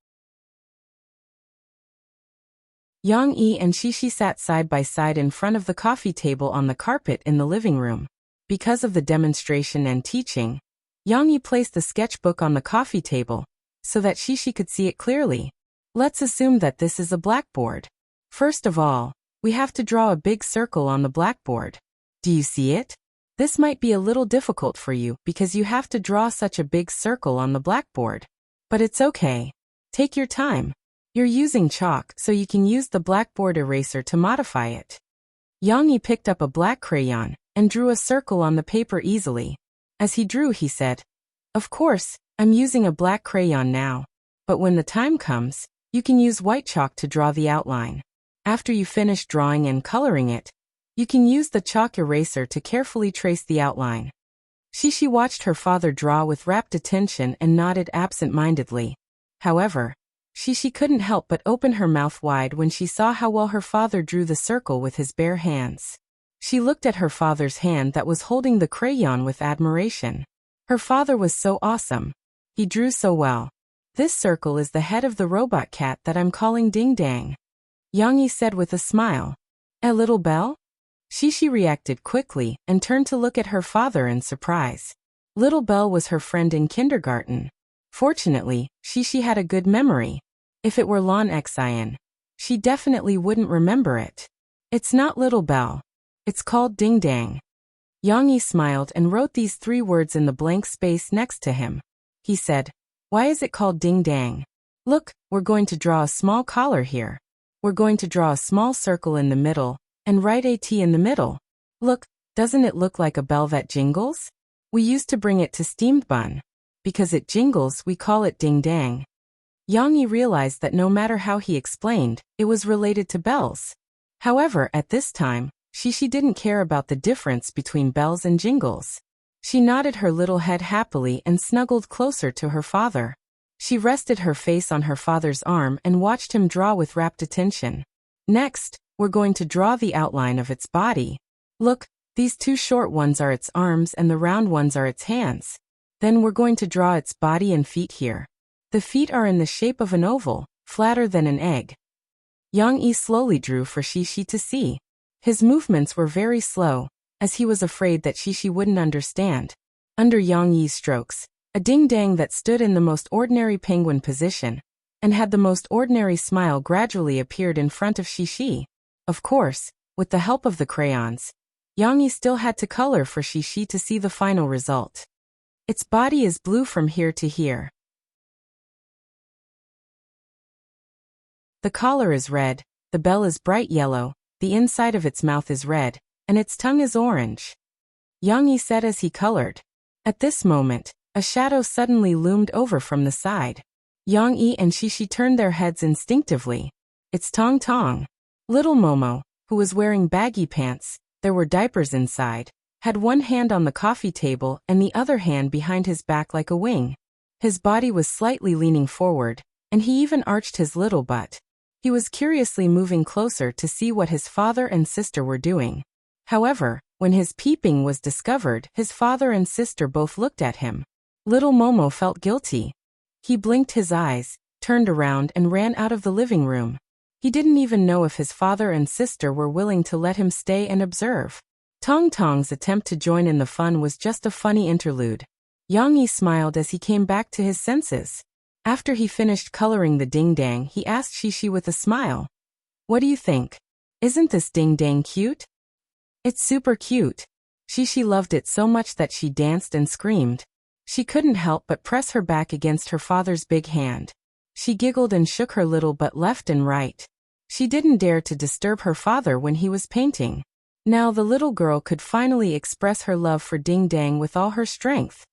Yang Yi and Shishi sat side by side in front of the coffee table on the carpet in the living room. Because of the demonstration and teaching, Yang Yi placed the sketchbook on the coffee table so that Shishi could see it clearly. "Let's assume that this is a blackboard. First of all, we have to draw a big circle on the blackboard. Do you see it? This might be a little difficult for you because you have to draw such a big circle on the blackboard. But it's okay. Take your time. You're using chalk, so you can use the blackboard eraser to modify it." Yang Yi picked up a black crayon and drew a circle on the paper easily. As he drew, he said, "Of course, I'm using a black crayon now. But when the time comes, you can use white chalk to draw the outline. After you finish drawing and coloring it, you can use the chalk eraser to carefully trace the outline." Shishi watched her father draw with rapt attention and nodded absent-mindedly. However, Shishi couldn't help but open her mouth wide when she saw how well her father drew the circle with his bare hands. She looked at her father's hand that was holding the crayon with admiration. Her father was so awesome. He drew so well. "This circle is the head of the robot cat that I'm calling Ding Dang," Yang Yi said with a smile. "A little bell?" Shishi reacted quickly and turned to look at her father in surprise. Little Belle was her friend in kindergarten. Fortunately, Shishi had a good memory. If it were Lon Xian, she definitely wouldn't remember it. "It's not Little Belle. It's called Ding Dang." Yang Yi smiled and wrote these 3 words in the blank space next to him. He said, "Why is it called Ding Dang? Look, we're going to draw a small collar here. We're going to draw a small circle in the middle, and write AT in the middle. Look, doesn't it look like a bell that jingles? We used to bring it to Steamed Bun. Because it jingles, we call it Ding Dang." Yang Yi realized that no matter how he explained, it was related to bells. However, at this time, Shishi didn't care about the difference between bells and jingles. She nodded her little head happily and snuggled closer to her father. She rested her face on her father's arm and watched him draw with rapt attention. Next, we're going to draw the outline of its body. Look, these two short ones are its arms and the round ones are its hands. Then we're going to draw its body and feet here. The feet are in the shape of an oval, flatter than an egg. Yang Yi slowly drew for Shishi to see. His movements were very slow, as he was afraid that Shishi wouldn't understand. Under Yang Yi's strokes, a ding-dang that stood in the most ordinary penguin position, and had the most ordinary smile gradually appeared in front of Shishi. Of course, with the help of the crayons, Yang Yi still had to color for Shishi to see the final result. Its body is blue from here to here. The collar is red, the bell is bright yellow, the inside of its mouth is red, and its tongue is orange. Yang Yi said as he colored. At this moment, a shadow suddenly loomed over from the side. Yang Yi and Shishi turned their heads instinctively. It's Tong Tong. Little Momo, who was wearing baggy pants, there were diapers inside, had one hand on the coffee table and the other hand behind his back like a wing. His body was slightly leaning forward, and he even arched his little butt. He was curiously moving closer to see what his father and sister were doing. However, when his peeping was discovered, his father and sister both looked at him. Little Momo felt guilty. He blinked his eyes, turned around and ran out of the living room. He didn't even know if his father and sister were willing to let him stay and observe. Tong Tong's attempt to join in the fun was just a funny interlude. Yang Yi smiled as he came back to his senses. After he finished coloring the ding-dang, he asked Shishi with a smile. What do you think? Isn't this ding-dang cute? It's super cute. Shishi loved it so much that she danced and screamed. She couldn't help but press her back against her father's big hand. She giggled and shook her little butt left and right. She didn't dare to disturb her father when he was painting. Now the little girl could finally express her love for ding-dang with all her strength.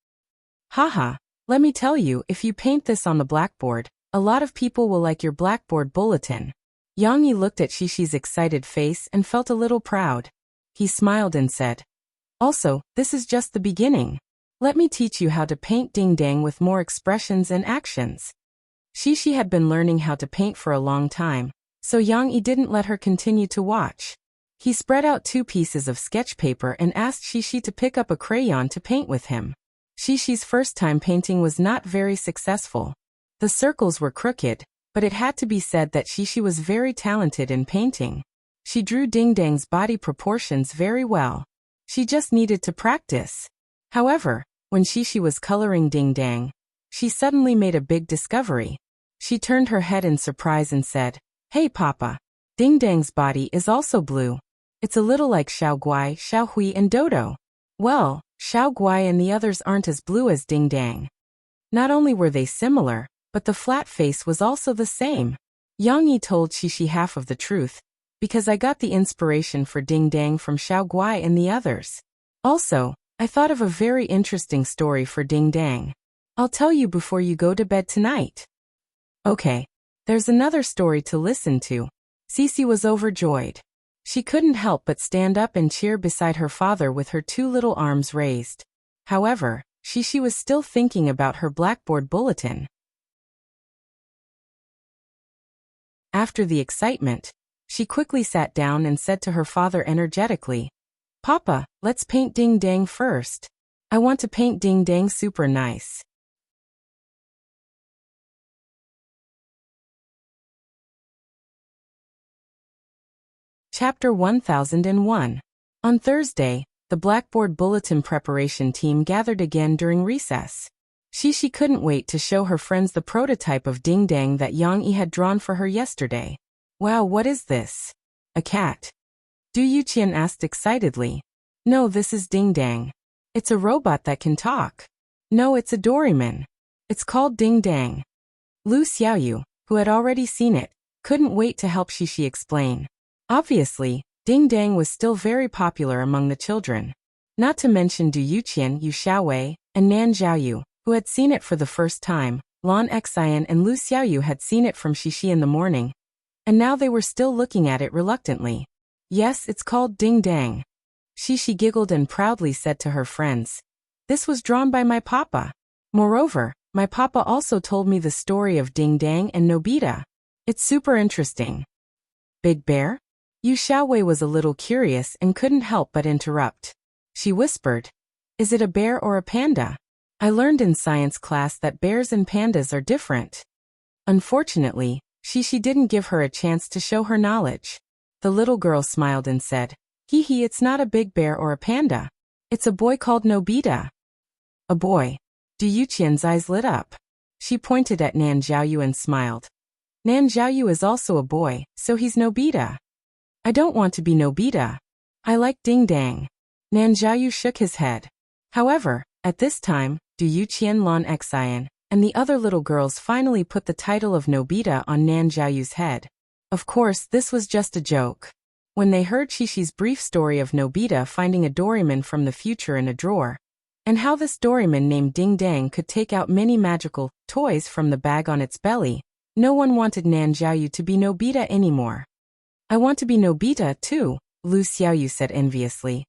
Haha, let me tell you, if you paint this on the blackboard, a lot of people will like your blackboard bulletin. Yang Yi looked at Shishi's excited face and felt a little proud. He smiled and said, also, this is just the beginning. Let me teach you how to paint ding-dang with more expressions and actions. Shishi had been learning how to paint for a long time, so Yang Yi didn't let her continue to watch. He spread out 2 pieces of sketch paper and asked Shishi to pick up a crayon to paint with him. Shishi's first time painting was not very successful. The circles were crooked, but it had to be said that Shishi was very talented in painting. She drew ding-dang's body proportions very well. She just needed to practice. However, when Shishi was coloring ding-dang, she suddenly made a big discovery. She turned her head in surprise and said, Hey Papa, ding-dang's body is also blue. It's a little like Xiao Guai, Xiao Hui and Dodo. Well, Xiao Guai and the others aren't as blue as ding-dang. Not only were they similar, but the flat face was also the same. Yang Yi told Shishi half of the truth, because I got the inspiration for ding-dang from Xiao Guai and the others. Also, I thought of a very interesting story for ding-dang. I'll tell you before you go to bed tonight. Okay, there's another story to listen to. Cece was overjoyed. She couldn't help but stand up and cheer beside her father with her 2 little arms raised. However, Shishi was still thinking about her blackboard bulletin. After the excitement, she quickly sat down and said to her father energetically, Papa, let's paint ding-dang first. I want to paint ding-dang super nice. Chapter 1001. On Thursday, the Blackboard Bulletin preparation team gathered again during recess. Shishi couldn't wait to show her friends the prototype of ding-dang that Yang Yi had drawn for her yesterday. Wow, what is this? A cat? Du Yuqian asked excitedly. No, this is ding-dang. It's a robot that can talk. No, it's a Doraemon. It's called ding-dang. Lu Xiaoyu, who had already seen it, couldn't wait to help Shishi explain. Obviously, ding-dang was still very popular among the children. Not to mention Du Yuqian, Yu Xiaowei, and Nan Zhaoyu, who had seen it for the first time. Lan Xian and Lu Xiaoyu had seen it from Shishi in the morning, and now they were still looking at it reluctantly. Yes, it's called ding-dang. Shishi giggled and proudly said to her friends, This was drawn by my papa. Moreover, My papa also told me the story of Ding Dang and Nobita. It's super interesting. Big Bear? Yu Xiaowei was a little curious and couldn't help but interrupt. She whispered, "Is it a bear or a panda? I learned in science class that bears and pandas are different." Unfortunately, Shishi didn't give her a chance to show her knowledge. The little girl smiled and said, "Hee hee, it's not a big bear or a panda. It's a boy called Nobita." A boy. Du Yuqian's eyes lit up. She pointed at Nan Zhaoyu and smiled. Nan Zhaoyu is also a boy, so he's Nobita. I don't want to be Nobita. I like Ding Dang. Nan Zhaoyu shook his head. However, at this time, Du Yuqian, Lan Xian, and the other little girls finally put the title of Nobita on Nan Zhaoyu's head. Of course, this was just a joke. When they heard Shishi's brief story of Nobita finding a Doraemon from the future in a drawer, and how this Doraemon named Ding Dang could take out many magical toys from the bag on its belly, no one wanted Nan Zhaoyu to be Nobita anymore. "I want to be Nobita too," Lu Xiaoyu said enviously.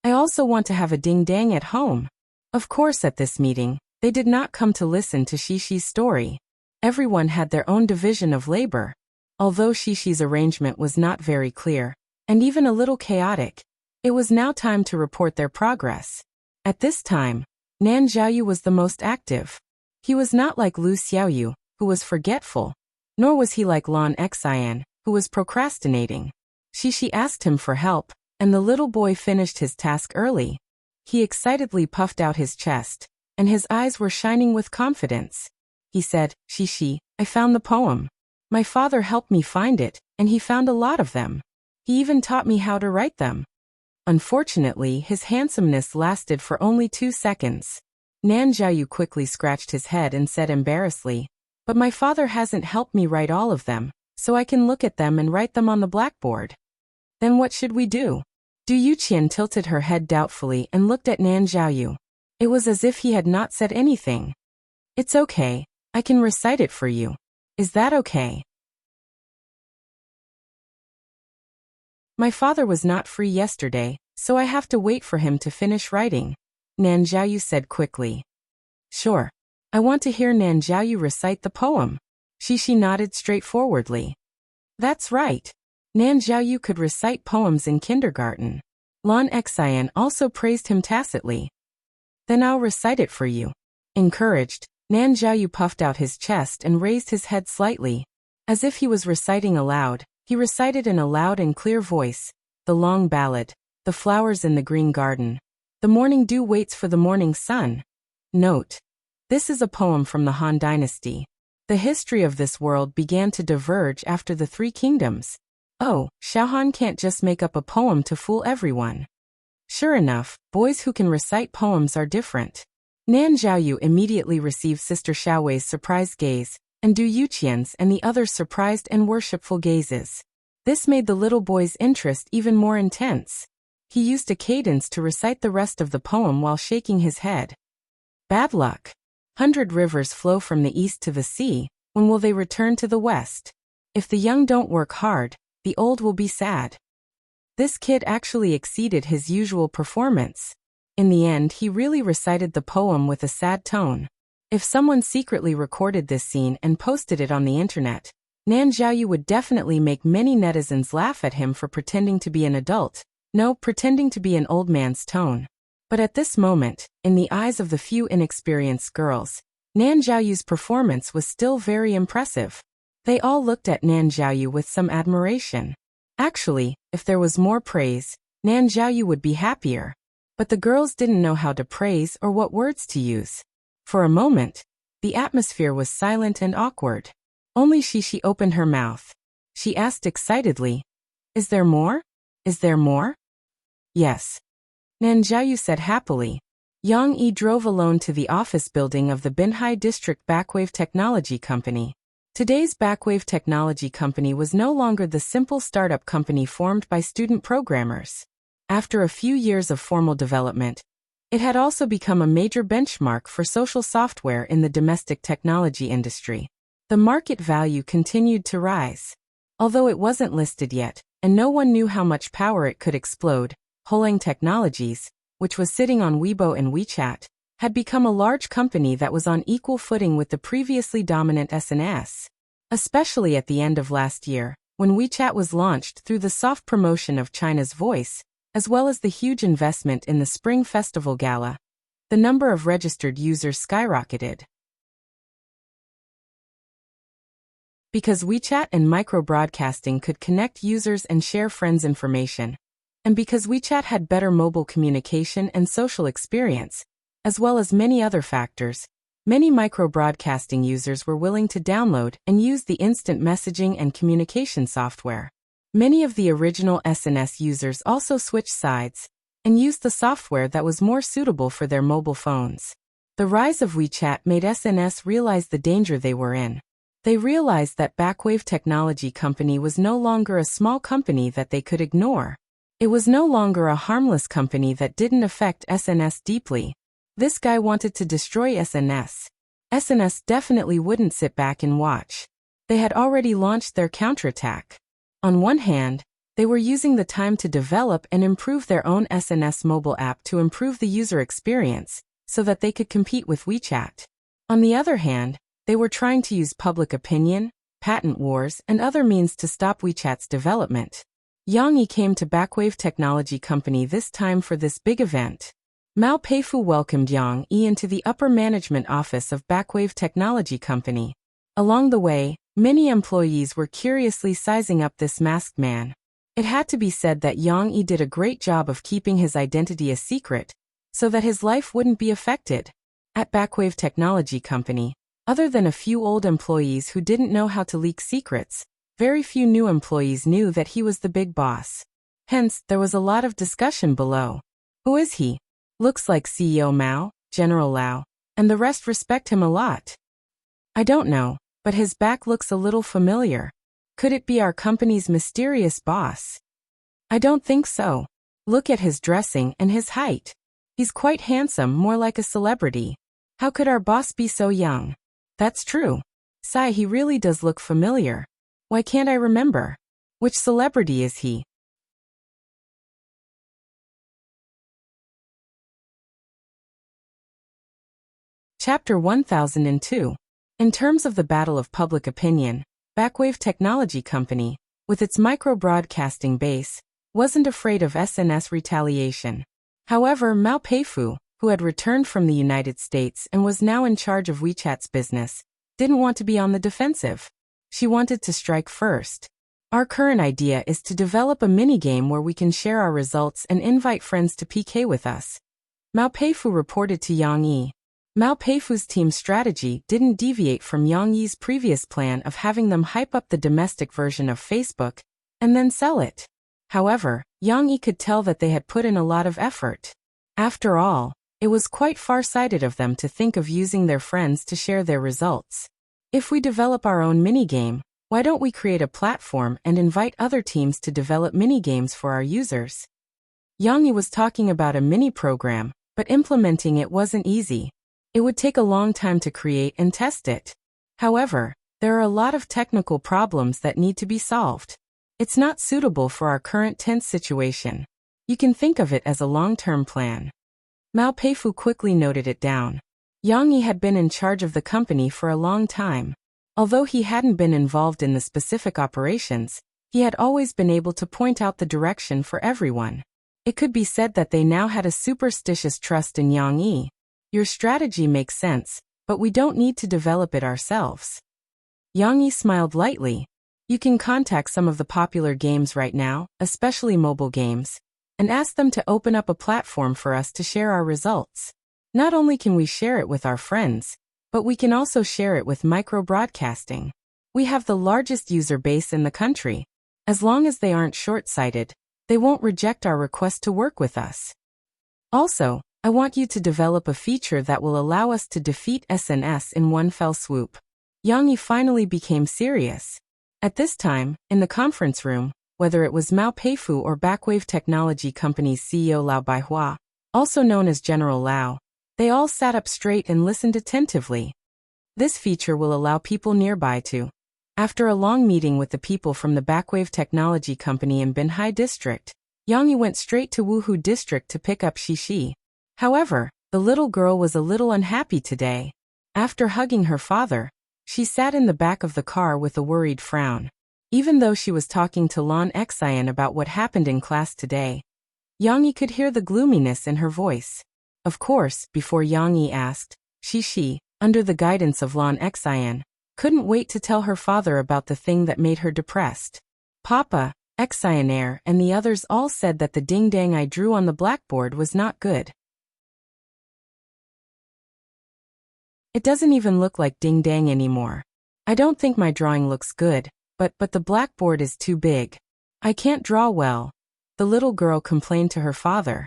"I also want to have a Ding Dang at home." Of course, at this meeting, they did not come to listen to Shishi's story. Everyone had their own division of labor. Although Shishi's arrangement was not very clear, and even a little chaotic, it was now time to report their progress. At this time, Nan Zhaoyu was the most active. He was not like Lu Xiaoyu, who was forgetful, nor was he like Lan Xian, who was procrastinating. Shishi asked him for help, and the little boy finished his task early. He excitedly puffed out his chest, and his eyes were shining with confidence. He said, "Shishi, I found the poem. My father helped me find it, and he found a lot of them. He even taught me how to write them." Unfortunately, his handsomeness lasted for only 2 seconds. Nan Zhaoyu quickly scratched his head and said embarrassedly, "But my father hasn't helped me write all of them, so I can look at them and write them on the blackboard." "Then what should we do?" Du Yuqian tilted her head doubtfully and looked at Nan Zhaoyu. It was as if he had not said anything. "It's okay, I can recite it for you. Is that okay?" "My father was not free yesterday, so I have to wait for him to finish writing," Nan Zhaoyu said quickly. "Sure. I want to hear Nan Zhaoyu recite the poem." Shishi nodded straightforwardly. "That's right. Nan Zhaoyu could recite poems in kindergarten." Lan Xian also praised him tacitly. "Then I'll recite it for you." Encouraged, Nan Zhaoyu puffed out his chest and raised his head slightly. As if he was reciting aloud, he recited in a loud and clear voice, the long ballad, "The flowers in the green garden. The morning dew waits for the morning sun." Note: this is a poem from the Han Dynasty. The history of this world began to diverge after the Three Kingdoms. Oh, Xiaohan can't just make up a poem to fool everyone. Sure enough, boys who can recite poems are different. Nan Zhaoyu immediately received Sister Xiaowei's surprised gaze, and Du Yuqian's and the others' surprised and worshipful gazes. This made the little boy's interest even more intense. He used a cadence to recite the rest of the poem while shaking his head. "Bad luck. 100 rivers flow from the east to the sea, when will they return to the west? If the young don't work hard, the old will be sad." This kid actually exceeded his usual performance. In the end, he really recited the poem with a sad tone. If someone secretly recorded this scene and posted it on the internet, Nan Zhaoyu would definitely make many netizens laugh at him for pretending to be an adult. No, pretending to be an old man's tone. But at this moment, in the eyes of the few inexperienced girls, Nan Zhaoyu's performance was still very impressive. They all looked at Nan Zhaoyu with some admiration. Actually, if there was more praise, Nan Zhaoyu would be happier. But the girls didn't know how to praise or what words to use. For a moment, the atmosphere was silent and awkward. Only Shishi opened her mouth. She asked excitedly, "Is there more? Is there more?" "Yes," Nan Zhaoyu said happily. Yang Yi drove alone to the office building of the Binhai District Backwave Technology Company. Today's Backwave Technology Company was no longer the simple startup company formed by student programmers. After a few years of formal development, it had also become a major benchmark for social software in the domestic technology industry. The market value continued to rise. Although it wasn't listed yet, and no one knew how much power it could explode, Holang Technologies, which was sitting on Weibo and WeChat, had become a large company that was on equal footing with the previously dominant SNS. Especially at the end of last year, when WeChat was launched through the soft promotion of China's Voice, as well as the huge investment in the Spring Festival Gala, the number of registered users skyrocketed. Because WeChat and micro-broadcasting could connect users and share friends' information, and because WeChat had better mobile communication and social experience, as well as many other factors, many micro-broadcasting users were willing to download and use the instant messaging and communication software. Many of the original SNS users also switched sides and used the software that was more suitable for their mobile phones. The rise of WeChat made SNS realize the danger they were in. They realized that Backwave Technology Company was no longer a small company that they could ignore. It was no longer a harmless company that didn't affect SNS deeply. This guy wanted to destroy SNS. SNS definitely wouldn't sit back and watch. They had already launched their counterattack. On one hand, they were using the time to develop and improve their own SNS mobile app to improve the user experience, so that they could compete with WeChat. On the other hand, they were trying to use public opinion, patent wars, and other means to stop WeChat's development. Yang Yi came to Backwave Technology Company this time for this big event. Mao Peifu welcomed Yang Yi into the upper management office of Backwave Technology Company. Along the way, many employees were curiously sizing up this masked man. It had to be said that Yang Yi did a great job of keeping his identity a secret, so that his life wouldn't be affected. At Backwave Technology Company, other than a few old employees who didn't know how to leak secrets, very few new employees knew that he was the big boss. Hence, there was a lot of discussion below. Who is he? Looks like CEO Mao, General Lao, and the rest respect him a lot. I don't know, but his back looks a little familiar. Could it be our company's mysterious boss? I don't think so. Look at his dressing and his height. He's quite handsome, more like a celebrity. How could our boss be so young? That's true. Sigh, he really does look familiar. Why can't I remember? Which celebrity is he? Chapter 1002. In terms of the battle of public opinion, Backwave Technology Company, with its micro-broadcasting base, wasn't afraid of SNS retaliation. However, Mao Peifu, who had returned from the United States and was now in charge of WeChat's business, didn't want to be on the defensive. She wanted to strike first. Our current idea is to develop a minigame where we can share our results and invite friends to PK with us. Mao Peifu reported to Yang Yi. Mao Peifu's team's strategy didn't deviate from Yang Yi's previous plan of having them hype up the domestic version of Facebook and then sell it. However, Yang Yi could tell that they had put in a lot of effort. After all, it was quite far-sighted of them to think of using their friends to share their results. If we develop our own minigame, why don't we create a platform and invite other teams to develop minigames for our users? Yang Yi was talking about a mini-program, but implementing it wasn't easy. It would take a long time to create and test it. However, there are a lot of technical problems that need to be solved. It's not suitable for our current tense situation. You can think of it as a long-term plan. Mao Peifu quickly noted it down. Yang Yi had been in charge of the company for a long time. Although he hadn't been involved in the specific operations, he had always been able to point out the direction for everyone. It could be said that they now had a superstitious trust in Yang Yi. Your strategy makes sense, but we don't need to develop it ourselves. Yang Yi smiled lightly. You can contact some of the popular games right now, especially mobile games, and ask them to open up a platform for us to share our results. Not only can we share it with our friends, but we can also share it with micro-broadcasting. We have the largest user base in the country. As long as they aren't short-sighted, they won't reject our request to work with us. Also, I want you to develop a feature that will allow us to defeat SNS in one fell swoop. Yang Yi finally became serious. At this time, in the conference room, whether it was Mao Peifu or Backwave Technology Company's CEO Lao Baihua, also known as General Lao, they all sat up straight and listened attentively. This feature will allow people nearby to. After a long meeting with the people from the Backwave Technology Company in Binhai District, Yang Yi went straight to Wuhu District to pick up Shishi. However, The little girl was a little unhappy today. After hugging her father, she sat in the back of the car with a worried frown. Even though she was talking to Lon Xian about what happened in class today, Yang Yi could hear the gloominess in her voice. Of course, before Yang Yi asked, she, under the guidance of Lon Xian, couldn't wait to tell her father about the thing that made her depressed. Papa, Xianair, and the others all said that the ding-dang I drew on the blackboard was not good. It doesn't even look like ding-dang anymore. I don't think my drawing looks good, but the blackboard is too big. I can't draw well, the little girl complained to her father.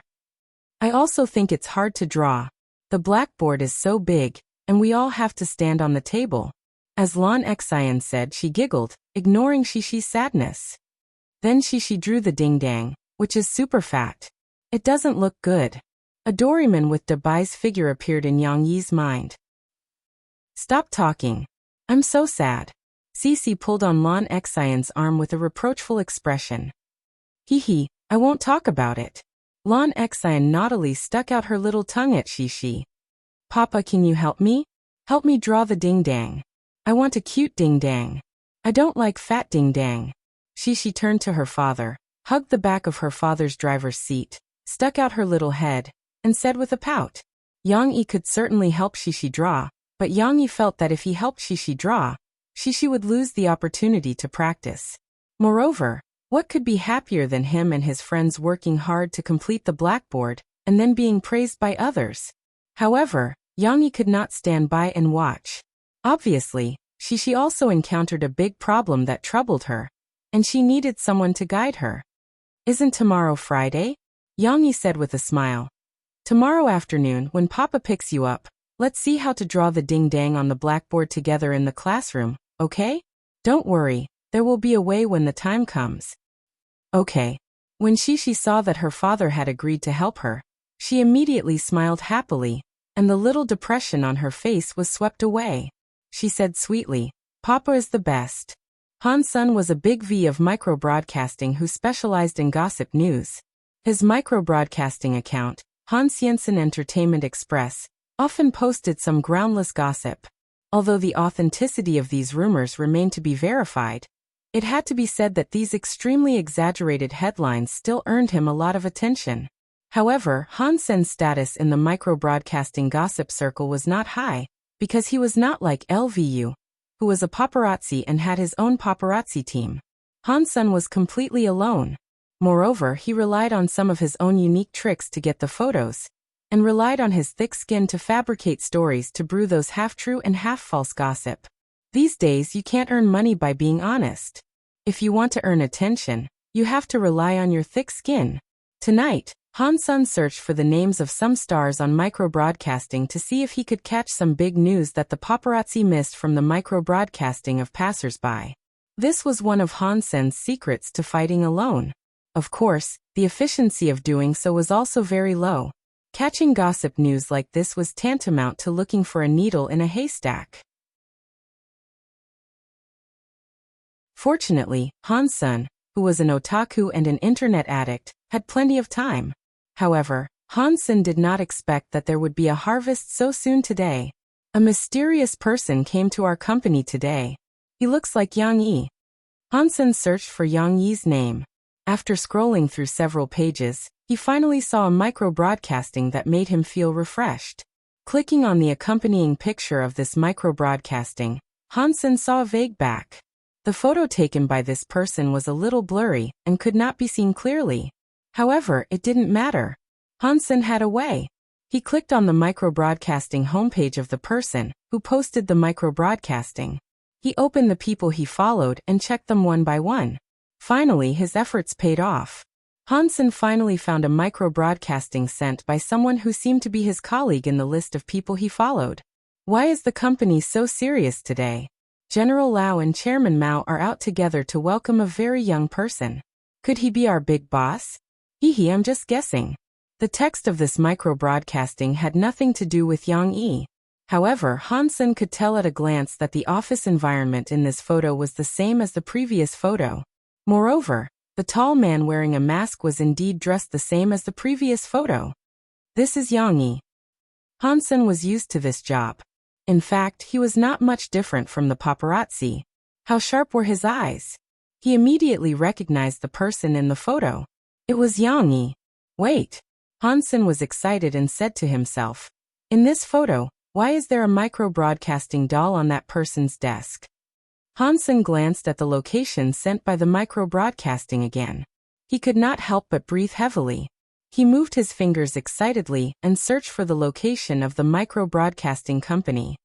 I also think it's hard to draw. The blackboard is so big, and we all have to stand on the table. As Lon Xian said, she giggled, ignoring Shishi's sadness. Then Shishi drew the ding-dang, which is super fat. It doesn't look good. A doryman with Dabai's figure appeared in Yang Yi's mind. Stop talking. I'm so sad. Cici pulled on Lon Xian's arm with a reproachful expression. Hee, I won't talk about it. Lon Xian naughtily stuck out her little tongue at Shishi. Papa, can you help me? Help me draw the ding-dang. I want a cute ding-dang. I don't like fat ding-dang. Shishi turned to her father, hugged the back of her father's driver's seat, stuck out her little head, and said with a pout. Yang Yi could certainly help Shishi draw, but Yang Yi felt that if he helped Shishi draw, Shishi would lose the opportunity to practice. Moreover, what could be happier than him and his friends working hard to complete the blackboard, and then being praised by others? However, Yang Yi could not stand by and watch. Obviously, Shishi also encountered a big problem that troubled her, and she needed someone to guide her. Isn't tomorrow Friday? Yang Yi said with a smile. Tomorrow afternoon, when Papa picks you up, let's see how to draw the ding-dang on the blackboard together in the classroom, okay? Don't worry, there will be a way when the time comes. Okay. When Shishi saw that her father had agreed to help her, she immediately smiled happily, and the little depression on her face was swept away. She said sweetly, Papa is the best. Han Sun was a big V of micro-broadcasting who specialized in gossip news. His micro-broadcasting account, Han Xiansen Entertainment Express, often posted some groundless gossip. Although the authenticity of these rumors remained to be verified, it had to be said that these extremely exaggerated headlines still earned him a lot of attention. However, Han Sen's status in the micro-broadcasting gossip circle was not high, because he was not like LVU, who was a paparazzi and had his own paparazzi team. Han Sen was completely alone. Moreover, he relied on some of his own unique tricks to get the photos, and relied on his thick skin to fabricate stories to brew those half-true and half-false gossip. These days you can't earn money by being honest. If you want to earn attention, you have to rely on your thick skin. Tonight, Han Sun searched for the names of some stars on micro-broadcasting to see if he could catch some big news that the paparazzi missed from the micro-broadcasting of passers-by. This was one of Han Sen's secrets to fighting alone. Of course, the efficiency of doing so was also very low. Catching gossip news like this was tantamount to looking for a needle in a haystack. Fortunately, Han Sun, who was an otaku and an internet addict, had plenty of time. However, Han Sun did not expect that there would be a harvest so soon today. A mysterious person came to our company today. He looks like Yang Yi. Han Sun searched for Yang Yi's name. After scrolling through several pages, he finally saw a micro-broadcasting that made him feel refreshed. Clicking on the accompanying picture of this micro-broadcasting, Han Sun saw a vague back. The photo taken by this person was a little blurry and could not be seen clearly. However, it didn't matter. Han Sun had a way. He clicked on the micro-broadcasting homepage of the person who posted the micro-broadcasting. He opened the people he followed and checked them one by one. Finally, his efforts paid off. Han Sun finally found a micro-broadcasting sent by someone who seemed to be his colleague in the list of people he followed. Why is the company so serious today? General Lau and Chairman Mao are out together to welcome a very young person. Could he be our big boss? I'm just guessing. The text of this micro-broadcasting had nothing to do with Yang Yi. However, Han Sun could tell at a glance that the office environment in this photo was the same as the previous photo. Moreover, the tall man wearing a mask was indeed dressed the same as the previous photo. This is Yang Yi. Hansen was used to this job. In fact, he was not much different from the paparazzi. How sharp were his eyes! He immediately recognized the person in the photo. It was Yang Yi. Wait! Hansen was excited and said to himself, "In this photo, why is there a micro-broadcasting doll on that person's desk?" Hansen glanced at the location sent by the micro-broadcasting again. He could not help but breathe heavily. He moved his fingers excitedly and searched for the location of the micro-broadcasting company.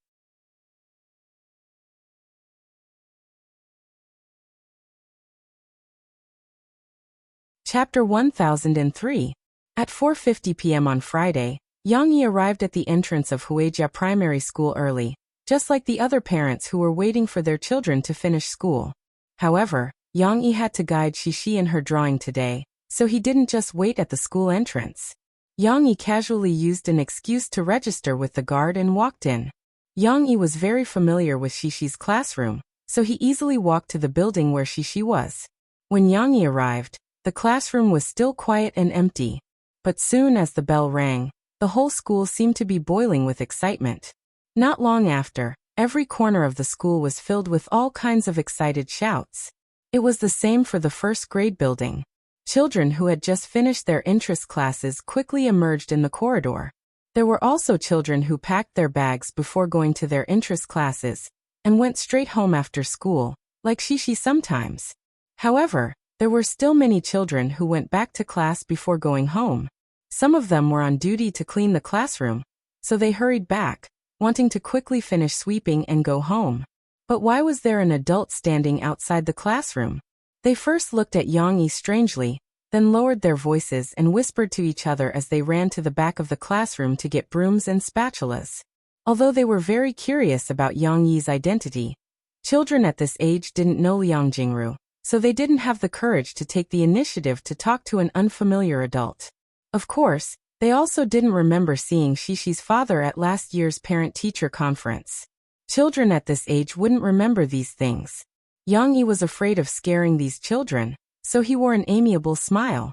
Chapter 1003. At 4:50 p.m. on Friday, Yang Yi arrived at the entrance of Huijia Primary School early, just like the other parents who were waiting for their children to finish school. However, Yang Yi had to guide Shishi in her drawing today, so he didn't just wait at the school entrance. Yang Yi casually used an excuse to register with the guard and walked in. Yang Yi was very familiar with Shishi's classroom, so he easily walked to the building where Shishi was. When Yang Yi arrived, the classroom was still quiet and empty. But soon as the bell rang, the whole school seemed to be boiling with excitement. Not long after, every corner of the school was filled with all kinds of excited shouts. It was the same for the first grade building. Children who had just finished their interest classes quickly emerged in the corridor. There were also children who packed their bags before going to their interest classes and went straight home after school, like Shishi sometimes. However, there were still many children who went back to class before going home. Some of them were on duty to clean the classroom, so they hurried back, wanting to quickly finish sweeping and go home. But why was there an adult standing outside the classroom? They first looked at Yang Yi strangely, then lowered their voices and whispered to each other as they ran to the back of the classroom to get brooms and spatulas. Although they were very curious about Yang Yi's identity, children at this age didn't know Liang Jingru, so they didn't have the courage to take the initiative to talk to an unfamiliar adult. Of course, they also didn't remember seeing Shishi's father at last year's parent-teacher conference. Children at this age wouldn't remember these things. Yang Yi was afraid of scaring these children, so he wore an amiable smile.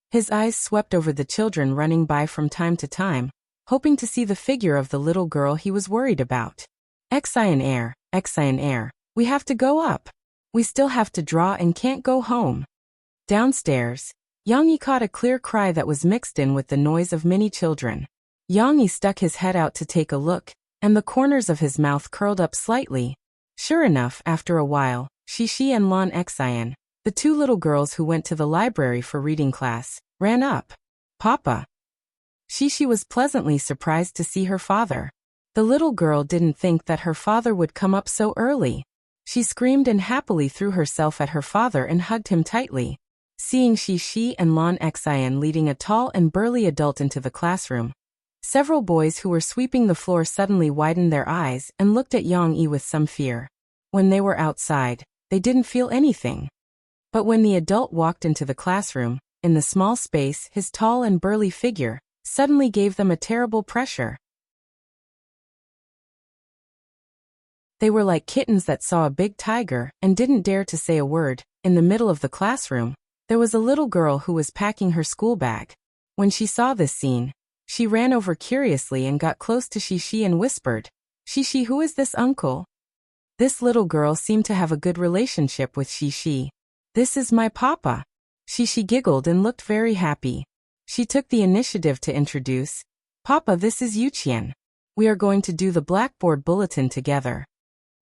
His eyes swept over the children running by from time to time, hoping to see the figure of the little girl he was worried about. Excian air, we have to go up. We still have to draw and can't go home. Downstairs, Yang Yi caught a clear cry that was mixed in with the noise of many children. Yang Yi stuck his head out to take a look, and the corners of his mouth curled up slightly. Sure enough, after a while, Shishi and Lan Xian, the two little girls who went to the library for reading class, ran up. "Papa." Shishi was pleasantly surprised to see her father. The little girl didn't think that her father would come up so early. She screamed and happily threw herself at her father and hugged him tightly. Seeing Shishi and Lan Xian leading a tall and burly adult into the classroom, several boys who were sweeping the floor suddenly widened their eyes and looked at Yang Yi with some fear. When they were outside, they didn't feel anything. But when the adult walked into the classroom, in the small space, his tall and burly figure suddenly gave them a terrible pressure. They were like kittens that saw a big tiger and didn't dare to say a word. In the middle of the classroom, there was a little girl who was packing her school bag. When she saw this scene, she ran over curiously and got close to Shishi and whispered, "Shishi, who is this uncle?" This little girl seemed to have a good relationship with Shishi. "This is my papa." Shishi giggled and looked very happy. She took the initiative to introduce, "Papa, this is Yuqian. We are going to do the blackboard bulletin together."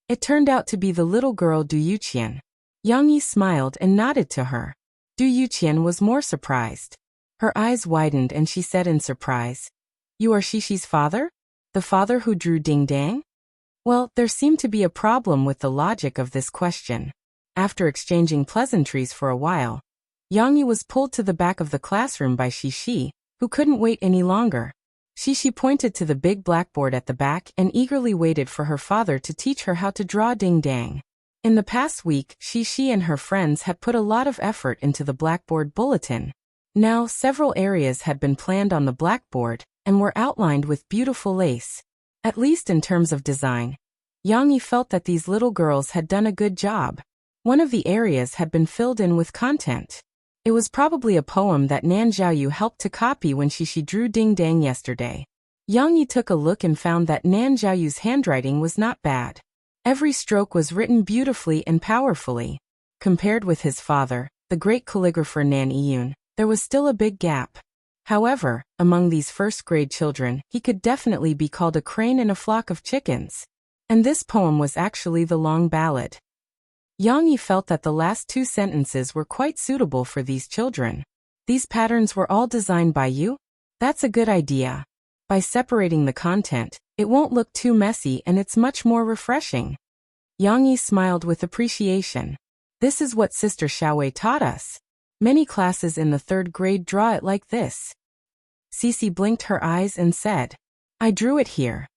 It turned out to be the little girl Du Yuqian. Yang Yi smiled and nodded to her. Du Yuqian was more surprised. Her eyes widened and she said in surprise, "You are Shishi's father? The father who drew Ding Dang?" Well, there seemed to be a problem with the logic of this question. After exchanging pleasantries for a while, Yang Yi was pulled to the back of the classroom by Shishi, who couldn't wait any longer. Shishi pointed to the big blackboard at the back and eagerly waited for her father to teach her how to draw Ding Dang. In the past week, Shishi and her friends had put a lot of effort into the blackboard bulletin. Now, several areas had been planned on the blackboard and were outlined with beautiful lace. At least in terms of design, Yang Yi felt that these little girls had done a good job. One of the areas had been filled in with content. It was probably a poem that Nan Xiaoyu helped to copy when Shishi drew Ding Dang yesterday. Yang Yi took a look and found that Nan Zhaoyu's handwriting was not bad. Every stroke was written beautifully and powerfully. Compared with his father, the great calligrapher Nan Yiyun, there was still a big gap. However, among these first-grade children, he could definitely be called a crane in a flock of chickens. And this poem was actually the long ballad. Yang Yi felt that the last two sentences were quite suitable for these children. These patterns were all designed by you? That's a good idea. By separating the content, it won't look too messy and it's much more refreshing. Yang Yi smiled with appreciation. This is what Sister Xiaowei taught us. Many classes in the 3rd grade draw it like this. Cici blinked her eyes and said, I drew it here.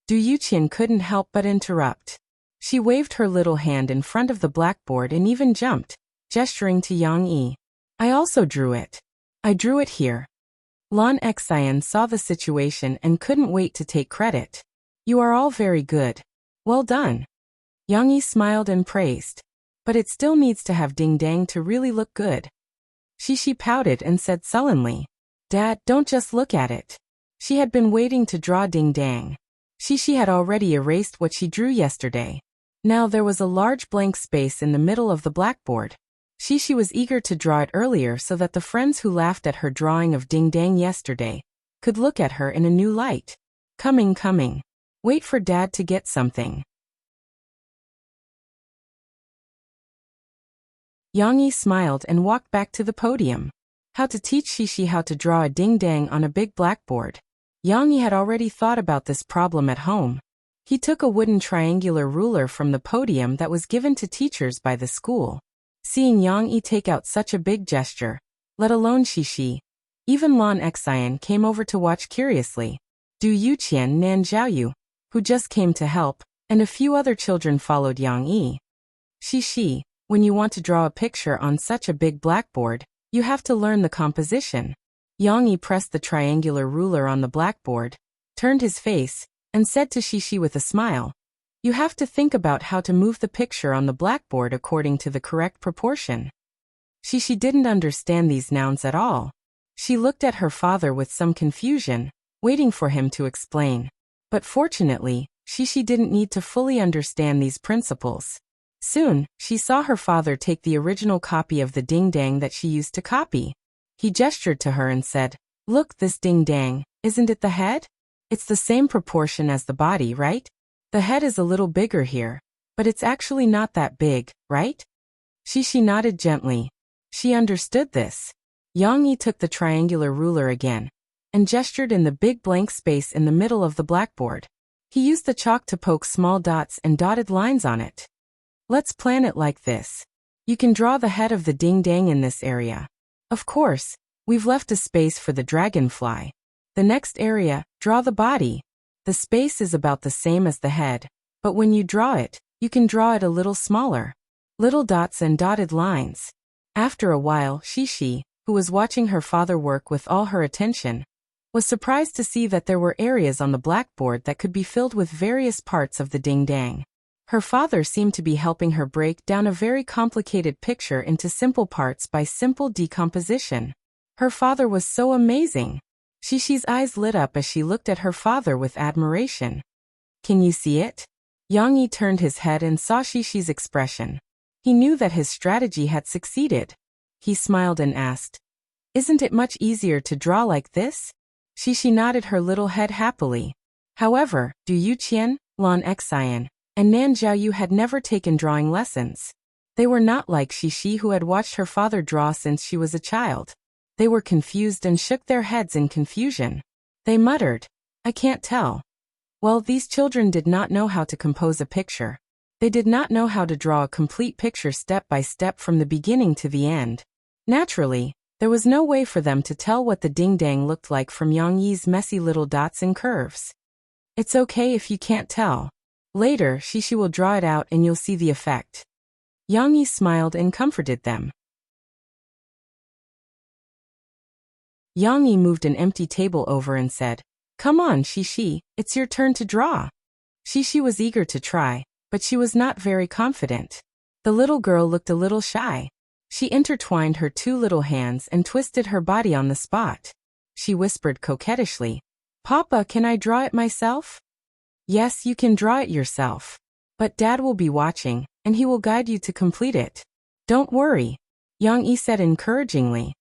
Du Yuqian couldn't help but interrupt. She waved her little hand in front of the blackboard and even jumped, gesturing to Yang Yi. I also drew it. I drew it here. Lan Xian saw the situation and couldn't wait to take credit. You are all very good. Well done. Yang Yi smiled and praised. But it still needs to have ding dang to really look good. Shishi pouted and said sullenly, Dad, don't just look at it. She had been waiting to draw ding dang. Shishi had already erased what she drew yesterday. Now there was a large blank space in the middle of the blackboard. Shishi was eager to draw it earlier so that the friends who laughed at her drawing of ding dang yesterday could look at her in a new light. Coming. Wait for Dad to get something. Yang Yi smiled and walked back to the podium. How to teach Shishi how to draw a ding dang on a big blackboard. Yang Yi had already thought about this problem at home. He took a wooden triangular ruler from the podium that was given to teachers by the school. Seeing Yang Yi take out such a big gesture, let alone Shishi, even Lan Xian came over to watch curiously. Du Yuqian, Nan Zhaoyu, who just came to help, and a few other children followed Yang Yi. Shishi, when you want to draw a picture on such a big blackboard, you have to learn the composition. Yang Yi pressed the triangular ruler on the blackboard, turned his face, and said to Shishi with a smile, you have to think about how to move the picture on the blackboard according to the correct proportion. Shishi didn't understand these nouns at all. She looked at her father with some confusion, waiting for him to explain. But fortunately, Shishi didn't need to fully understand these principles. Soon, she saw her father take the original copy of the ding dang that she used to copy. He gestured to her and said, look, this ding dang, isn't it the head? It's the same proportion as the body, right? The head is a little bigger here, but it's actually not that big, right? Shishi nodded gently. She understood this. Yang Yi took the triangular ruler again and gestured in the big blank space in the middle of the blackboard. He used the chalk to poke small dots and dotted lines on it. Let's plan it like this. You can draw the head of the ding dang in this area. Of course, we've left a space for the dragonfly. The next area, draw the body. The space is about the same as the head, but when you draw it, you can draw it a little smaller. Little dots and dotted lines. After a while, Shishi, who was watching her father work with all her attention, was surprised to see that there were areas on the blackboard that could be filled with various parts of the ding dang. Her father seemed to be helping her break down a very complicated picture into simple parts by simple decomposition. Her father was so amazing. Shishi's eyes lit up as she looked at her father with admiration. Can you see it? Yang Yi turned his head and saw Shishi's expression. He knew that his strategy had succeeded. He smiled and asked, isn't it much easier to draw like this? Shishi nodded her little head happily. However, Du Yuqian, Lan Xian, and Nan Zhaoyu had never taken drawing lessons. They were not like Shishi, who had watched her father draw since she was a child. They were confused and shook their heads in confusion. They muttered, I can't tell. Well, these children did not know how to compose a picture. They did not know how to draw a complete picture step by step from the beginning to the end. Naturally, there was no way for them to tell what the ding dang looked like from Yang Yi's messy little dots and curves. It's okay if you can't tell. Later, Shishi will draw it out and you'll see the effect. Yang Yi smiled and comforted them. Yang Yi moved an empty table over and said, come on, Shishi, it's your turn to draw. Shishi was eager to try, but she was not very confident. The little girl looked a little shy. She intertwined her two little hands and twisted her body on the spot. She whispered coquettishly, Papa, can I draw it myself? Yes, you can draw it yourself. But Dad will be watching, and he will guide you to complete it. Don't worry, Yang-yi said encouragingly.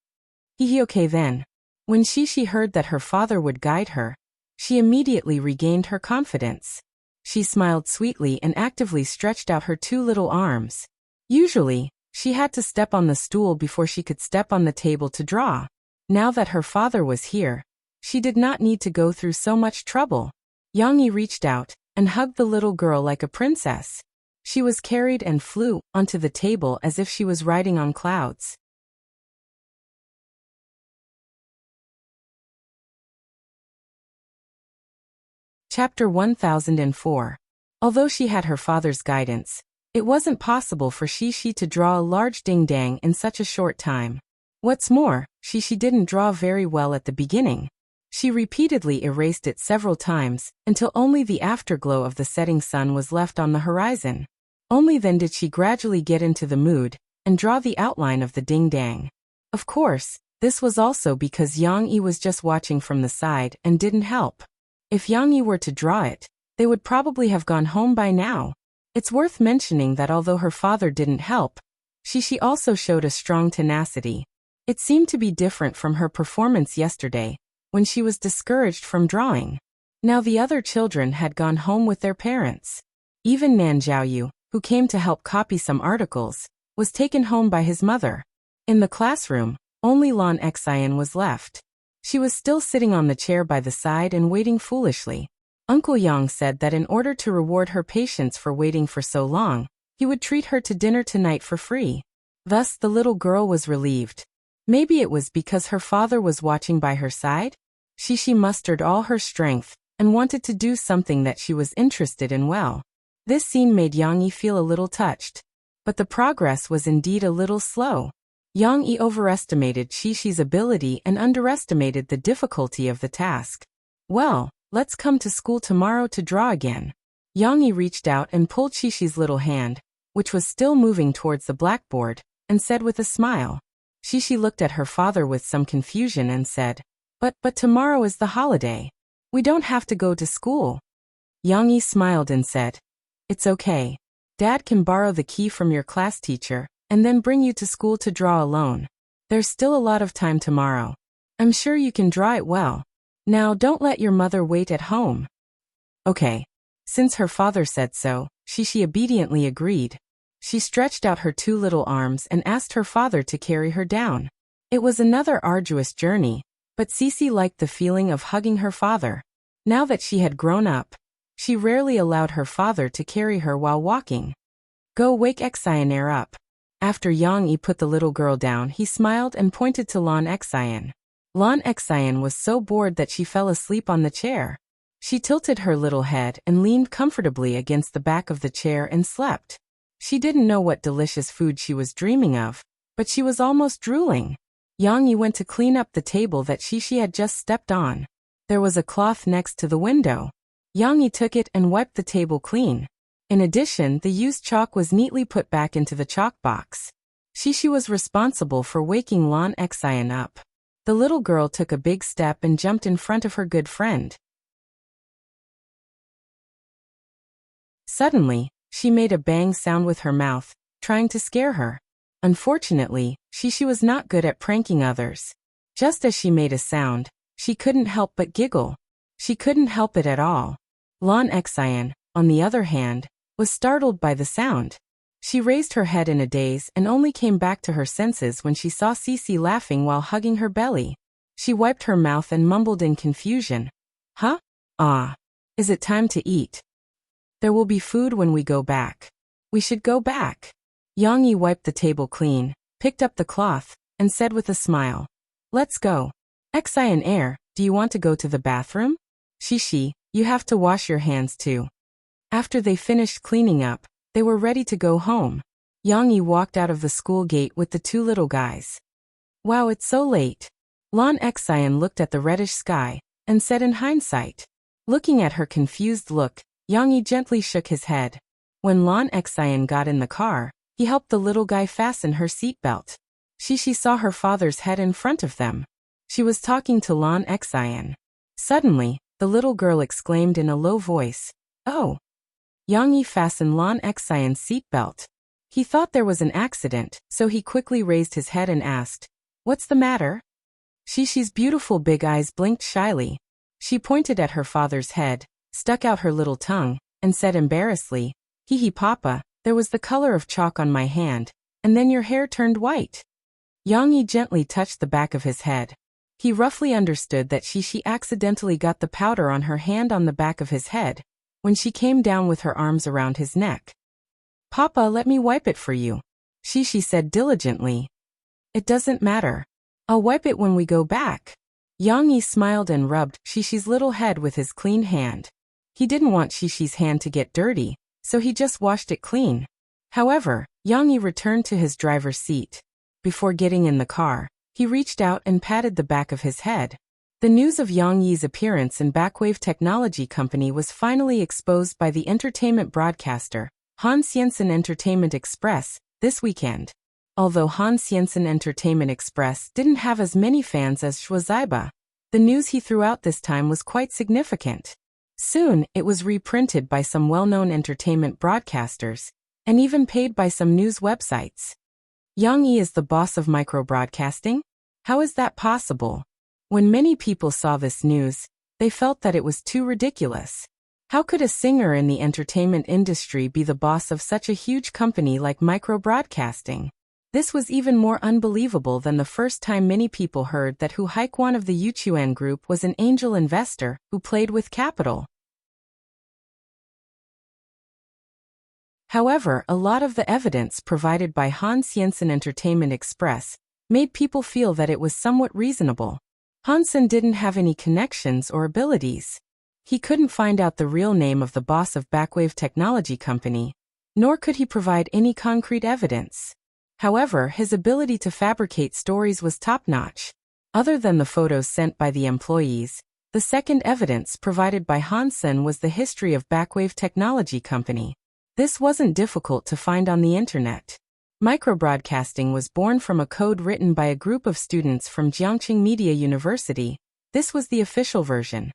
Okay then. When Shishi heard that her father would guide her, she immediately regained her confidence. She smiled sweetly and actively stretched out her two little arms. Usually, she had to step on the stool before she could step on the table to draw. Now that her father was here, she did not need to go through so much trouble. Yang-yi reached out and hugged the little girl like a princess. She was carried and flew onto the table as if she was riding on clouds. Chapter 1004. Although she had her father's guidance, it wasn't possible for Shishi to draw a large ding-dang in such a short time. What's more, Shishi didn't draw very well at the beginning. She repeatedly erased it several times, until only the afterglow of the setting sun was left on the horizon. Only then did she gradually get into the mood, and draw the outline of the ding-dang. Of course, this was also because Yang-yi was just watching from the side and didn't help. If Yang-yi were to draw it, they would probably have gone home by now. It's worth mentioning that although her father didn't help, Shishi also showed a strong tenacity. It seemed to be different from her performance yesterday, when she was discouraged from drawing. Now the other children had gone home with their parents. Even Nan Zhaoyu, who came to help copy some articles, was taken home by his mother. In the classroom, only Lan Xian was left. She was still sitting on the chair by the side and waiting foolishly. Uncle Yang said that in order to reward her patience for waiting for so long, he would treat her to dinner tonight for free. Thus the little girl was relieved. Maybe it was because her father was watching by her side? Shishi mustered all her strength and wanted to do something that she was interested in well. This scene made Yang-yi feel a little touched. But the progress was indeed a little slow. Yang-yi overestimated Shishi's ability and underestimated the difficulty of the task. Well, let's come to school tomorrow to draw again. Yang-yi reached out and pulled Shishi's little hand, which was still moving towards the blackboard, and said with a smile. Shishi looked at her father with some confusion and said, But tomorrow is the holiday. We don't have to go to school. Yang-yi smiled and said, It's okay. Dad can borrow the key from your class teacher, and then bring you to school to draw alone. There's still a lot of time tomorrow. I'm sure you can draw it well. Now don't let your mother wait at home. Okay. Since her father said so, Shishi obediently agreed. She stretched out her two little arms and asked her father to carry her down. It was another arduous journey, but Sisi liked the feeling of hugging her father. Now that she had grown up, she rarely allowed her father to carry her while walking. Go wake Xian up. After Yang-yi put the little girl down, he smiled and pointed to Lan Xian. Lan Xian was so bored that she fell asleep on the chair. She tilted her little head and leaned comfortably against the back of the chair and slept. She didn't know what delicious food she was dreaming of, but she was almost drooling. Yang-yi went to clean up the table that Shishi had just stepped on. There was a cloth next to the window. Yang-yi took it and wiped the table clean. In addition, the used chalk was neatly put back into the chalk box. Shishi was responsible for waking Lan Xian up. The little girl took a big step and jumped in front of her good friend. Suddenly, she made a bang sound with her mouth, trying to scare her. Unfortunately, Shishi was not good at pranking others. Just as she made a sound, she couldn't help but giggle. She couldn't help it at all. Lan Xian, on the other hand, was startled by the sound. She raised her head in a daze and only came back to her senses when she saw Sisi laughing while hugging her belly. She wiped her mouth and mumbled in confusion. Huh? Ah. Is it time to eat? There will be food when we go back. We should go back. Yang-yi wiped the table clean, picked up the cloth, and said with a smile. Let's go. Xian, do you want to go to the bathroom? Shishi, you have to wash your hands too. After they finished cleaning up, they were ready to go home. Yang-yi walked out of the school gate with the two little guys. Wow, it's so late. Lan Xian looked at the reddish sky, and said in hindsight. Looking at her confused look, Yang-yi gently shook his head. When Lan Xian got in the car, he helped the little guy fasten her seatbelt. Shishi saw her father's head in front of them. She was talking to Lan Xian. Suddenly, the little girl exclaimed in a low voice. Oh. Yang Yi fastened Lan Xian's seatbelt. He thought there was an accident, so he quickly raised his head and asked, "What's the matter?" Shishi's beautiful big eyes blinked shyly. She pointed at her father's head, stuck out her little tongue, and said embarrassedly, "Hee hee papa, there was the color of chalk on my hand, and then your hair turned white." Yang Yi gently touched the back of his head. He roughly understood that Shishi accidentally got the powder on her hand on the back of his head, when she came down with her arms around his neck. "Papa, let me wipe it for you," Shishi said diligently. "It doesn't matter. I'll wipe it when we go back." Yang Yi smiled and rubbed Shishi's little head with his clean hand. He didn't want Shishi's hand to get dirty, so he just washed it clean. However, Yang Yi returned to his driver's seat. Before getting in the car, he reached out and patted the back of his head. The news of Yang Yi's appearance in Backwave Technology Company was finally exposed by the entertainment broadcaster, Hans Jensen Entertainment Express, this weekend. Although Hans Jensen Entertainment Express didn't have as many fans as Schwarzeiber, the news he threw out this time was quite significant. Soon, it was reprinted by some well-known entertainment broadcasters, and even paid by some news websites. Yang Yi is the boss of microbroadcasting? How is that possible? When many people saw this news, they felt that it was too ridiculous. How could a singer in the entertainment industry be the boss of such a huge company like microbroadcasting? This was even more unbelievable than the first time many people heard that Hu Haikwan of the Yuchuan Group was an angel investor who played with capital. However, a lot of the evidence provided by Hans Jensen Entertainment Express made people feel that it was somewhat reasonable. Hansen didn't have any connections or abilities. He couldn't find out the real name of the boss of Backwave Technology Company, nor could he provide any concrete evidence. However, his ability to fabricate stories was top-notch. Other than the photos sent by the employees, the second evidence provided by Hansen was the history of Backwave Technology Company. This wasn't difficult to find on the internet. Microbroadcasting was born from a code written by a group of students from Jiangqing Media University. This was the official version.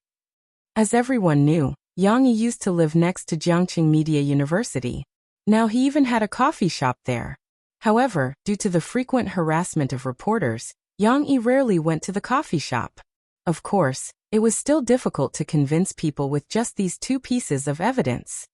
As everyone knew, Yang Yi used to live next to Jiangqing Media University. Now he even had a coffee shop there. However, due to the frequent harassment of reporters, Yang Yi rarely went to the coffee shop. Of course, it was still difficult to convince people with just these two pieces of evidence.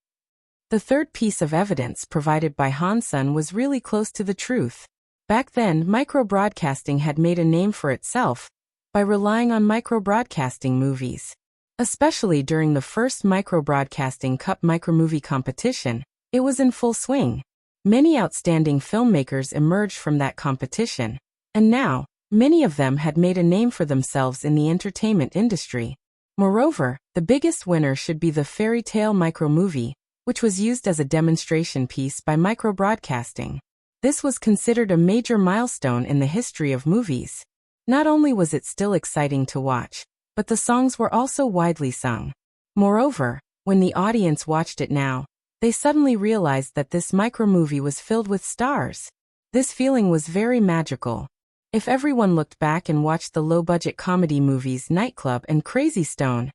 The third piece of evidence provided by Hansen was really close to the truth. Back then, microbroadcasting had made a name for itself by relying on microbroadcasting movies. Especially during the first Microbroadcasting Cup micromovie competition, it was in full swing. Many outstanding filmmakers emerged from that competition, and now, many of them had made a name for themselves in the entertainment industry. Moreover, the biggest winner should be the fairy tale micromovie, which was used as a demonstration piece by microbroadcasting. This was considered a major milestone in the history of movies. Not only was it still exciting to watch, but the songs were also widely sung. Moreover, when the audience watched it now, they suddenly realized that this micromovie was filled with stars. This feeling was very magical. If everyone looked back and watched the low-budget comedy movies Nightclub and Crazy Stone,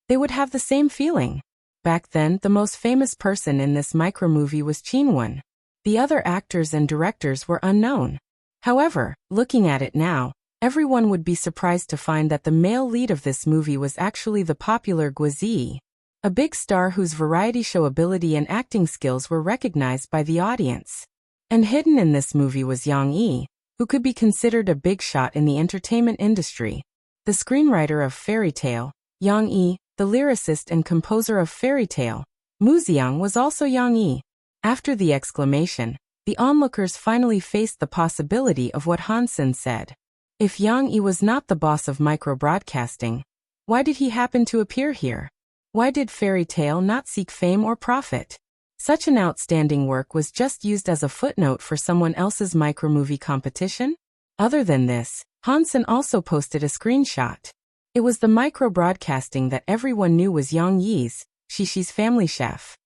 they would have the same feeling. Back then, the most famous person in this micromovie was Chinwon. The other actors and directors were unknown. However, looking at it now, everyone would be surprised to find that the male lead of this movie was actually the popular Guizhi, a big star whose variety show ability and acting skills were recognized by the audience. And hidden in this movie was Yang Yi, who could be considered a big shot in the entertainment industry. The screenwriter of Fairy Tale, Yang Yi, the lyricist and composer of Fairy Tale, Muxiang, was also Yang Yi. After the exclamation, the onlookers finally faced the possibility of what Hansen said. If Yang Yi was not the boss of microbroadcasting, why did he happen to appear here? Why did Fairy Tale not seek fame or profit? Such an outstanding work was just used as a footnote for someone else's micromovie competition? Other than this, Hansen also posted a screenshot. It was the microbroadcasting that everyone knew was Yang Yi's, Shishi's family chef.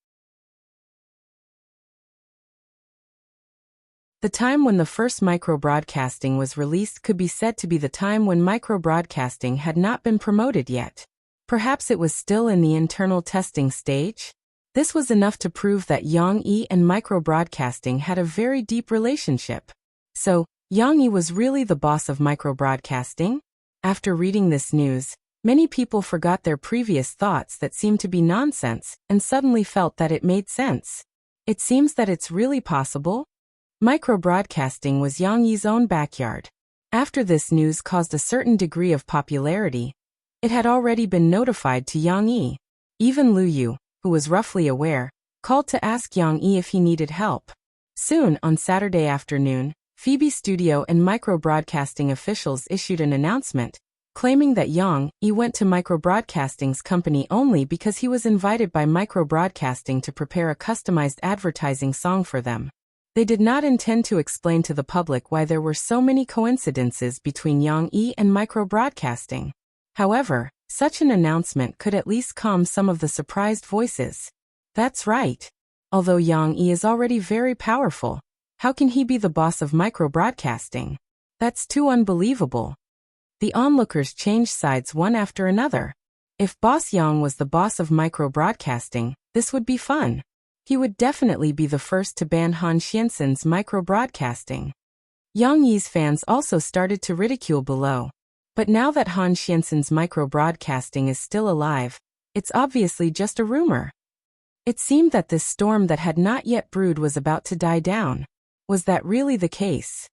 The time when the first microbroadcasting was released could be said to be the time when microbroadcasting had not been promoted yet. Perhaps it was still in the internal testing stage? This was enough to prove that Yang Yi and microbroadcasting had a very deep relationship. So, Yang Yi was really the boss of microbroadcasting? After reading this news, many people forgot their previous thoughts that seemed to be nonsense and suddenly felt that it made sense. It seems that it's really possible. Microbroadcasting was Yang Yi's own backyard. After this news caused a certain degree of popularity, it had already been notified to Yang Yi. Even Lu Yu, who was roughly aware, called to ask Yang Yi if he needed help. Soon, on Saturday afternoon, Phoebe Studio and microbroadcasting officials issued an announcement, claiming that Yang Yi went to microbroadcasting's company only because he was invited by microbroadcasting to prepare a customized advertising song for them. They did not intend to explain to the public why there were so many coincidences between Yang Yi and microbroadcasting. However, such an announcement could at least calm some of the surprised voices. That's right. Although Yang Yi is already very powerful, how can he be the boss of microbroadcasting? That's too unbelievable. The onlookers changed sides one after another. If Boss Yang was the boss of microbroadcasting, this would be fun. He would definitely be the first to ban Han Xiansen's microbroadcasting. Yang Yi's fans also started to ridicule below. But now that Han Xiansen's microbroadcasting is still alive, it's obviously just a rumor. It seemed that this storm that had not yet brewed was about to die down. Was that really the case?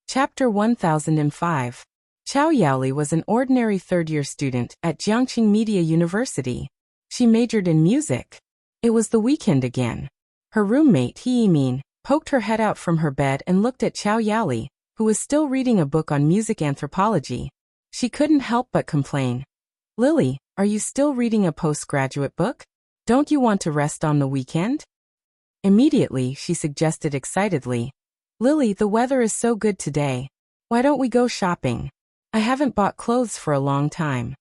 Chapter 1005. Chow Yaoli was an ordinary third-year student at Jiangqing Media University. She majored in music. It was the weekend again. Her roommate, He Yimin, poked her head out from her bed and looked at Chow Yaoli, who was still reading a book on music anthropology. She couldn't help but complain. "Lily, are you still reading a postgraduate book? Don't you want to rest on the weekend?" Immediately, she suggested excitedly, "Lily, the weather is so good today. Why don't we go shopping? I haven't bought clothes for a long time."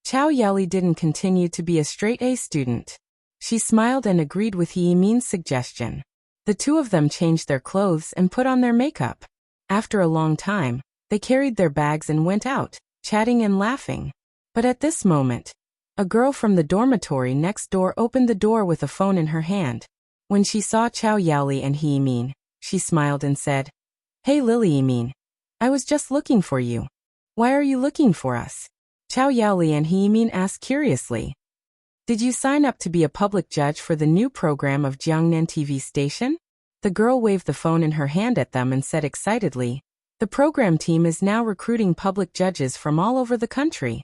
Chow Yaoli didn't continue to be a straight-A student. She smiled and agreed with He Yimin's suggestion. The two of them changed their clothes and put on their makeup. After a long time, they carried their bags and went out, chatting and laughing. But at this moment, a girl from the dormitory next door opened the door with a phone in her hand. When she saw Chow Yaoli and He Yimin, she smiled and said, "Hey Lily Yimin, I was just looking for you. Why are you looking for us?" Chow Yaoli and He Yimin asked curiously. "Did you sign up to be a public judge for the new program of Jiangnan TV station?" The girl waved the phone in her hand at them and said excitedly, "The program team is now recruiting public judges from all over the country."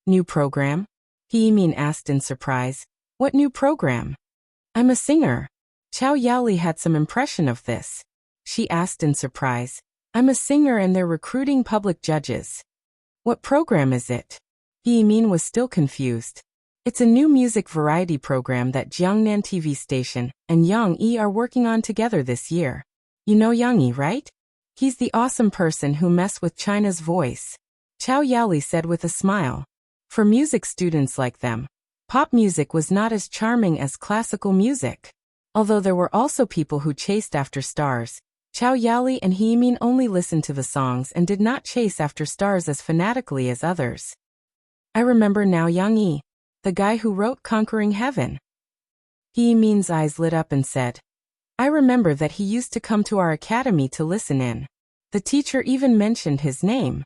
"New program?" He Yimin asked in surprise. "What new program?" "I'm a singer." Chow Yaoli had some impression of this. She asked in surprise, "I'm a singer and they're recruiting public judges. What program is it?" He Yimin was still confused. "It's a new music variety program that Jiangnan TV station and Yang Yi are working on together this year. You know Yang Yi, right? He's the awesome person who messed with China's Voice." Chow Yaoli said with a smile. For music students like them, pop music was not as charming as classical music. Although there were also people who chased after stars, Chow Yaoli and He Yimin only listened to the songs and did not chase after stars as fanatically as others. "I remember now Yang Yi, the guy who wrote Conquering Heaven." He Yimin's eyes lit up and said, "I remember that he used to come to our academy to listen in. The teacher even mentioned his name."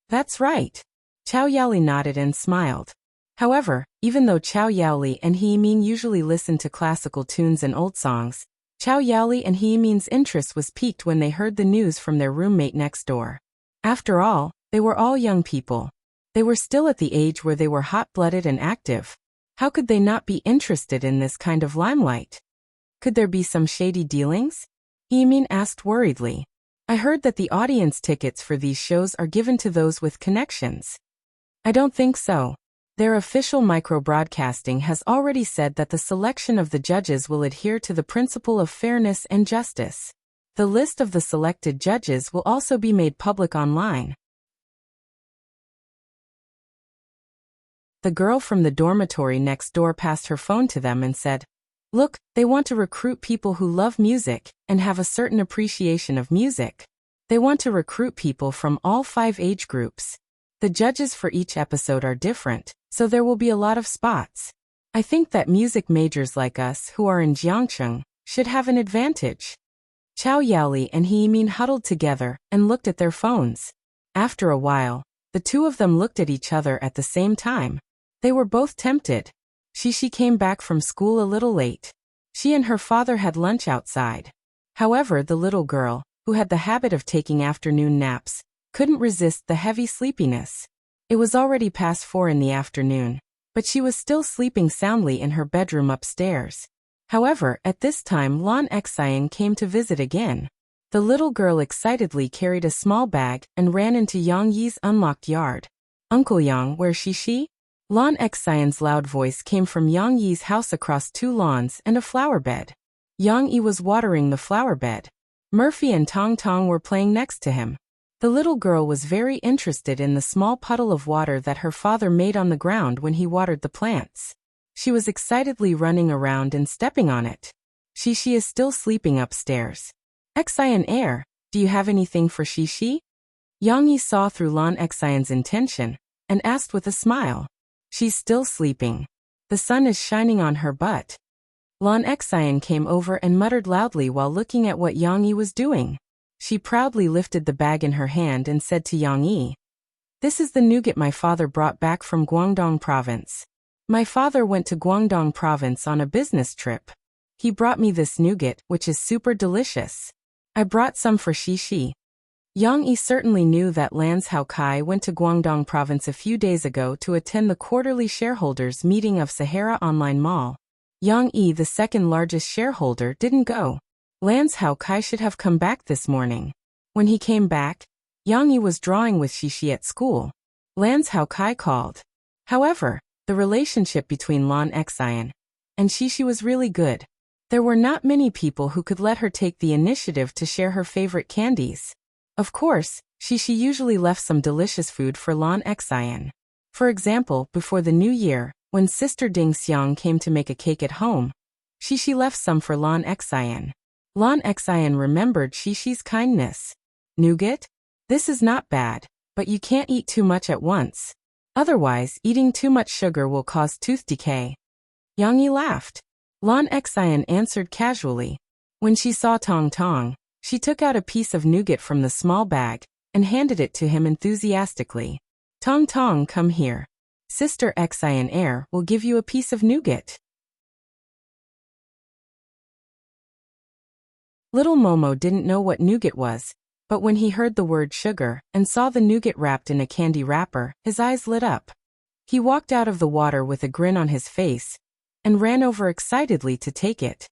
"That's right." Chow Yaoli nodded and smiled. However, even though Chow Yaoli and He Yimin usually listened to classical tunes and old songs, Chow Yaoli and He Yimin's interest was piqued when they heard the news from their roommate next door. After all, they were all young people. They were still at the age where they were hot-blooded and active. How could they not be interested in this kind of limelight? Could there be some shady dealings? He Yimin asked worriedly. "I heard that the audience tickets for these shows are given to those with connections." "I don't think so. Their official microbroadcasting has already said that the selection of the judges will adhere to the principle of fairness and justice. The list of the selected judges will also be made public online." The girl from the dormitory next door passed her phone to them and said, Look, they want to recruit people who love music and have a certain appreciation of music. They want to recruit people from all 5 age groups. The judges for each episode are different, so there will be a lot of spots. I think that music majors like us who are in Jiangcheng should have an advantage. Chow Yaoli and He Yimin huddled together and looked at their phones. After a while, the two of them looked at each other at the same time. They were both tempted. Shishi came back from school a little late. She and her father had lunch outside. However, the little girl, who had the habit of taking afternoon naps, couldn't resist the heavy sleepiness. It was already past 4 in the afternoon, but she was still sleeping soundly in her bedroom upstairs. However, at this time Lan Xian came to visit again. The little girl excitedly carried a small bag and ran into Yang Yi's unlocked yard. "Uncle Yang, where's Shishi?" Lan Xian's loud voice came from Yang Yi's house across 2 lawns and a flower bed. Yang Yi was watering the flower bed. Murphy and Tong Tong were playing next to him. The little girl was very interested in the small puddle of water that her father made on the ground when he watered the plants. She was excitedly running around and stepping on it. Shishi is still sleeping upstairs. Xian Air, do you have anything for Shishi? Yang Yi saw through Lan Xian's intention and asked with a smile. She's still sleeping. The sun is shining on her butt. Lan Xian came over and muttered loudly while looking at what Yang Yi was doing. She proudly lifted the bag in her hand and said to Yang Yi, "This is the nougat my father brought back from Guangdong province. My father went to Guangdong province on a business trip. He brought me this nougat, which is super delicious. I brought some for Shishi." Yang Yi certainly knew that Lan Kai went to Guangdong province a few days ago to attend the quarterly shareholders meeting of Sahara Online Mall. Yang Yi, the second largest shareholder, didn't go. Lan Kai should have come back this morning. When he came back, Yang Yi was drawing with Shishi at school. Lan Kai called. However, the relationship between Lan Xian and Shishi was really good. There were not many people who could let her take the initiative to share her favorite candies. Of course, Shishi usually left some delicious food for Lan Xian. For example, before the new year, when Sister Ding Xiang came to make a cake at home, Shishi left some for Lan Xian. Lan Xian remembered Shishi's kindness. "Nougat? This is not bad, but you can't eat too much at once. Otherwise, eating too much sugar will cause tooth decay." Yang Yi laughed. Lan Xian answered casually. When she saw Tong Tong, she took out a piece of nougat from the small bag and handed it to him enthusiastically. "Tong Tong, come here. Sister Xian Air will give you a piece of nougat." Little Momo didn't know what nougat was, but when he heard the word sugar and saw the nougat wrapped in a candy wrapper, his eyes lit up. He walked out of the water with a grin on his face and ran over excitedly to take it.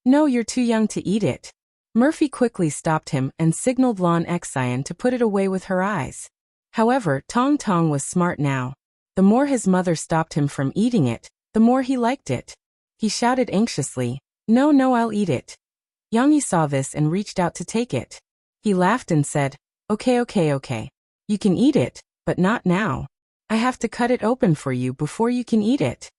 "No, you're too young to eat it." Murphy quickly stopped him and signaled Lan Xian to put it away with her eyes. However, Tong Tong was smart now. The more his mother stopped him from eating it, the more he liked it. He shouted anxiously, "No, no, I'll eat it." Yang Yi saw this and reached out to take it. He laughed and said, Okay. You can eat it, but not now. I have to cut it open for you before you can eat it."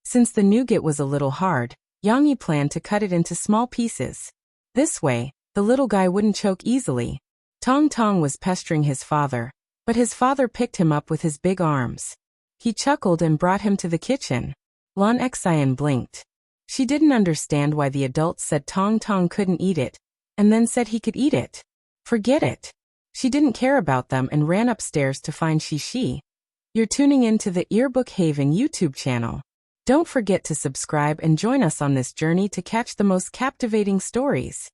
Since the nougat was a little hard, Yang Yi planned to cut it into small pieces. This way, the little guy wouldn't choke easily. Tong Tong was pestering his father, but his father picked him up with his big arms. He chuckled and brought him to the kitchen. Lan Xian blinked. She didn't understand why the adults said Tong Tong couldn't eat it, and then said he could eat it. Forget it. She didn't care about them and ran upstairs to find Shishi. You're tuning in to the Earbook Haven YouTube channel. Don't forget to subscribe and join us on this journey to catch the most captivating stories.